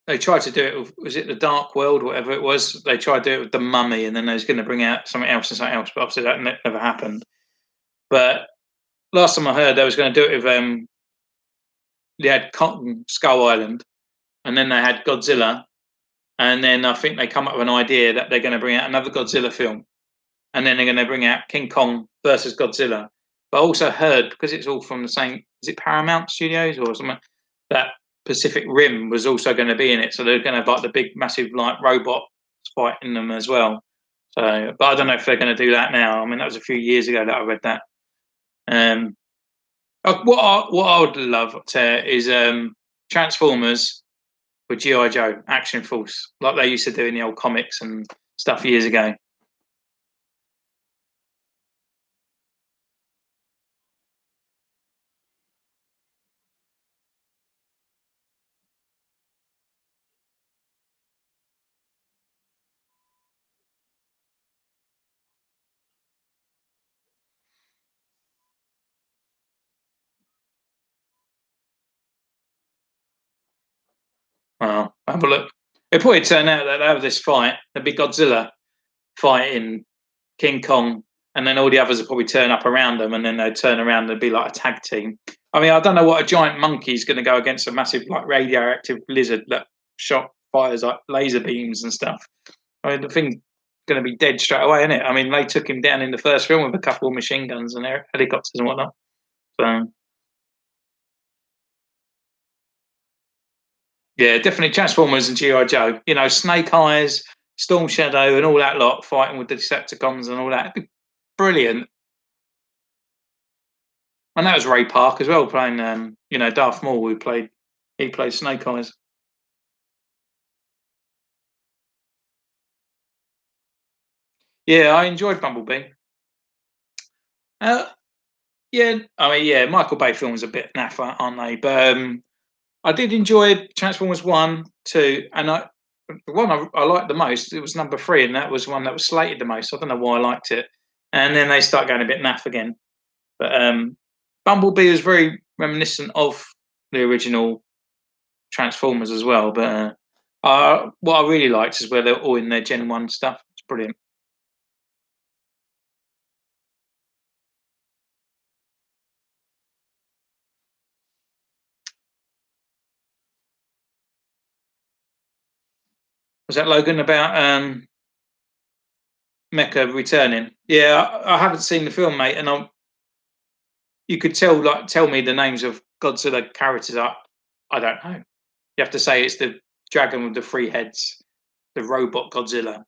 they tried to do it with, was it the Dark World, whatever it was? They tried to do it with the Mummy, and then they was going to bring out something else and something else, but obviously that never happened. But last time I heard, they was going to do it with they had Kong Skull Island, and then they had Godzilla, and then I think they come up with an idea that they're going to bring out another Godzilla film, and then they're going to bring out King Kong versus Godzilla. But I also heard, because it's all from the same, is it Paramount Studios or something, that Pacific Rim was also going to be in it. So they're going to have like the big, massive like robots fighting them as well. So, but I don't know if they're going to do that now. I mean, that was a few years ago that I read that. Um, what I would love to is Transformers with GI Joe Action Force, like they used to do in the old comics and stuff years ago. Well, have a look. It probably turn out that they have this fight, the big Godzilla fighting King Kong, and then all the others will probably turn up around them, and then they'd turn around and be like a tag team. I mean, I don't know what a giant monkey is going to go against a massive like radioactive lizard that shot fires like laser beams and stuff. I mean, the thing's going to be dead straight away, isn't it? I mean, they took him down in the first film with a couple of machine guns and helicopters and whatnot. So yeah, definitely Transformers and GI Joe. You know, Snake Eyes, Storm Shadow, and all that lot fighting with the Decepticons and all that. It'd be brilliant. And that was Ray Park as well, playing Darth Maul. Who played he played Snake Eyes. Yeah, I enjoyed Bumblebee. Uh, yeah, I mean, yeah, Michael Bay films are a bit naff, aren't they? But I did enjoy Transformers 1, 2, and the one I liked the most, it was number 3, and that was one that was slated the most. I don't know why I liked it. And then they start going a bit naff again. But Bumblebee was very reminiscent of the original Transformers as well. But what I really liked is where they're all in their Gen 1 stuff. It's brilliant. Was that Logan about Mecha returning? Yeah, I haven't seen the film, mate, and you could tell me the names of Godzilla characters. I don't know. You have to say it's the dragon with the 3 heads, the robot Godzilla,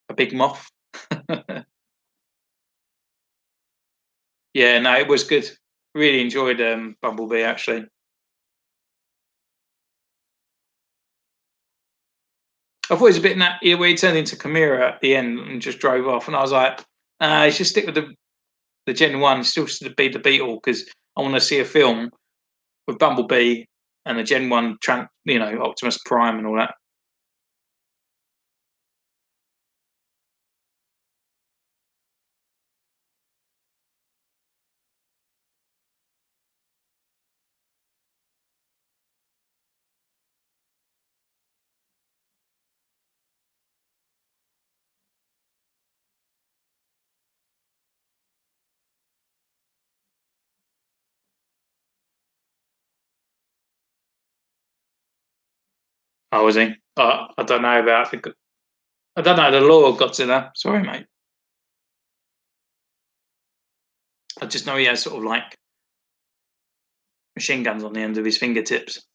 a big moth. Yeah, no, it was good. Really enjoyed Bumblebee actually. I thought it was a bit where he turned into Chimera at the end and just drove off, and I was like, you should stick with the Gen 1, still be the Beetle, because I want to see a film with Bumblebee and the Gen 1, Optimus Prime and all that. Oh, was he? I don't know I don't know the lore of Godzilla. Sorry, mate. I just know he has sort of like machine guns on the end of his fingertips.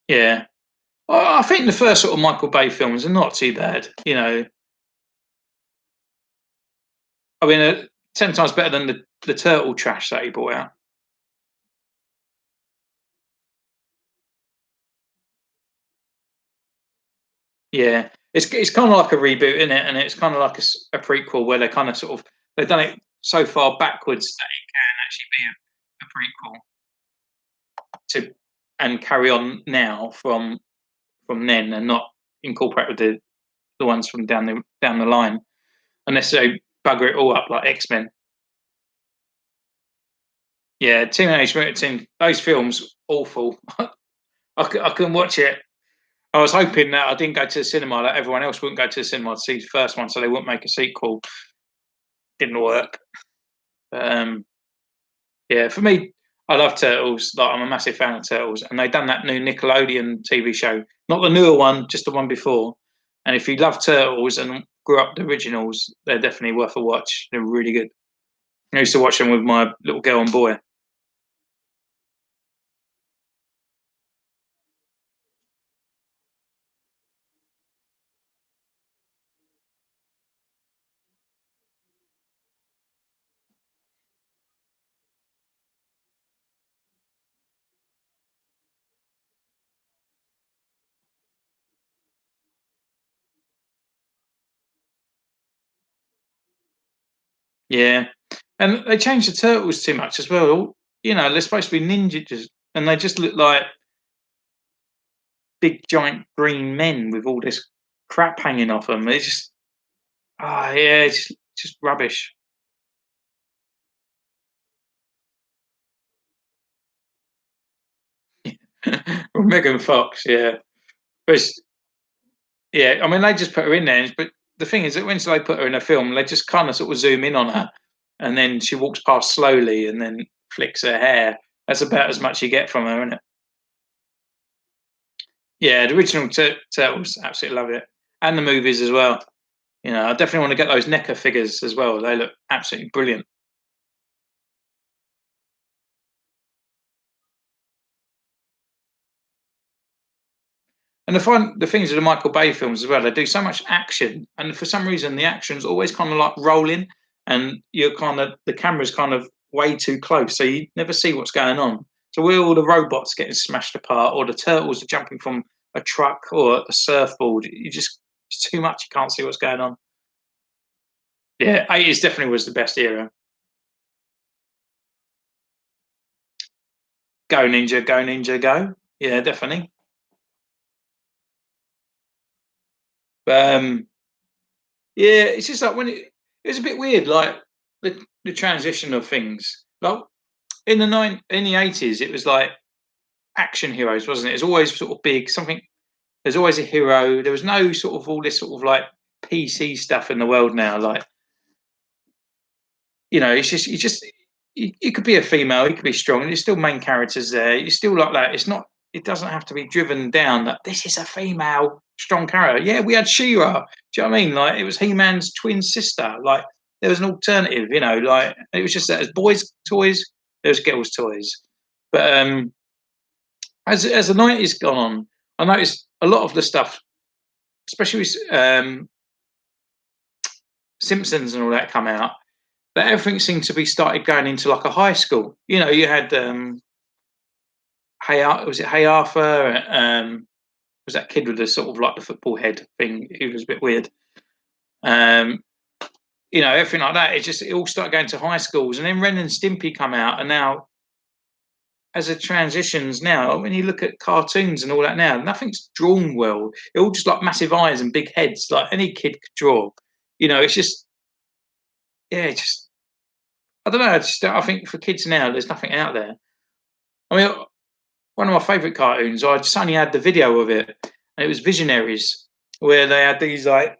Yeah. I think the first sort of Michael Bay films are not too bad. I mean, 10 times better than the turtle trash that he brought out. Yeah, it's kind of like a reboot, isn't it? And it's kind of like a prequel where they kind of sort of they've done it so far backwards that it can actually be a prequel to and carry on now from then and not incorporate with the ones from down the line unless they bugger it all up like X-Men. Yeah, Teenage Mutant Team, those films awful. I couldn't watch it. I was hoping that I didn't go to the cinema, that everyone else wouldn't go to the cinema to see the first one, so they wouldn't make a sequel. Didn't work. Yeah, for me, I love Turtles. Like I'm a massive fan of Turtles, and they've done that new Nickelodeon TV show, not the newer one, just the one before. And if you love Turtles and grew up with the originals, they're definitely worth a watch. They're really good. I used to watch them with my little girl and boy. Yeah, and they changed the Turtles too much as well. You know, they're supposed to be ninjas, and they just look like big giant green men with all this crap hanging off them. It's just, yeah, it's just rubbish. Well, Megan Fox, yeah. But yeah, I mean, they just put her in there, but the thing is that once they put her in a film, they just kind of sort of zoom in on her, and then she walks past slowly, and then flicks her hair. That's about as much you get from her, isn't it? Yeah, the original Turtles, absolutely love it, and the movies as well. You know, I definitely want to get those NECA figures as well. They look absolutely brilliant. And the things with the Michael Bay films as well, they do so much action, and for some reason the action's always kind of like rolling, and you're kind of the camera's kind of way too close, so you never see what's going on. So where all the robots getting smashed apart, or the turtles are jumping from a truck or a surfboard, you just it's too much. You can't see what's going on. Yeah, 80s definitely was the best era. Go Ninja, go Ninja, go. Yeah, definitely. But yeah, it's just like it was a bit weird, like the transition of things. Like in the 80s, it was like action heroes, wasn't it? It's always sort of big, something there's always a hero. There was no sort of all this sort of like PC stuff in the world now. Like, you know, it's just you could be a female, you could be strong, and there's still main characters there. You still like that. It's not it doesn't have to be driven down that this is a female strong character. Yeah, we had She-Ra. Do you know what I mean? Like it was He-Man's twin sister. Like there was an alternative, you know, like it was just that as boys' toys, there was girls' toys. But as the nineties gone on, I noticed a lot of the stuff, especially with Simpsons and all that come out, that everything seemed to be started going into like a high school. You know, you had was it Hey Arthur? Was that kid with the sort of like the football head thing? He was a bit weird. Um, you know, everything like that. It all started going to high schools, and then Ren and Stimpy come out, and now as it transitions now, when you look at cartoons and all that now, nothing's drawn well. They're all just like massive eyes and big heads, like any kid could draw. You know, it's just yeah, it's just I don't know. I think for kids now, there's nothing out there. I mean, one of my favourite cartoons, I just only had the video of it, and it was Visionaries, where they had these like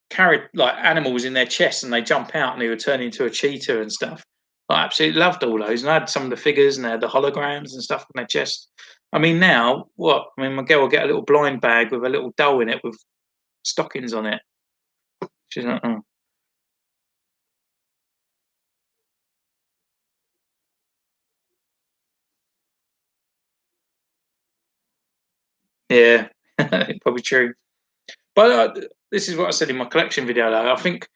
carried like animals in their chests, and they jump out and they would turn into a cheetah and stuff. I absolutely loved all those, and I had some of the figures, and they had the holograms and stuff on their chest. I mean, now what? I mean, my girl will get a little blind bag with a little doll in it with stockings on it. She's like, oh, yeah, probably true. But this is what I said in my collection video. Though I think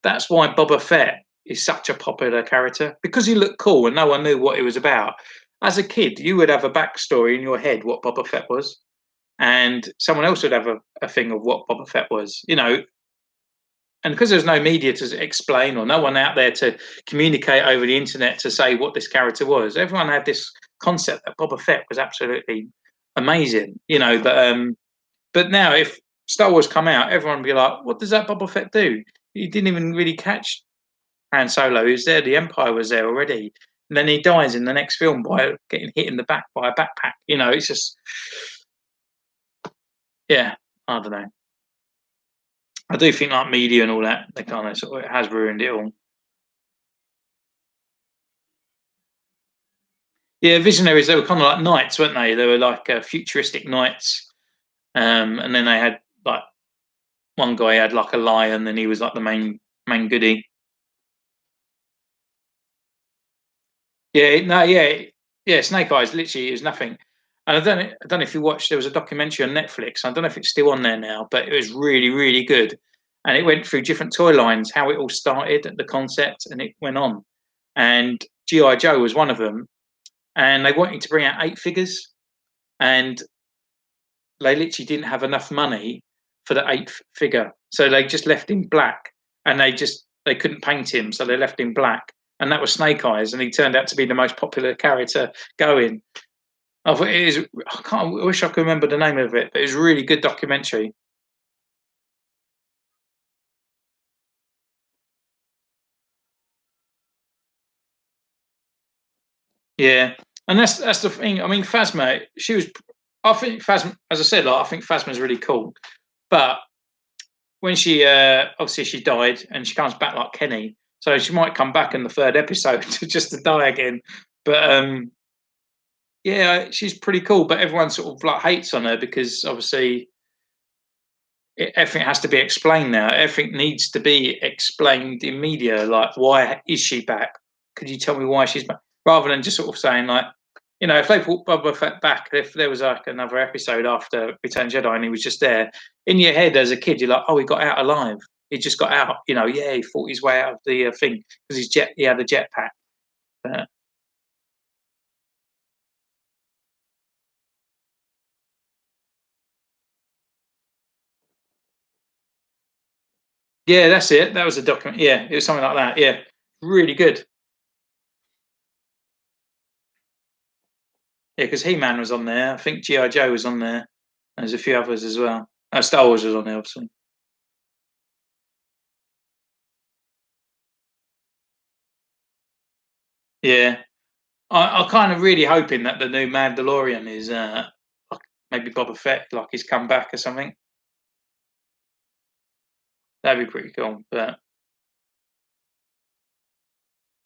that's why Boba Fett is such a popular character because he looked cool and no one knew what he was about. As a kid, you would have a backstory in your head what Boba Fett was. and someone else would have a thing of what Boba Fett was, and because there's no media to explain or no one out there to communicate over the internet to say what this character was, everyone had this concept that Boba Fett was absolutely amazing, but now if Star Wars come out, everyone would be like, "What does that Boba Fett do? He didn't even really catch Han Solo. He was there. The Empire was there already." And then he dies in the next film by getting hit in the back by a backpack. It's just, yeah, I don't know. I do think like media and all that, they kind of sort of it has ruined it all. Yeah, visionaries. They were kind of like knights, weren't they? They were like futuristic knights. And then they had like one guy had like a lion, and he was like the main goodie. Yeah, no, yeah. Snake Eyes literally is nothing. And I don't know if you watched. There was a documentary on Netflix. I don't know if it's still on there now, but it was really, really good. And it went through different toy lines, how it all started, the concept, and it went on. And GI Joe was one of them. And they wanted to bring out eight figures, and they literally didn't have enough money for the eighth figure, so they just left him black, and they couldn't paint him, so they left him black, and that was Snake Eyes, and he turned out to be the most popular character going. I thought it is. I wish I could remember the name of it, but it was a really good documentary. Yeah, and that's the thing. I mean, Phasma, she was. I think Phasma, as I said, like, I think Phasma's really cool, but when she obviously she died and she comes back like Kenny, so she might come back in the third episode just to die again. But yeah, she's pretty cool. But everyone sort of like hates on her because obviously everything has to be explained now. Everything needs to be explained in media. Like, why is she back? Could you tell me why she's back? Rather than just sort of saying like, if they brought Boba Fett back, if there was like another episode after Return of the Jedi and he was just there, in your head as a kid, you're like, oh, he got out alive. He just got out. Yeah, he fought his way out of the thing because he had a jetpack. Uh, yeah, that's it. That was a document. Yeah, it was something like that. Yeah, really good. Yeah, because He Man was on there. I think GI Joe was on there. There's a few others as well. Star Wars was on there, obviously. Yeah, I kind of really hoping that the new Mandalorian is like maybe Boba Fett, like he's come back or something. That'd be pretty cool. But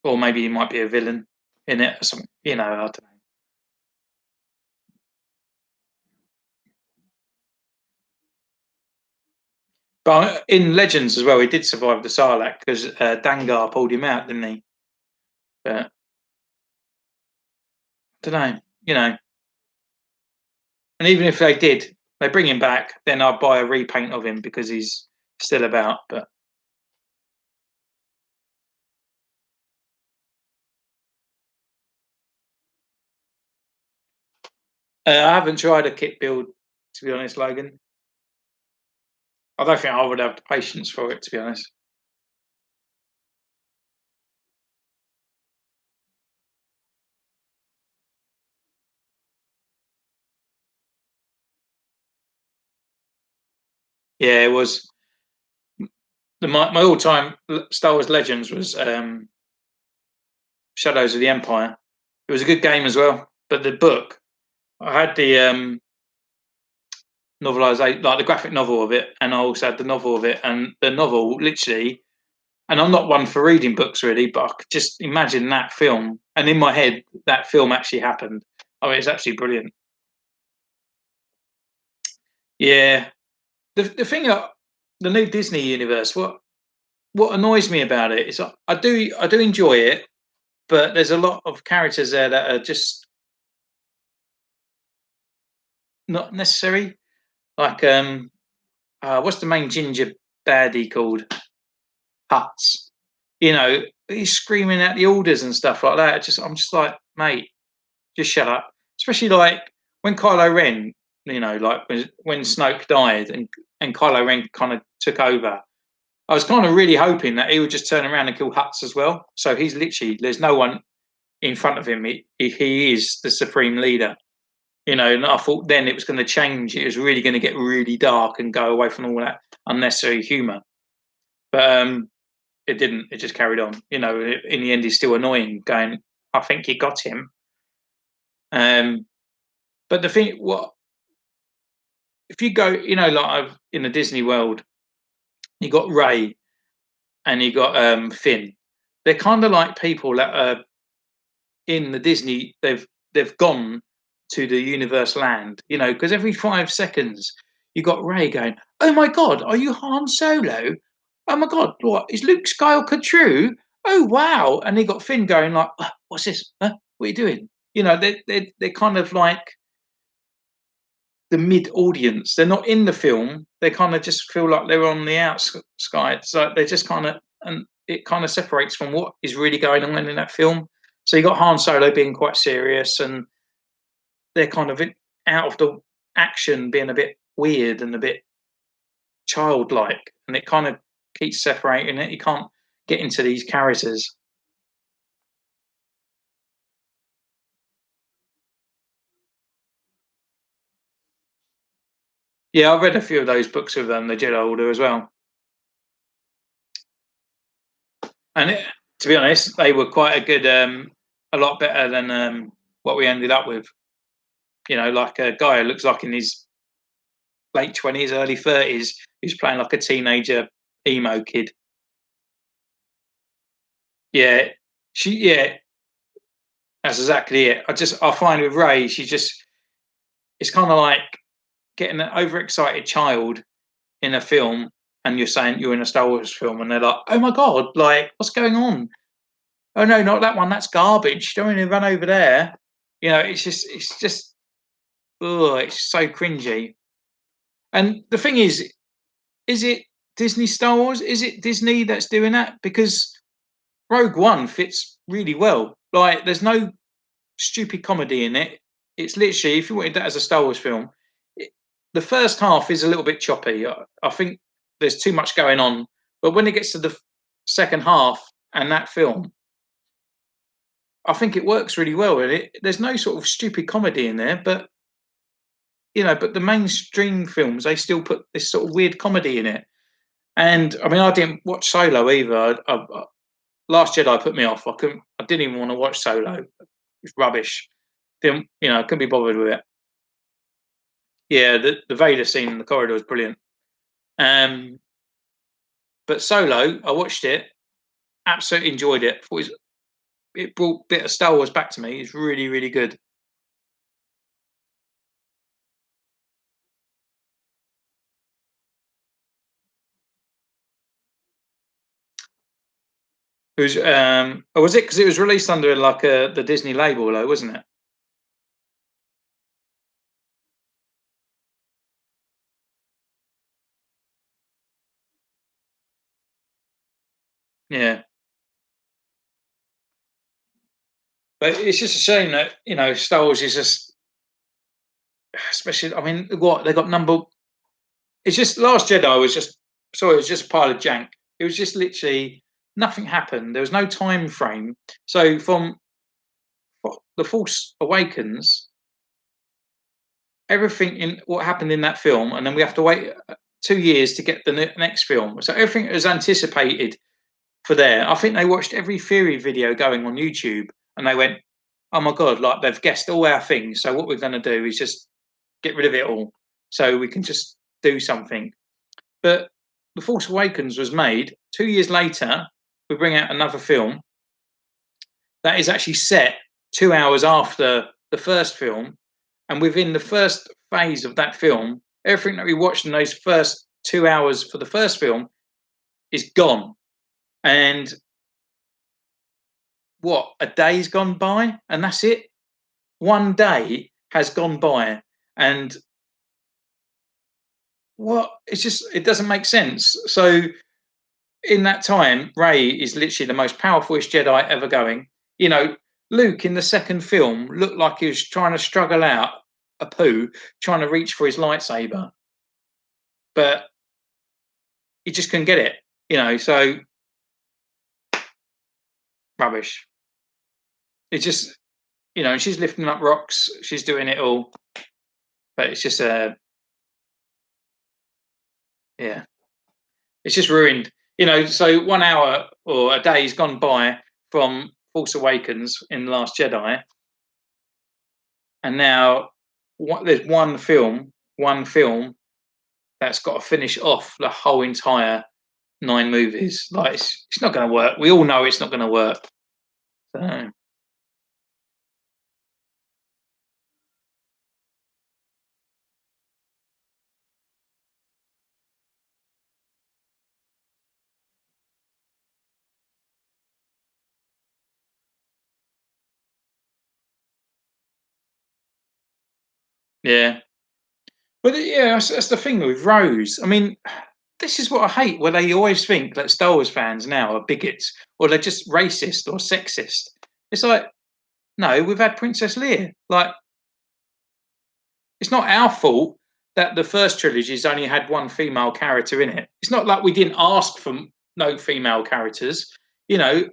or maybe he might be a villain in it or something. I don't know. But in Legends as well, he did survive the Sarlacc because Dangar pulled him out, didn't he? But I don't know. And even if they did, they bring him back, then I'll buy a repaint of him because he's still about. But I haven't tried a kit build, to be honest, Logan. I don't think I would have the patience for it, to be honest. Yeah, it was my all time Star Wars Legends was Shadows of the Empire. It was a good game as well, but the book I had the novelization, like the graphic novel of it, and I also had the novel of it, and the novel literally. And I'm not one for reading books really, but I could just imagine that film, and in my head, that film actually happened. I mean, it's actually brilliant. Yeah, the thing, the new Disney universe. What annoys me about it is I do enjoy it, but there's a lot of characters there that are just not necessary. Like what's the main ginger baddie called? Huts. He's screaming out the orders and stuff like that. I'm just like, mate, just shut up. Especially like when Kylo Ren like when Snoke died and Kylo Ren kind of took over. I was kind of really hoping that he would just turn around and kill Hux as well. So he's literally there's no one in front of him. He is the supreme leader. And I thought then it was going to change. It was really going to get really dark and go away from all that unnecessary humor. But it didn't. It just carried on. In the end, he's still annoying. Going, I think you got him. But the thing, what if you go? Like in the Disney world, you got Ray and you got Finn. They're kind of like people that are in the Disney. They've gone to the universe land. Because every 5 seconds you got Ray going, "Oh my God, are you Han Solo? Oh my God, what is Luke Skywalker true? Oh wow!" And he got Finn going like, "What's this? Huh? What are you doing?" They're kind of like the mid audience. They're not in the film. They kind of just feel like they're on the outskirts. So they're just kind of, and it kind of separates from what is really going on in that film. So you got Han Solo being quite serious, and they're kind of out of the action being a bit weird and a bit childlike, and it kind of keeps separating it. You can't get into these characters. Yeah, I've read a few of those books of the Jedi Order as well, and to be honest, they were quite a lot better than what we ended up with. Like a guy who looks like in his late 20s, early 30s, who's playing like a teenager emo kid. Yeah, yeah, that's exactly it. I find with Ray, it's kind of like getting an overexcited child in a film, and you're saying you're in a Star Wars film, and they're like, "Oh my God, like what's going on? Oh no, not that one. That's garbage. Don't even run over there." It's just, oh, it's so cringy. And the thing is it Disney Star Wars? Is it Disney that's doing that? Because Rogue One fits really well. Like, there's no stupid comedy in it. It's literally, if you wanted that as a Star Wars film, the first half is a little bit choppy. I think there's too much going on. But when it gets to the second half and that film, I think it works really well. There's no sort of stupid comedy in there, but the mainstream films, they still put this sort of weird comedy in it. And I mean, I didn't watch Solo either. Last Jedi put me off. I didn't even want to watch Solo. It's rubbish. Didn't couldn't be bothered with it. Yeah, the Vader scene in the corridor is brilliant. Um, but Solo, I watched it, absolutely enjoyed it. It brought a bit of Star Wars back to me. It's really, really good. It was, or was it because it was released under like the Disney label, though, wasn't it? Yeah, but it's just a shame that Star Wars is just, especially. I mean, what they got number. It's just Last Jedi was just sorry, it was just a pile of jank. It was just literally nothing happened. There was no time frame. So from the Force Awakens, everything in what happened in that film, and then we have to wait 2 years to get the next film. So everything was anticipated for there. I think they watched every theory video going on YouTube, and they went, "Oh my God, like they've guessed all our things. So what we're going to do is just get rid of it all, so we can just do something." But The Force Awakens was made 2 years later. We bring out another film that is actually set 2 hours after the first film, and within the first phase of that film, everything that we watched in those first 2 hours for the first film is gone. And what, a day's gone by, and that's it. One day has gone by, and what, it doesn't make sense. So in that time, Ray is literally the most powerfulest Jedi ever going. You know, Luke in the second film looked like he was trying to struggle out. a poo trying to reach for his lightsaber, but he just couldn't get it. So rubbish. It's just she's lifting up rocks, she's doing it all, but it's just yeah, it's just ruined. So 1 hour or a day's gone by from Force Awakens in the Last Jedi, and now there's one film that's got to finish off the whole entire 9 movies. Like it's not going to work. We all know it's not going to work. So yeah, but yeah, that's the thing with Rose. I mean, this is what I hate, where they always think that Star Wars fans now are bigots or they're just racist or sexist. It's like, no, we've had Princess Leia. Like, it's not our fault that the first trilogy's only had one female character in it. It's not like we didn't ask for no female characters. You know,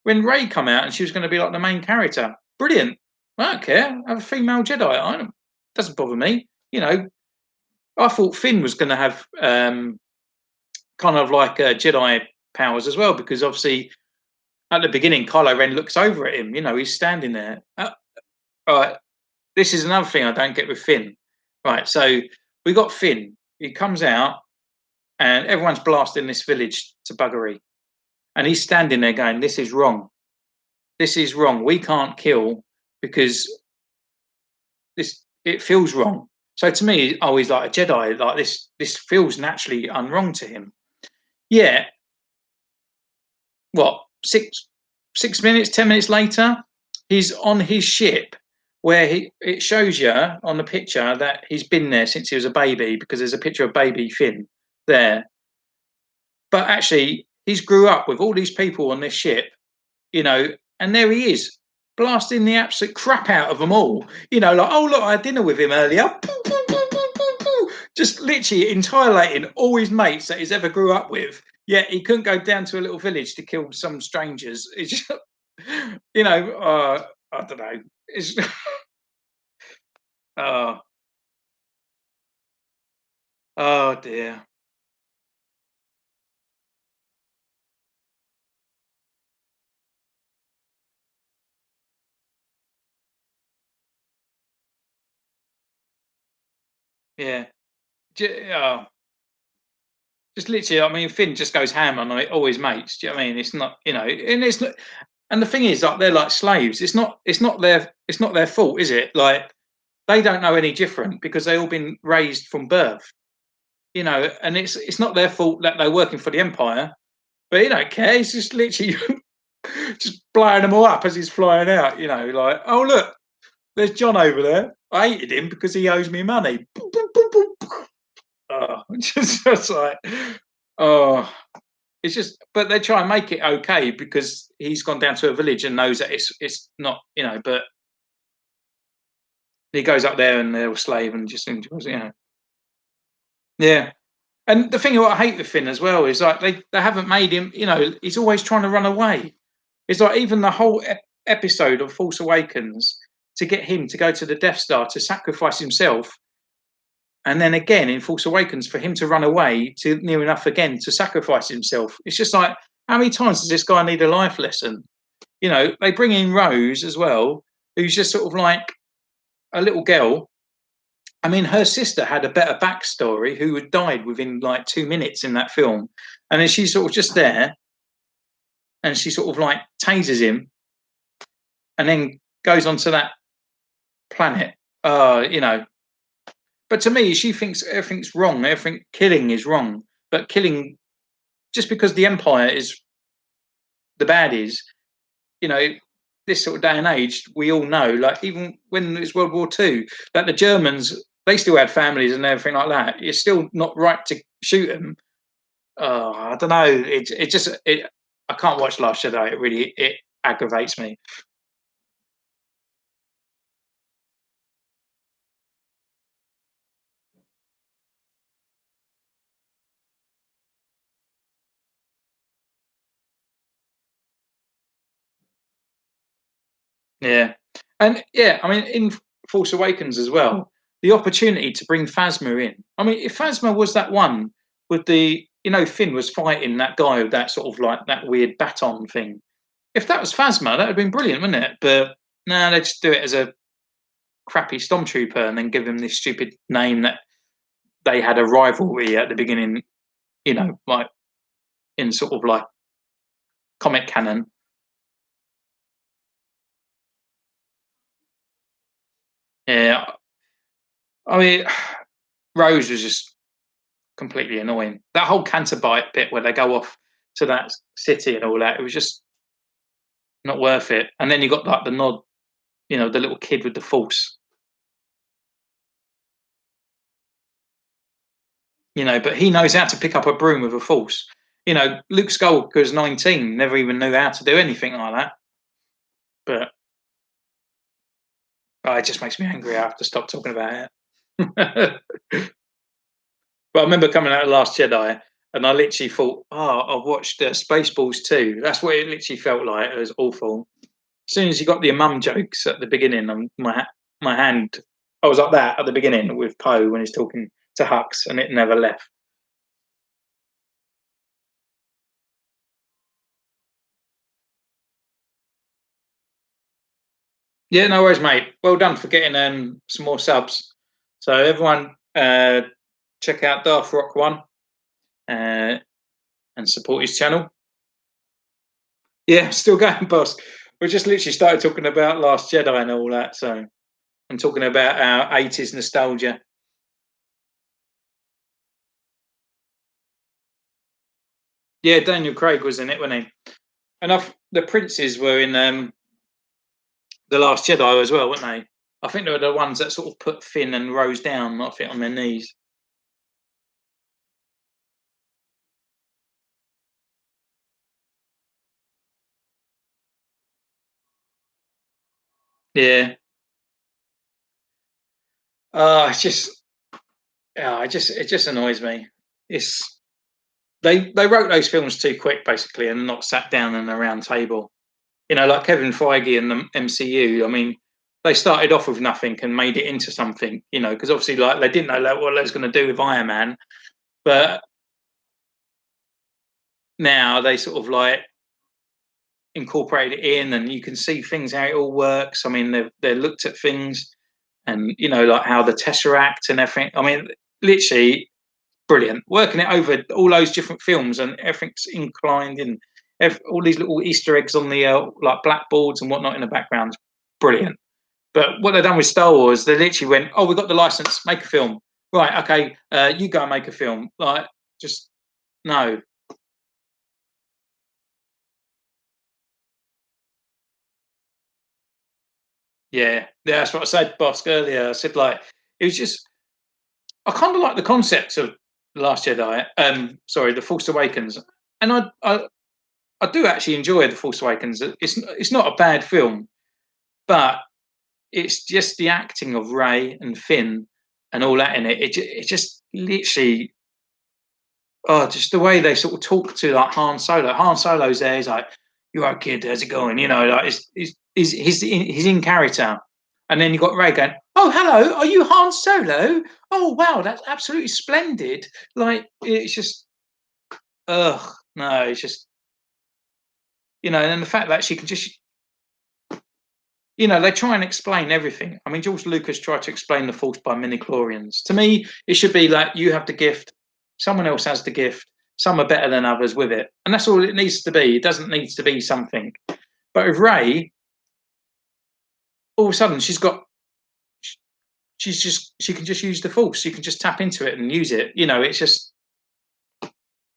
when Rey come out and she was going to be like the main character, brilliant. I don't care. Have a female Jedi. Doesn't bother me. I thought Finn was going to have kind of like Jedi powers as well, because obviously at the beginning, Kylo Ren looks over at him. He's standing there. All right, this is another thing I don't get with Finn. Right, so we got Finn. He comes out, and everyone's blasting this village to buggery, and he's standing there going, "This is wrong. This is wrong. We can't kill because it feels wrong." So to me, oh, he's like a Jedi. Like this feels naturally unwrong to him. Yeah. What 6 minutes, 10 minutes later, he's on his ship, where it shows you on the picture that he's been there since he was a baby, because there's a picture of baby Finn there. But actually, he's grew up with all these people on this ship, and there he is, blasting the absolute crap out of them all. Like, oh look, I had dinner with him earlier. Just literally annihilating all his mates that he's ever grew up with. Yet he couldn't go down to a little village to kill some strangers. It's just, I don't know. It's oh, oh dear. Yeah. Oh, just literally, I mean, Finn just goes ham on all his mates. Do you know what I mean? It's not, and it's not. And the thing is, like, they're like slaves. It's not their fault, is it? Like, they don't know any different because they all been raised from birth. And it's not their fault that they're working for the Empire, but he don't care. He's just literally just blowing them all up as he's flying out. Like, oh look, there's John over there. I hated him because he owes me money. Oh, just like, oh, it's just. But they try and make it okay because he's gone down to a village and knows that it's not, But he goes up there and they're a slave and just enjoys. Yeah. And the thing what I hate with Finn as well is, like, they haven't made him. He's always trying to run away. It's like, even the whole episode of Force Awakens, to get him to go to the Death Star to sacrifice himself, and then again in Force Awakens for him to run away to near enough again to sacrifice himself. It's just like, how many times does this guy need a life lesson? They bring in Rose as well, who's just sort of like a little girl. I mean, her sister had a better backstory, who had died within like 2 minutes in that film. And then she's sort of just there, and she sort of like tases him and then goes onto that planet. But to me, she thinks everything's wrong. Everything, killing is wrong. But killing, just because the Empire is the baddies, you know, this sort of day and age, we all know, like, even when it's World War II, that the Germans, they still had families and everything like that. It's still not right to shoot them. I don't know. I can't watch Last Jedi. It aggravates me. Yeah, and yeah, I mean, in Force Awakens as well, the opportunity to bring Phasma in. I mean, if Phasma was that one with the, Finn was fighting that guy with that sort of like that weird baton thing. If that was Phasma, that would have been brilliant, wouldn't it? But no, they just do it as a crappy stormtrooper and then give him this stupid name that they had a rivalry at the beginning. Like in sort of like comic canon. Yeah, I mean, Rose was just completely annoying. That whole Canterbite bit where they go off to that city and all that, it was just not worth it. And then you got like the nod, the little kid with the force, but he knows how to pick up a broom with a force. Luke Skywalker's 19, never even knew how to do anything like that. But it just makes me angry. I have to stop talking about it. But I remember coming out of Last Jedi, and I literally thought, "Oh, I've watched Spaceballs too." That's what it literally felt like. It was awful. As soon as you got the mum jokes at the beginning, my hand, I was like that at the beginning with Poe when he's talking to Hux, and it never left. Yeah, no worries, mate. Well done for getting some more subs. So everyone, check out Darth Rock One uh, and support his channel. Yeah, still going, boss. We just literally started talking about Last Jedi and all that. So I'm talking about our 80s nostalgia. Yeah, Daniel Craig was in it, wasn't he? And the princes were in the Last Jedi as well, weren't they? I think they were the ones that sort of put Finn and Rose down, not fit on their knees. Yeah. It's just, yeah, it just annoys me. It's they wrote those films too quick, basically, and not sat down in a round table. Like Kevin Feige and the MCU. I mean, they started off with nothing and made it into something. Because obviously, like they didn't know like, what they was going to do with Iron Man, but now they sort of like incorporate it in, and you can see things how it all works. I mean, they looked at things, and like how the Tesseract and everything. I mean, literally brilliant. Working it over all those different films, and everything's inclined in. All these little Easter eggs on the like blackboards and whatnot in the background, brilliant. But what they've done with Star Wars, they literally went, "Oh, we got the license, make a film, right? Okay, you go and make a film." Like, just no. Yeah, that's what I said, Bosk, earlier. I said like it was just I kind of like the concept of The Last Jedi. Sorry, The Force Awakens, and I do actually enjoy The Force Awakens. It's not a bad film, but it's just the acting of Ray and Finn and all that in it. It just literally, just the way they sort of talk to like Han Solo. Han Solo's there. He's like, "You are kid, how's it going?" Like he's in character. And then you got Ray going, "Oh, hello, are you Han Solo? Oh, wow, that's absolutely splendid." Like it's just, ugh, no, it's just, and the fact that she can just, they try and explain everything. I mean, George Lucas tried to explain the Force by midi-chlorians. To me, it should be like you have the gift, someone else has the gift, some are better than others with it. And that's all it needs to be. It doesn't need to be something. But with Ray, all of a sudden she can just use the Force. She can just tap into it and use it. It's just,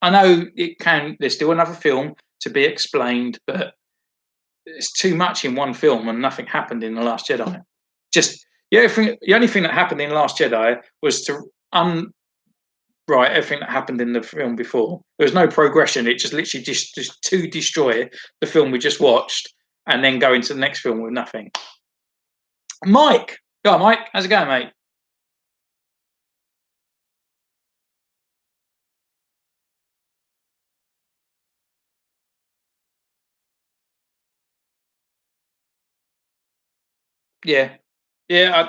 I know there's still another film to be explained, but it's too much in one film and nothing happened in The Last Jedi. Just the only thing that happened in Last Jedi was to unwrite everything that happened in the film before. There was no progression. It just literally just to destroy the film we just watched and then go into the next film with nothing. Mike, go on, Mike. How's it going, mate? Yeah, yeah.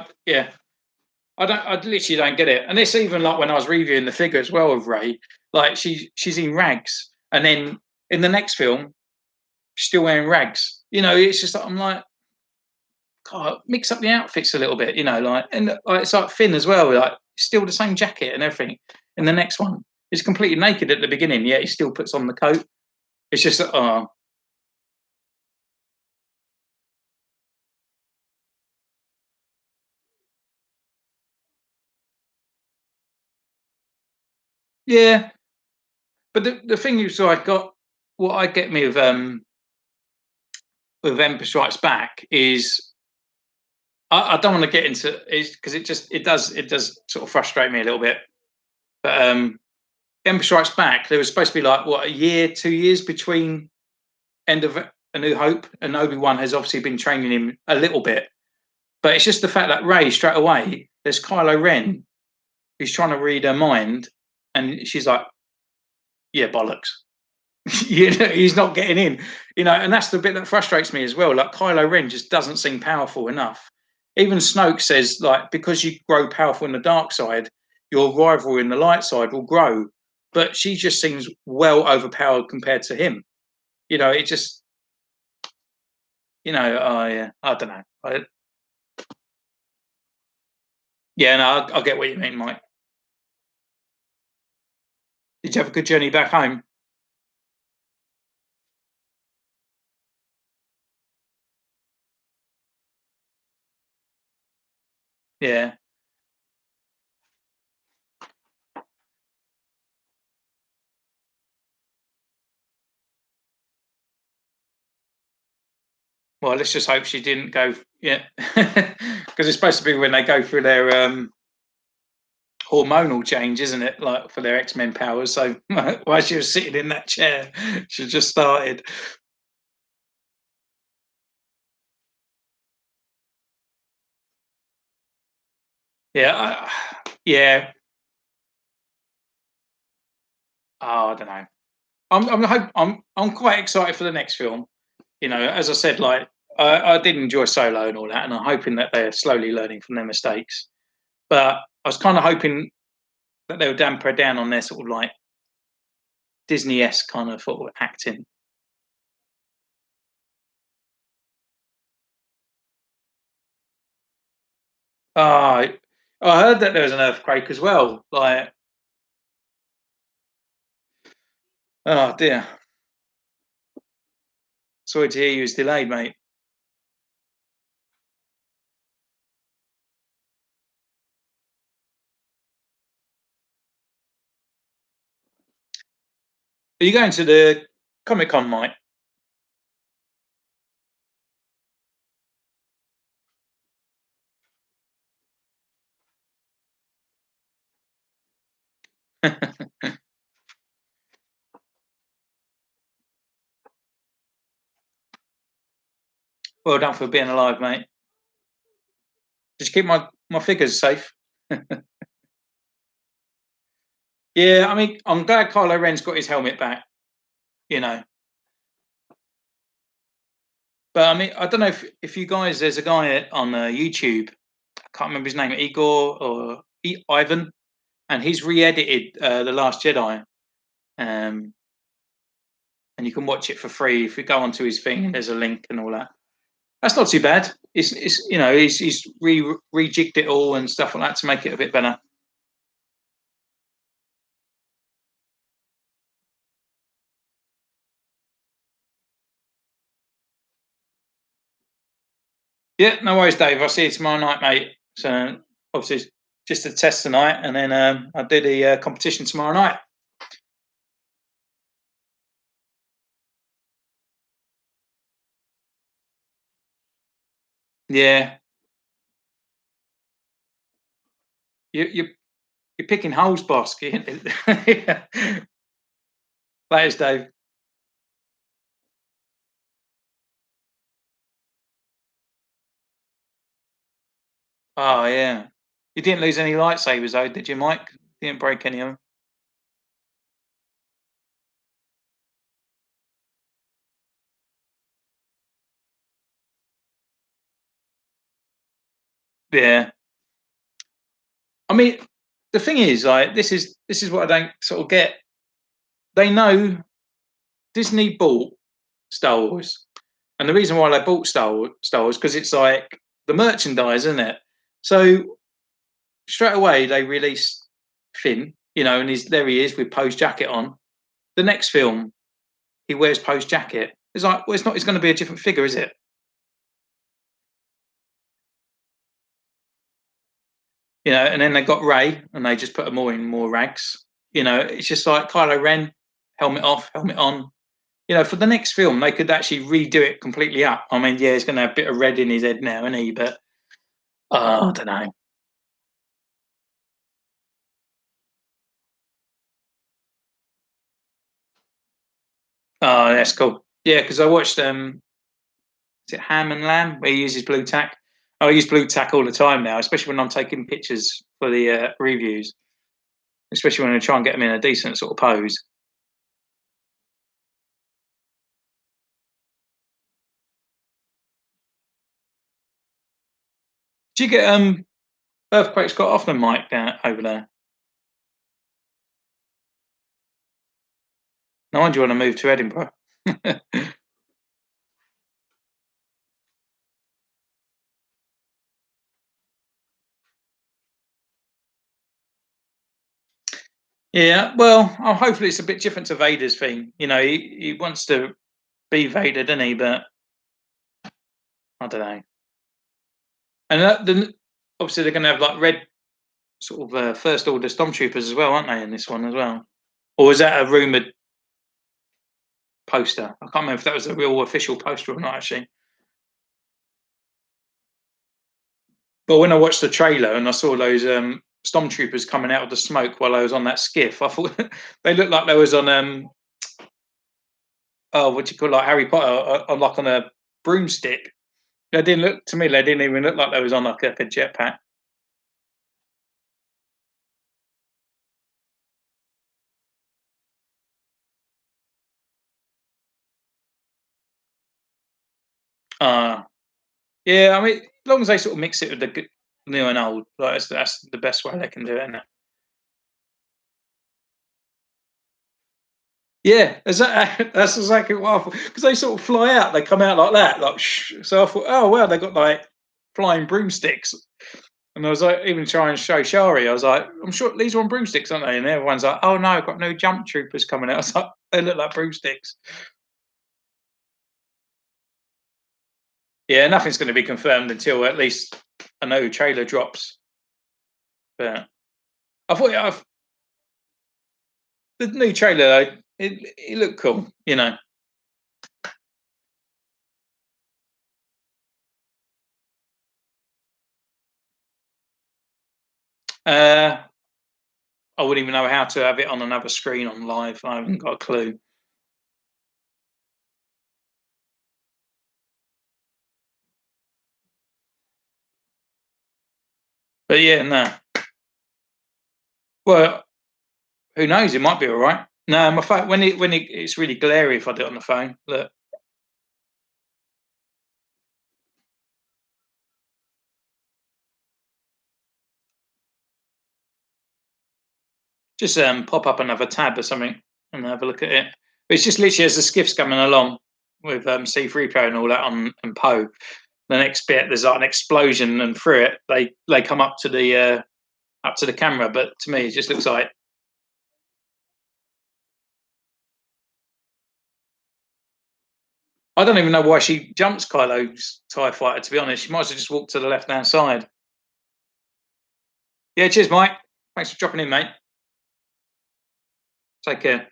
I literally don't get it. And it's even like when I was reviewing the figure as well of Ray, like she's in rags, and then in the next film, she's still wearing rags. It's just like I'm like, God, mix up the outfits a little bit, like, and like, it's like Finn as well, like still the same jacket and everything. In the next one, he's completely naked at the beginning, yet he still puts on the coat. It's just, oh, yeah. But the thing is, so I got what I get me with Empire Strikes Back is I don't want to get into it because it does sort of frustrate me a little bit. But Empire Strikes Back, there was supposed to be like what, a year, 2 years between end of A New Hope, and Obi-Wan has obviously been training him a little bit. But it's just the fact that Ray straight away, there's Kylo Ren who's trying to read her mind, and she's like, "Yeah, bollocks." He's not getting in. And that's the bit that frustrates me as well. Like Kylo Ren just doesn't seem powerful enough. Even Snoke says, like, because you grow powerful in the dark side, your rival in the light side will grow. But she just seems well overpowered compared to him. It just, I don't know. Yeah, no, I get what you mean, Mike. Did you have a good journey back home? Yeah. Well, let's just hope she didn't go. Yeah, because it's supposed to be when they go through their hormonal change, isn't it? Like for their X Men powers. So while she was sitting in that chair, she just started. Yeah, yeah. Oh, I don't know. I'm quite excited for the next film. As I said, like I did enjoy Solo and all that, and I'm hoping that they're slowly learning from their mistakes. But I was kind of hoping that they would damper down on their sort of like Disney-esque kind of sort of acting. Oh, I heard that there was an earthquake as well. Like, oh dear. Sorry to hear you was delayed, mate. Are you going to the Comic Con, Mike? Well done for being alive, mate. Just keep my figures safe. Yeah, I mean, I'm glad Kylo Ren's got his helmet back. You know, but I mean, I don't know if you guys. There's a guy on YouTube. I can't remember his name, Igor or Ivan, and he's re-edited the Last Jedi. Um, and you can watch it for free if you go onto his thing. There's a link and all that. That's not too bad. It's he's rejigged it all and stuff like that to make it a bit better. Yeah, no worries, Dave. I'll see you tomorrow night, mate. So obviously just a test tonight, and then I'll do the competition tomorrow night. Yeah, you you're picking holes, boss. Yeah. Thanks, Dave. Oh yeah, you didn't lose any lightsabers though, did you, Mike? Didn't break any of them. Yeah. I mean, the thing is, like, this is what I don't sort of get. They know Disney bought Star Wars, and the reason why they bought Star Wars because it's like the merchandise, isn't it? So straight away they release Finn, and there he is with Poe's jacket on. The next film, he wears Poe's jacket. It's like, well, it's not. It's going to be a different figure, is it? And then they got Ray, and they just put them all in more rags. It's just like Kylo Ren, helmet off, helmet on. For the next film, they could actually redo it completely up. I mean, yeah, he's going to have a bit of red in his head now, isn't he? But I don't know. Oh, that's cool. Yeah, because I watched is it Ham and Lamb where he uses blue tack. I use blue tack all the time now, especially when I'm taking pictures for the reviews. Especially when I try and get them in a decent sort of pose. Do you get earthquakes quite often, Mike, down over there? No wonder you want to move to Edinburgh. Yeah, well, hopefully it's a bit different to Vader's thing. He wants to be Vader, doesn't he? But I don't know. And then obviously they're going to have like red sort of first order stormtroopers as well, aren't they? In this one as well, or is that a rumored poster? I can't remember if that was a real official poster or not. Actually, but when I watched the trailer and I saw those stormtroopers coming out of the smoke while I was on that skiff, I thought they looked like they was on oh, what do you call, like Harry Potter, on like on a broomstick. They didn't look to me. They didn't even look like they was on like a jetpack. Uh yeah. I mean, as long as they sort of mix it with the new and old, like that's the best way they can do it. Isn't it? Yeah, that's exactly what I thought. Because they sort of fly out, they come out like that, like shh. So I thought, oh wow, they got like flying broomsticks. And I was like, even trying to show Shari, I was like, I'm sure these are on broomsticks, aren't they? And everyone's like, oh no, I've got no jump troopers coming out. I was like, they look like broomsticks. Yeah, nothing's going to be confirmed until at least a new trailer drops. But I thought the new trailer, it looked cool. Uh, I wouldn't even know how to have it on another screen on live. I haven't got a clue. But yeah, no. Well, who knows? It might be all right. No, my phone it's really glary if I do it on the phone. Look, just pop up another tab or something and have a look at it. But it's just literally as the skiff's coming along with C3PO and all that on and Poe. The next bit, there's like an explosion, and through it, they come up to the camera. But to me, it just looks like I don't even know why she jumps Kylo's Tie Fighter. To be honest, she might as well just walk to the left hand side. Yeah, cheers, Mike. Thanks for dropping in, mate. Take care.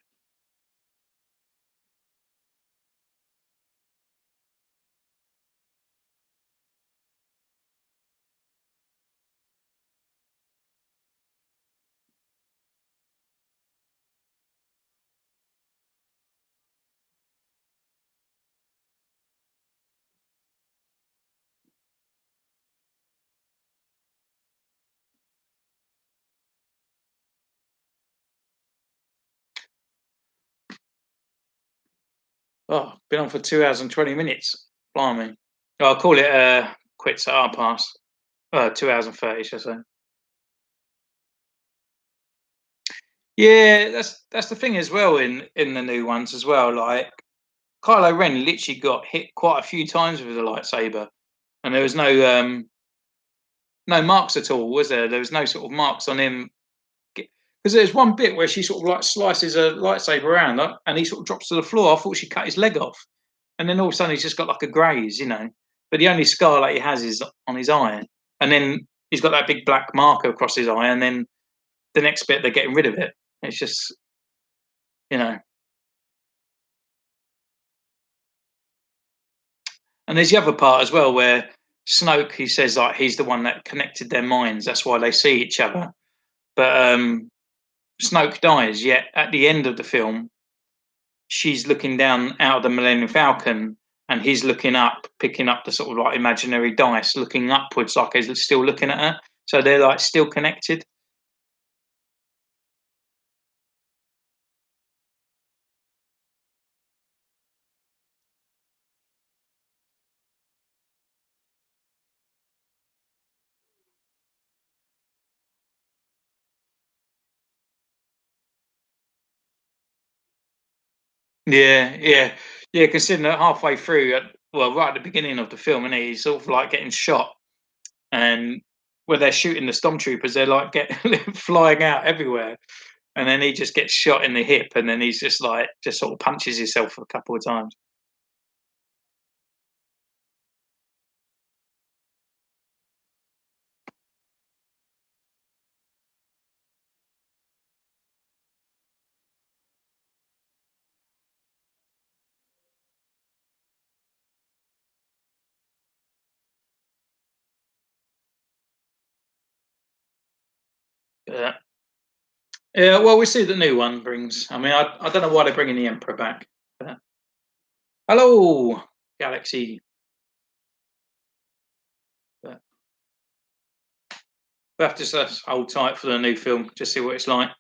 Oh, been on for 2 hours and 20 minutes. Blimey. I'll call it quits at our pass. 2 hours and 30, should I say? Yeah, that's the thing as well in the new ones as well. Like Kylo Ren literally got hit quite a few times with a lightsaber, and there was no marks at all, was there? There was no sort of marks on him because there's one bit where she sort of like slices a lightsaber around, and he sort of drops to the floor. I thought she cut his leg off, and then all of a sudden he's just got like a graze, you know. But the only scar that he has is on his eye, and then he's got that big black marker across his eye, and then the next bit they're getting rid of it. It's just, you know. And there's the other part as well where Snoke, he says like he's the one that connected their minds. That's why they see each other. But Snoke dies. Yet at the end of the film, she's looking down out of the Millennium Falcon, and he's looking up, picking up the sort of like imaginary dice, looking upwards, like he's still looking at her. So they're like still connected. Yeah, yeah, yeah. Considering that halfway through, well, right at the beginning of the film, and he's sort of like getting shot, and where they're shooting the stormtroopers, they're like flying out everywhere, and then he just gets shot in the hip, and then he's just like just sort of punches himself a couple of times. Yeah, yeah. Well, we see the new one brings. I mean, I don't know why they're bringing the Emperor back. But, hello, Galaxy. But we have to just hold tight for the new film, just see what it's like,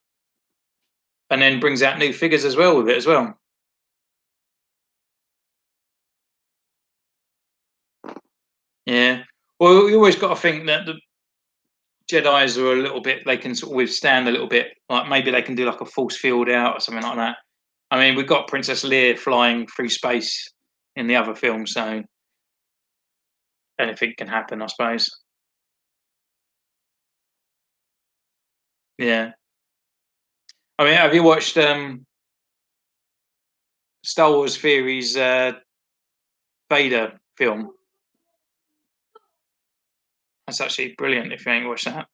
and then brings out new figures as well with it as well. Yeah. Well, you always got to think that the Jedi's are a little bit. They can sort of withstand a little bit. Like maybe they can do like a force field out or something like that. I mean, we've got Princess Leia flying through space in the other film, so anything can happen, I suppose. Yeah. I mean, have you watched Star Wars Theory's Vader film? That's actually brilliant. If you ain't watched that,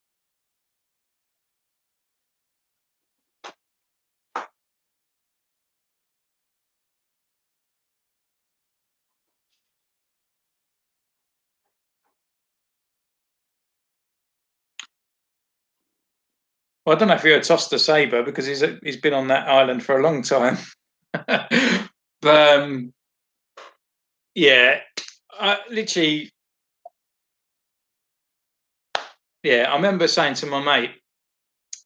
well, I don't know if you heard Toss the Saber because he's been on that island for a long time. But yeah, literally, yeah. I remember saying to my mate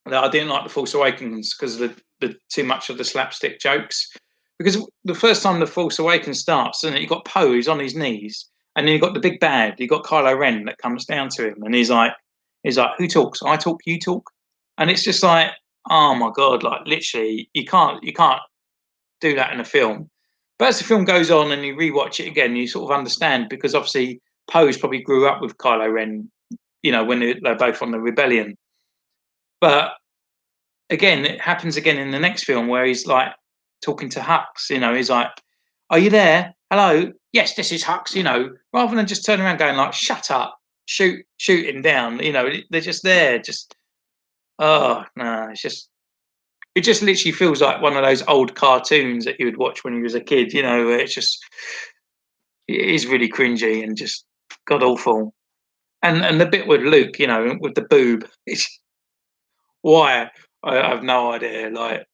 that I didn't like the Force Awakens because of the too much of the slapstick jokes. Because the first time the Force Awakens starts, and you got Poe, who's on his knees, and then you got the big bad, you got Kylo Ren that comes down to him, and he's like, who talks? I talk, you talk, and it's just like, oh my god, like literally, you can't do that in a film. But as the film goes on and you rewatch it again, you sort of understand because obviously Poe's probably grew up with Kylo Ren, you know, when they're both on the rebellion. But again, it happens again in the next film where he's like talking to Hux. You know, he's like, "Are you there? Hello? Yes, this is Hux." You know, rather than just turning around going like, "Shut up, shoot him down." You know, they're just there. Just oh no, it just literally feels like one of those old cartoons that you would watch when you was a kid. You know, where it is really cringy and just god awful. And the bit with Luke, you know, with the boob, it's why I have no idea. Like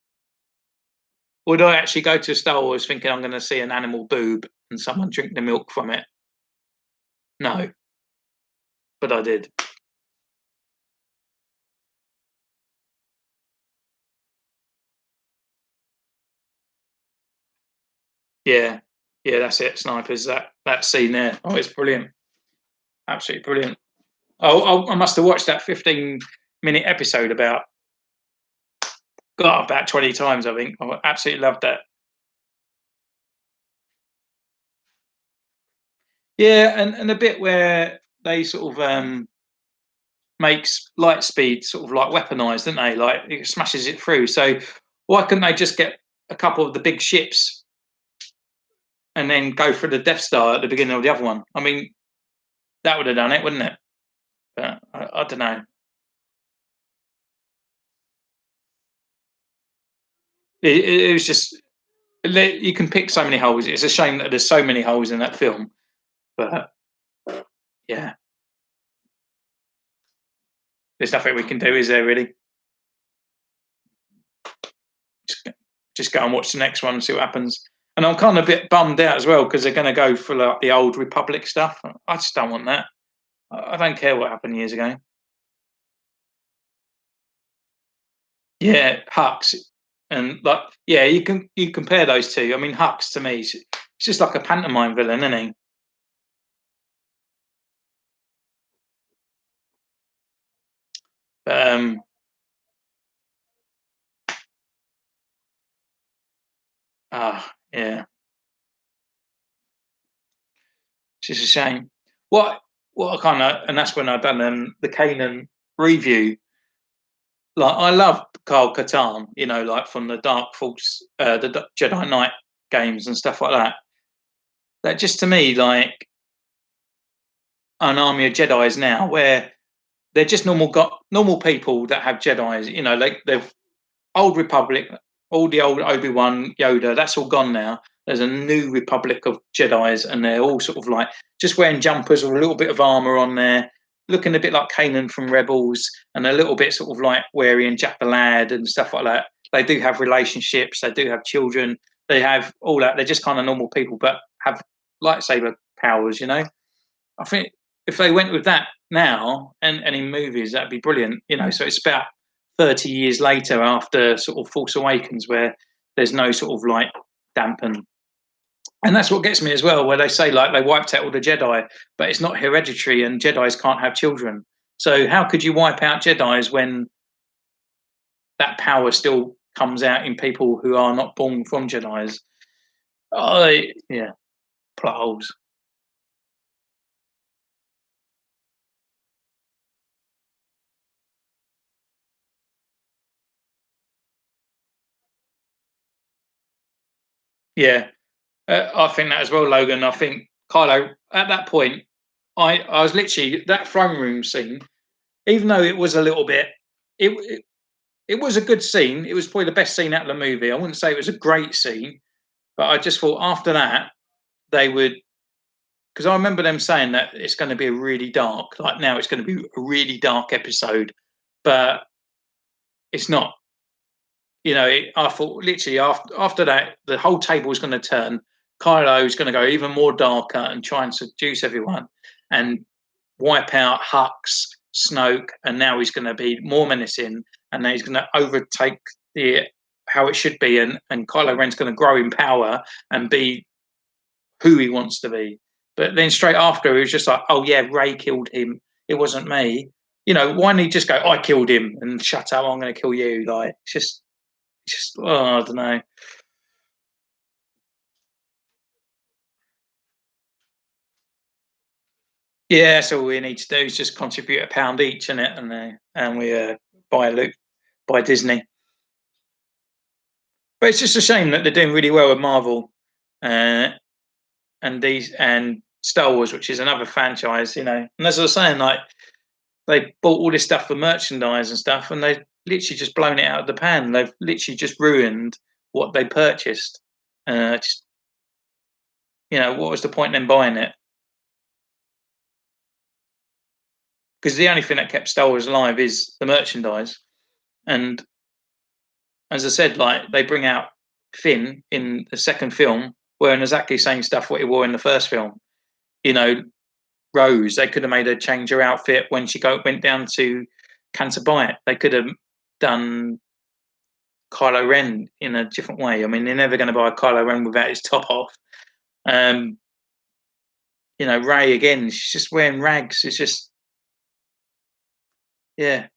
would I actually go to Star Wars thinking I'm going to see an animal boob and someone drink the milk from it? No, but I did. Yeah, yeah, that's it. Snipers. That scene there. Oh, it's brilliant. Absolutely brilliant. I must have watched that 15-minute episode about 20 times. I think I absolutely loved that. Yeah, and a bit where they sort of makes light speed sort of like weaponized, don't they? Like it smashes it through. So why couldn't they just get a couple of the big ships and then go for the Death Star at the beginning of the other one? I mean, that would have done it, wouldn't it? But I don't know. It was just you can pick so many holes. It's a shame that there's so many holes in that film. But yeah, there's nothing we can do, is there? Really? Just, just go and watch the next one and see what happens. And I'm kind of a bit bummed out as well because they're going to go for like the old Republic stuff. I just don't want that. I don't care what happened years ago. Yeah, Hux and like yeah, you compare those two. I mean, Hux to me, it's just like a pantomime villain, isn't he? Um, yeah, it's just a shame. What I kind of and that's when I done the Kanan review. Like I love Carl Katarn, like from the Dark Force, Jedi Knight games and stuff like that. That just to me like an army of Jedi's now, where they're just normal people that have Jedi's. Like they've Old Republic, all the old Obi Wan, Yoda. That's all gone now. There's a new Republic of Jedi's, and they're all sort of like just wearing jumpers with a little bit of armor on there, looking a bit like Kanan from Rebels, and a little bit sort of like Wary and Jack the Lad and stuff like that. They do have relationships. They do have children. They have all that. They're just kind of normal people, but have lightsaber powers. I think if they went with that now and in movies, that'd be brilliant. So it's about 30 years later after sort of Force Awakens where there's no sort of like dampen. And that's what gets me as well, where they say like they wiped out all the Jedi, but it's not hereditary and Jedi's can't have children. So how could you wipe out Jedi's when that power still comes out in people who are not born from Jedi's? Oh, yeah, plot holes. Yeah, I think that as well, Logan. I think Kylo at that point, I was literally that throne room scene. Even though it was a little bit, it it was a good scene. It was probably the best scene out of the movie. I wouldn't say it was a great scene, but I just thought after that they would because I remember them saying that it's going to be a really dark. Like now, it's going to be a really dark episode, but it's not. I thought literally after that, the whole table was going to turn. Kylo is going to go even more darker and try and seduce everyone and wipe out Hux, Snoke, and now he's going to be more menacing, and then he's going to overtake the how it should be, and Kylo Ren's going to grow in power and be who he wants to be. But then straight after, it was just like, oh yeah, Ray killed him. It wasn't me. Why didn't he just go, I killed him and shut up, I'm going to kill you? Like, it's just, oh, I don't know. Yeah, so all we need to do is just contribute a pound each in it, and we buy Luke, buy Disney. But it's just a shame that they're doing really well with Marvel, uh, and Star Wars, which is another franchise. And as I was saying, like they bought all this stuff for merchandise and stuff, and they literally just blown it out of the pan. They've literally just ruined what they purchased. Just what was the point in them buying it? Because the only thing that kept Star Wars alive is the merchandise. And as I said, like they bring out Finn in the second film wearing exactly the same stuff what he wore in the first film. You know, Rose, they could have made her change her outfit when she went down to Cancer Bight. They could have done Kylo Ren in a different way. I mean, they're never going to buy Kylo Ren without his top off. Um, Ray again, she's just wearing rags. It's just Yeah,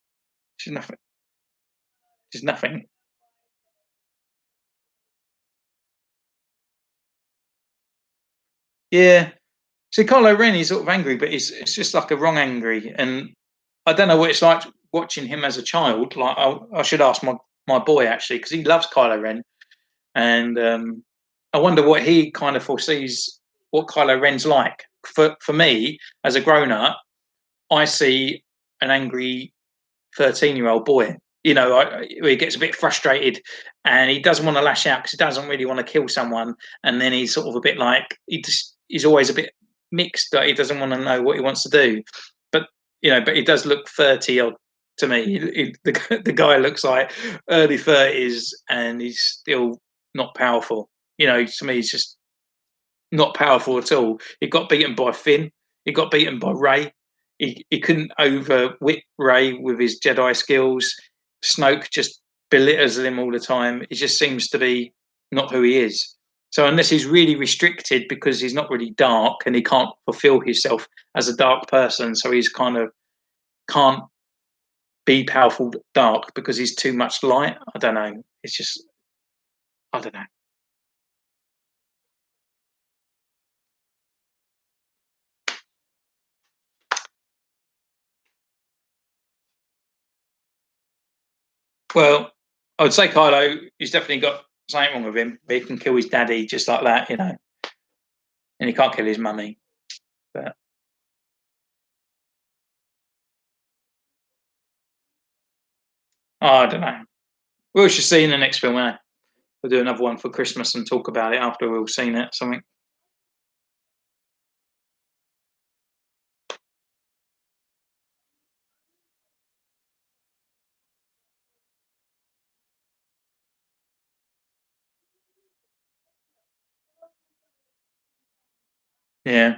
she's nothing. She's nothing. Yeah. See, Kylo Ren, he's sort of angry, but it's just like a wrong angry, and I don't know what it's like watching him as a child. Like I should ask my boy actually because he loves Kylo Ren, and I wonder what he kind of foresees what Kylo Ren's like. For me, as a grown up, I see an angry 13-year-old boy. You know, he gets a bit frustrated and he doesn't want to lash out because he doesn't really want to kill someone. And then he's sort of a bit like he's always a bit mixed. That he doesn't want to know what he wants to do. But but he does look 30 odd to me. The guy looks like early 30s and he's still not powerful. To me, he's just not powerful at all. He got beaten by Finn. He got beaten by Ray. He couldn't overwit Ray with his Jedi skills. Snoke just belittles him all the time. He just seems to be not who he is. So unless he's really restricted because he's not really dark and he can't fulfill himself as a dark person, so he's kind of can't be powerful dark because he's too much light. I don't know. It's just I don't know. Well, I would say Kylo, he's definitely got something wrong with him. He can kill his daddy just like that, and he can't kill his mummy. But I don't know. We should see in the next film. We'll do another one for Christmas and talk about it after we've seen it. Something. Yeah,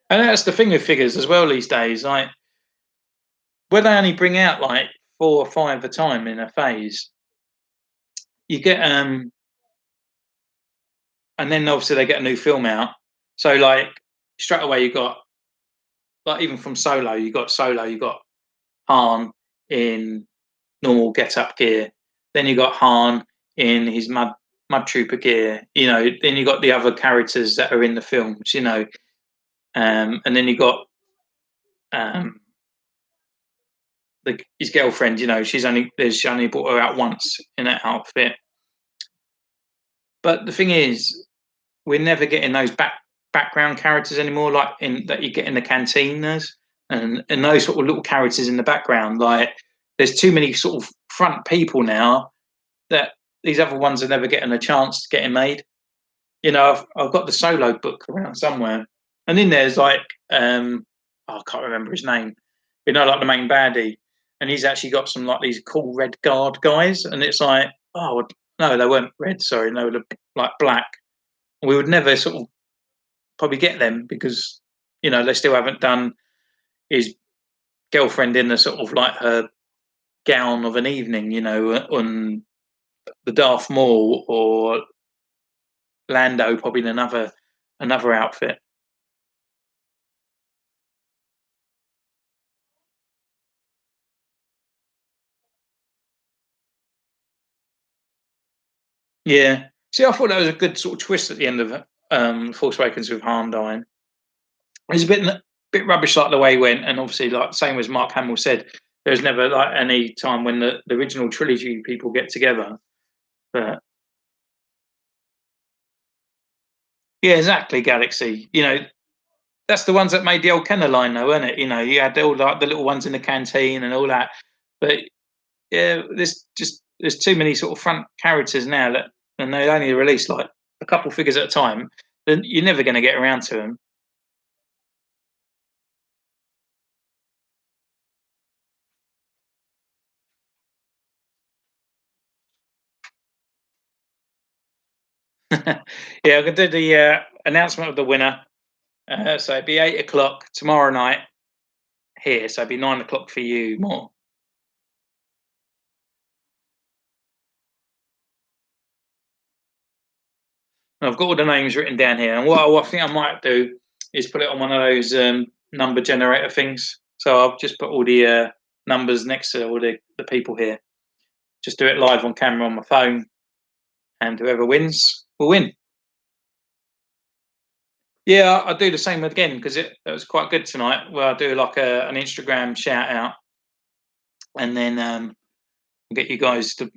and that's the thing with figures as well these days. Like when they only bring out like 4 or 5 at a time in a phase, you get and then obviously they get a new film out. So like straight away you got like even from Solo, you got Han in normal get up gear. Then you got Han in his mud trooper gear. Then you got the other characters that are in the films. And then you got um, his girlfriend. She only brought her out once in that outfit. But the thing is, we're never getting those background characters anymore, like in that you get in the cantinas and those sort of little characters in the background. Like there's too many sort of front people now that these other ones are never getting a chance to getting made. I've got the Solo book around somewhere, and in there's like I can't remember his name. Like the main baddie, and he's actually got some like these cool red guard guys, and it's like, oh no, they weren't red. Sorry, no, they're like black. We would never sort of probably get them because they still haven't done his girlfriend in the sort of like her gown of an evening, on the Darth Maul or Lando probably in another outfit. Yeah. See, I thought that was a good sort of twist at the end of Force Awakens with Han dying. It's a bit rubbish like the way he went, and obviously like same as Mark Hamill said, there's never like any time when the original trilogy people get together. But yeah, exactly, Galaxy. That's the ones that made the old Kenner line, though, isn't it? You had all like the little ones in the canteen and all that. But yeah, there's too many sort of front characters now and they only release like a couple figures at a time. Then you're never going to get around to them. Yeah, I can do the announcement of the winner. So it'd be 8 o'clock tomorrow night here. So it'd be 9 o'clock for you more. I've got all the names written down here, and what I think I might do is put it on one of those number generator things. So I've just put all the numbers next to all the people here. Just do it live on camera on my phone, and whoever wins will win. Yeah, I'll do the same again because it was quite good tonight. Where I do like an Instagram shout out, and then get you guys to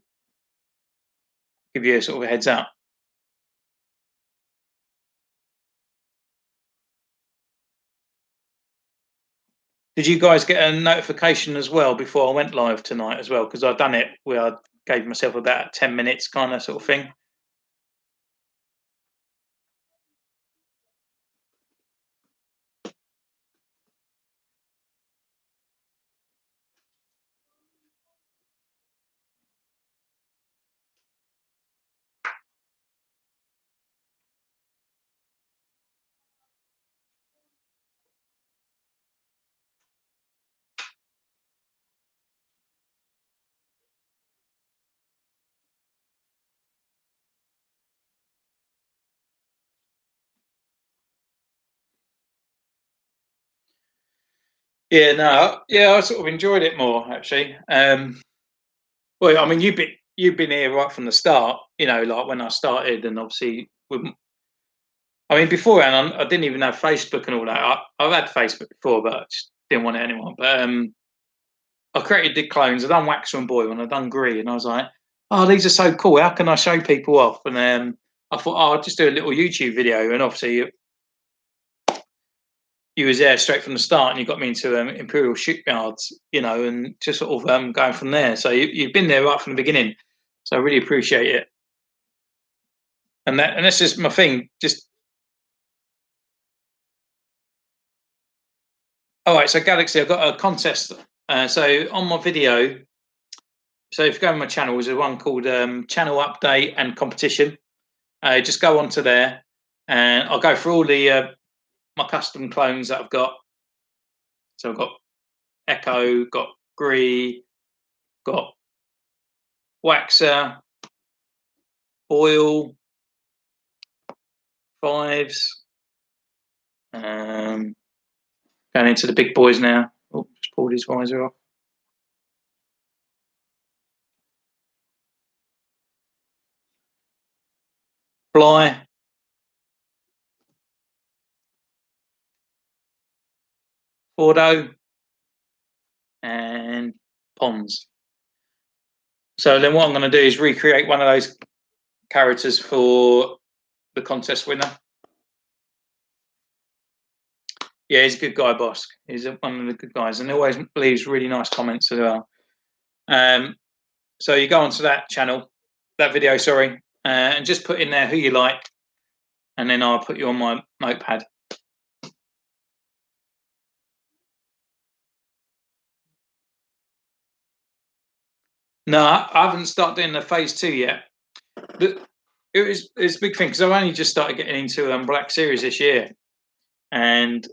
give you a sort of a heads up. Did you guys get a notification as well before I went live tonight as well? Because I've done it where I gave myself about 10 minutes kind of sort of thing. Yeah, no, yeah, I sort of enjoyed it more actually. Well, I mean, you've been here right from the start, you know, like when I started, and obviously, I mean, beforehand, I didn't even have Facebook and all that. I've had Facebook before, but I just didn't want it anymore. But I created the clones. I done Waxer and Boyle, and I done Gree, and I was like, oh, these are so cool. How can I show people off? And then I thought, oh, I'll just do a little YouTube video, and obviously you was there straight from the start, and you got me into Imperial Shipyards, you know, and just sort of going from there. So you've been there right from the beginning. So I really appreciate it. And that's just my thing. Just all right. So Galaxy, I've got a contest. So on my video, so if you go on my channel, there's one called Channel Update and Competition. Just go onto there, and I'll go through all the my custom clones that I've got. So I've got Echo, got Gree, got Waxer, Boyle, Fives. Going into the big boys now. Oh, just pulled his visor off. Fly. Fordo. And Pons. So then what I'm going to do is recreate one of those characters for the contest winner. Yeah, he's a good guy, Bosk. He's one of the good guys, and he always leaves really nice comments as well. So you go onto that channel, that video, sorry, and just put in there who you like, and then I'll put you on my notepad. No, I haven't started doing the phase 2 yet. It's a big thing because I've only just started getting into Black Series this year, and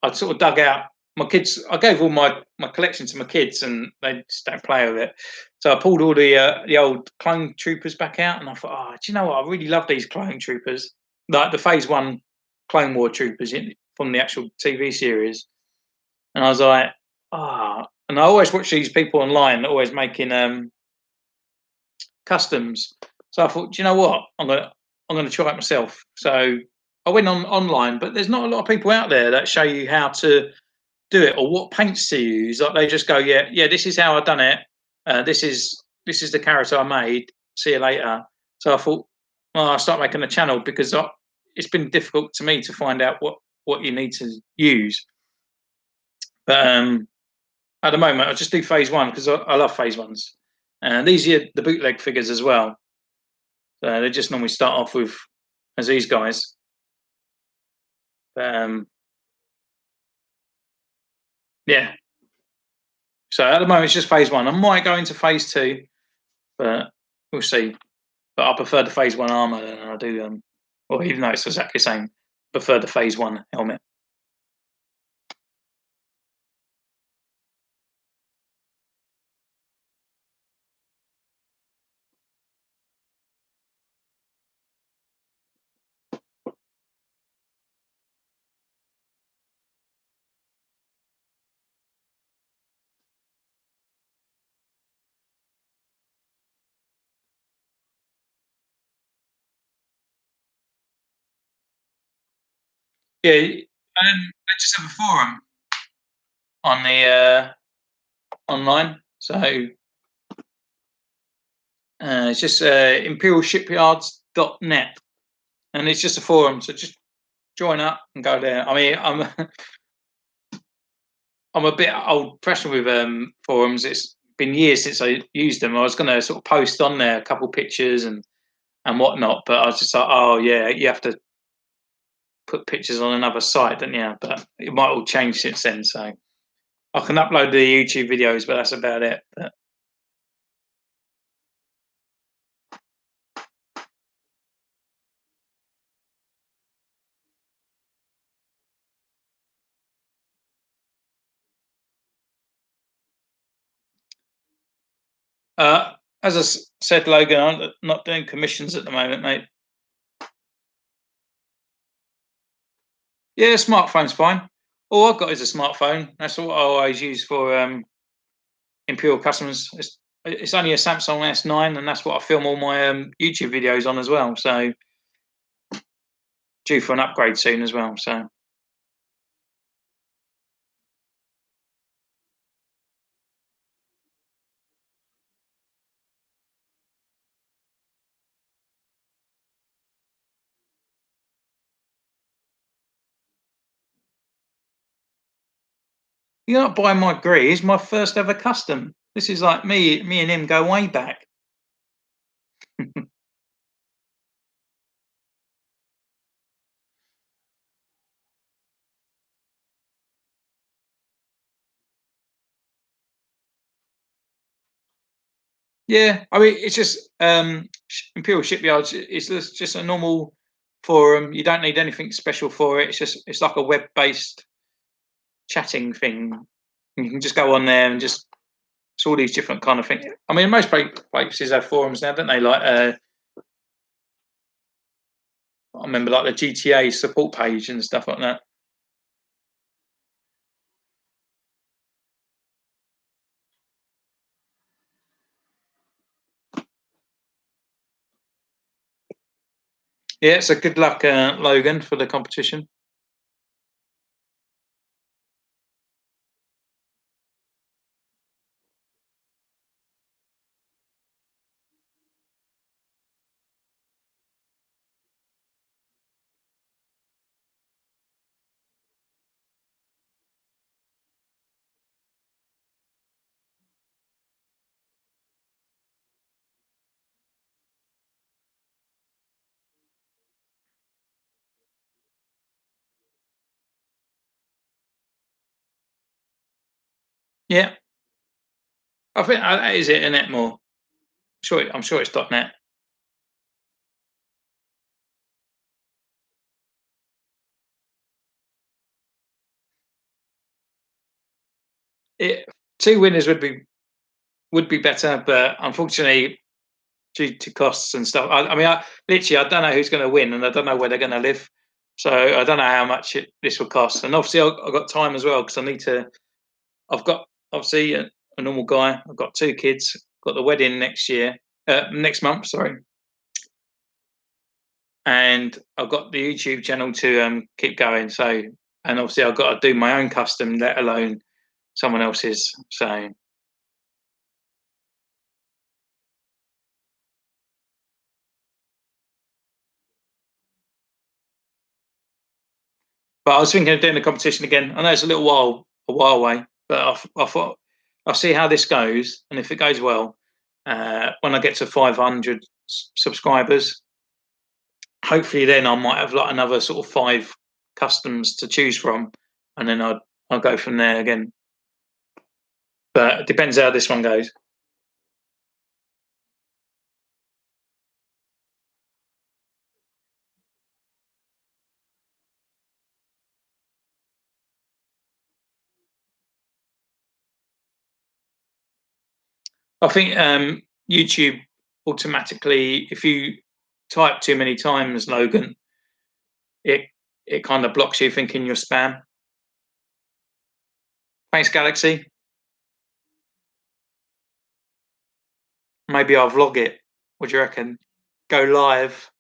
I sort of dug out my kids. I gave all my collection to my kids, and they just don't play with it. So I pulled all the old clone troopers back out, and I thought, oh, do you know what? I really love these clone troopers, like the Phase 1 Clone War troopers from the actual TV series. And I was like, and I always watch these people online, always making customs. So I thought, do you know what? I'm gonna try it myself. So I went online, but there's not a lot of people out there that show you how to do it or what paints to use. Like they just go, yeah, this is how I done it. This is the character I made. See you later. So I thought, well, I'll start making a channel because it's been difficult to me to find out what you need to use. But at the moment, I just do phase 1 because I love phase 1s. And these are the bootleg figures as well. So they just normally start off with as these guys. Yeah. So at the moment, it's just phase 1. I might go into phase 2, but we'll see. But I prefer the phase 1 armor than I do or even though it's exactly the same, prefer the phase 1 helmet. Yeah, I just have a forum on the online, so it's just imperialshipyards.net, and it's just a forum. So just join up and go there. I mean, I'm a bit old fashioned with forums. It's been years since I used them. I was going to sort of post on there a couple pictures and whatnot, but I was just like, oh yeah, you have to put pictures on another site, don't you? But it might all change since then. So I can upload the YouTube videos, but that's about it. But, as I said, Logan, I'm not doing commissions at the moment, mate. Yeah, smartphone's fine. All I've got is a smartphone. That's what I always use for Imperial customers. It's only a Samsung S9, and that's what I film all my YouTube videos on as well. So due for an upgrade soon as well. So you're not buying my Gree. It's my first ever custom. This is like me and him go way back. Yeah, I mean it's just Imperial Shipyards. It's just a normal forum. You don't need anything special for it. It's like a web based chatting thing. You can just go on there and just it's all these different kind of things. I mean, most places have forums now, don't they? Like I remember like the GTA support page and stuff like that. Yeah, so good luck, Logan, for the competition. Yeah, I think that is it, isn't it? More, I'm sure it's .net. It, two winners would be better, but unfortunately, due to costs and stuff, I mean, literally, I don't know who's going to win, and I don't know where they're going to live. So I don't know how much this will cost, and obviously I've got time as well because I need to. I've got obviously a normal guy. I've got two kids. Got the wedding next year, next month. Sorry, and I've got the YouTube channel to keep going. So, and obviously I've got to do my own custom, let alone someone else's. So, but I was thinking of doing the competition again. I know it's a while away, but I thought I'll see how this goes, and if it goes well, when I get to 500 subscribers, hopefully then I might have like another sort of five customs to choose from, and then I'll go from there again. But it depends how this one goes. I think YouTube automatically, if you type too many times, Logan, it it kind of blocks you thinking you're spam. Thanks, Galaxy. Maybe I'll vlog it. What do you reckon? Go live.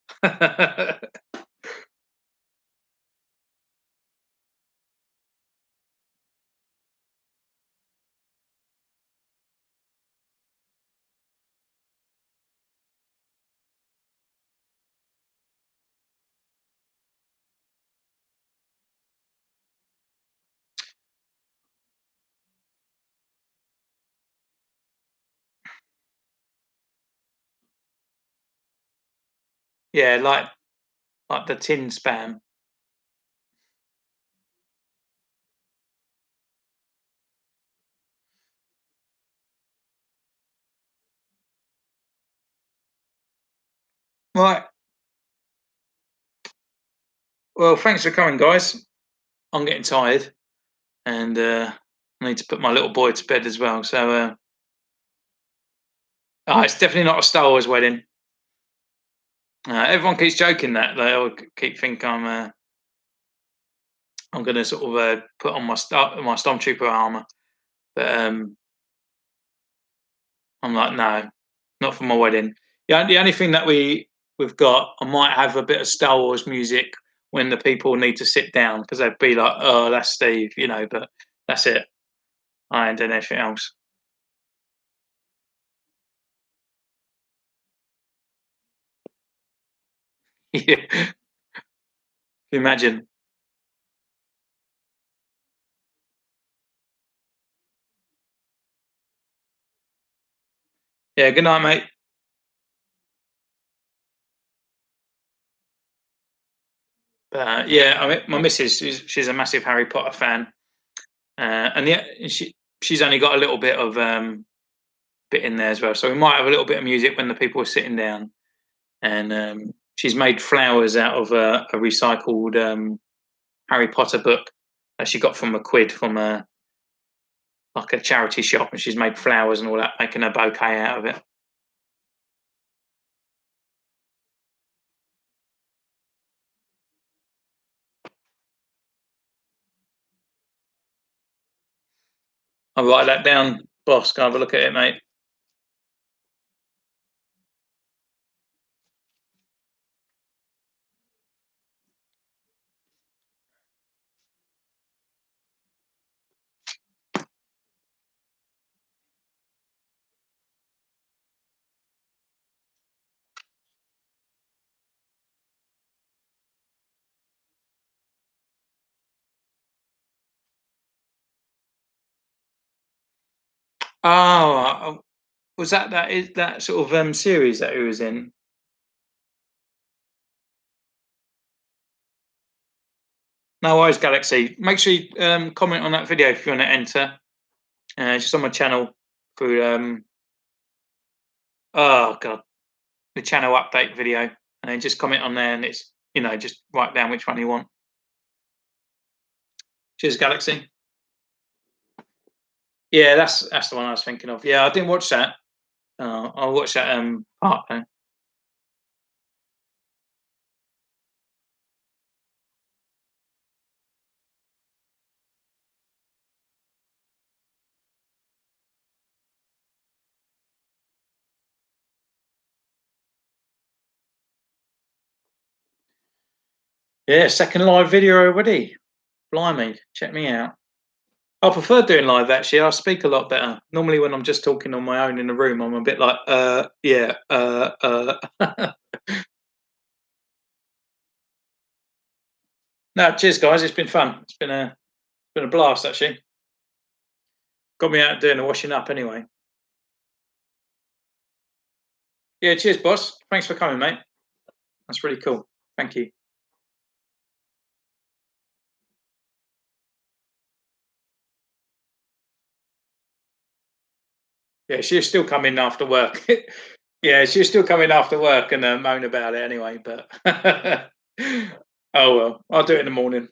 Yeah, like the tin spam. Right. Well, thanks for coming, guys. I'm getting tired, and I need to put my little boy to bed as well. So, it's definitely not a Star Wars wedding. Everyone keeps joking that they all keep thinking I'm going to sort of put on my stormtrooper armor, but I'm like, no, not for my wedding. Yeah, the only thing that we've got, I might have a bit of Star Wars music when the people need to sit down because they'd be like, "Oh, that's Steve," But that's it. I ain't doing anything else. Yeah, imagine. Yeah, good night, mate. But yeah, I mean, my missus, she's a massive Harry Potter fan, and yeah, she's only got a little bit of bit in there as well. So we might have a little bit of music when the people are sitting down, and she's made flowers out of a recycled Harry Potter book that she got from a quid from a like a charity shop, and she's made flowers and all that, making a bouquet out of it. I'll write that down, boss. Go have a look at it, mate. Oh, was that sort of series that he was in? No worries, Galaxy. Make sure you comment on that video if you want to enter. Just on my channel through oh god, the channel update video, and then just comment on there, and it's just write down which one you want. Cheers, Galaxy. Yeah, that's the one I was thinking of. Yeah, I didn't watch that. I'll watch that part though. Yeah, second live video already. Blimey, check me out. I prefer doing live actually. I speak a lot better. Normally, when I'm just talking on my own in the room, I'm a bit like, yeah, No, cheers, guys. It's been fun. It's been a blast actually. Got me out doing the washing up anyway. Yeah, cheers, boss. Thanks for coming, mate. That's really cool. Thank you. Yeah, she'll still come in after work. Yeah, she'll still come in after work and moan about it anyway. But oh well, I'll do it in the morning.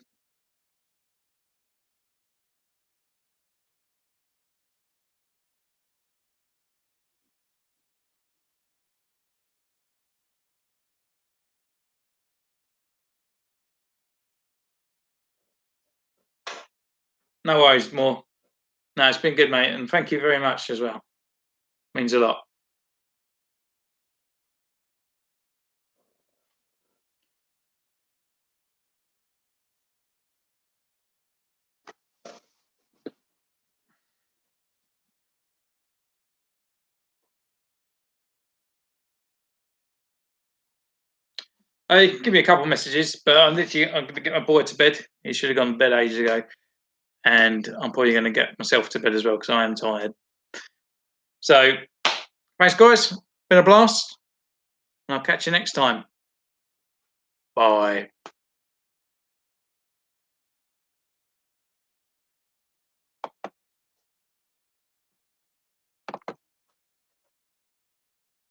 No worries, more. No, it's been good, mate, and thank you very much as well. Means a lot. Give me a couple of messages, but I'm going to get my boy to bed. He should have gone to bed ages ago, and I'm probably going to get myself to bed as well because I am tired. So, thanks, guys. Been a blast, and I'll catch you next time. Bye.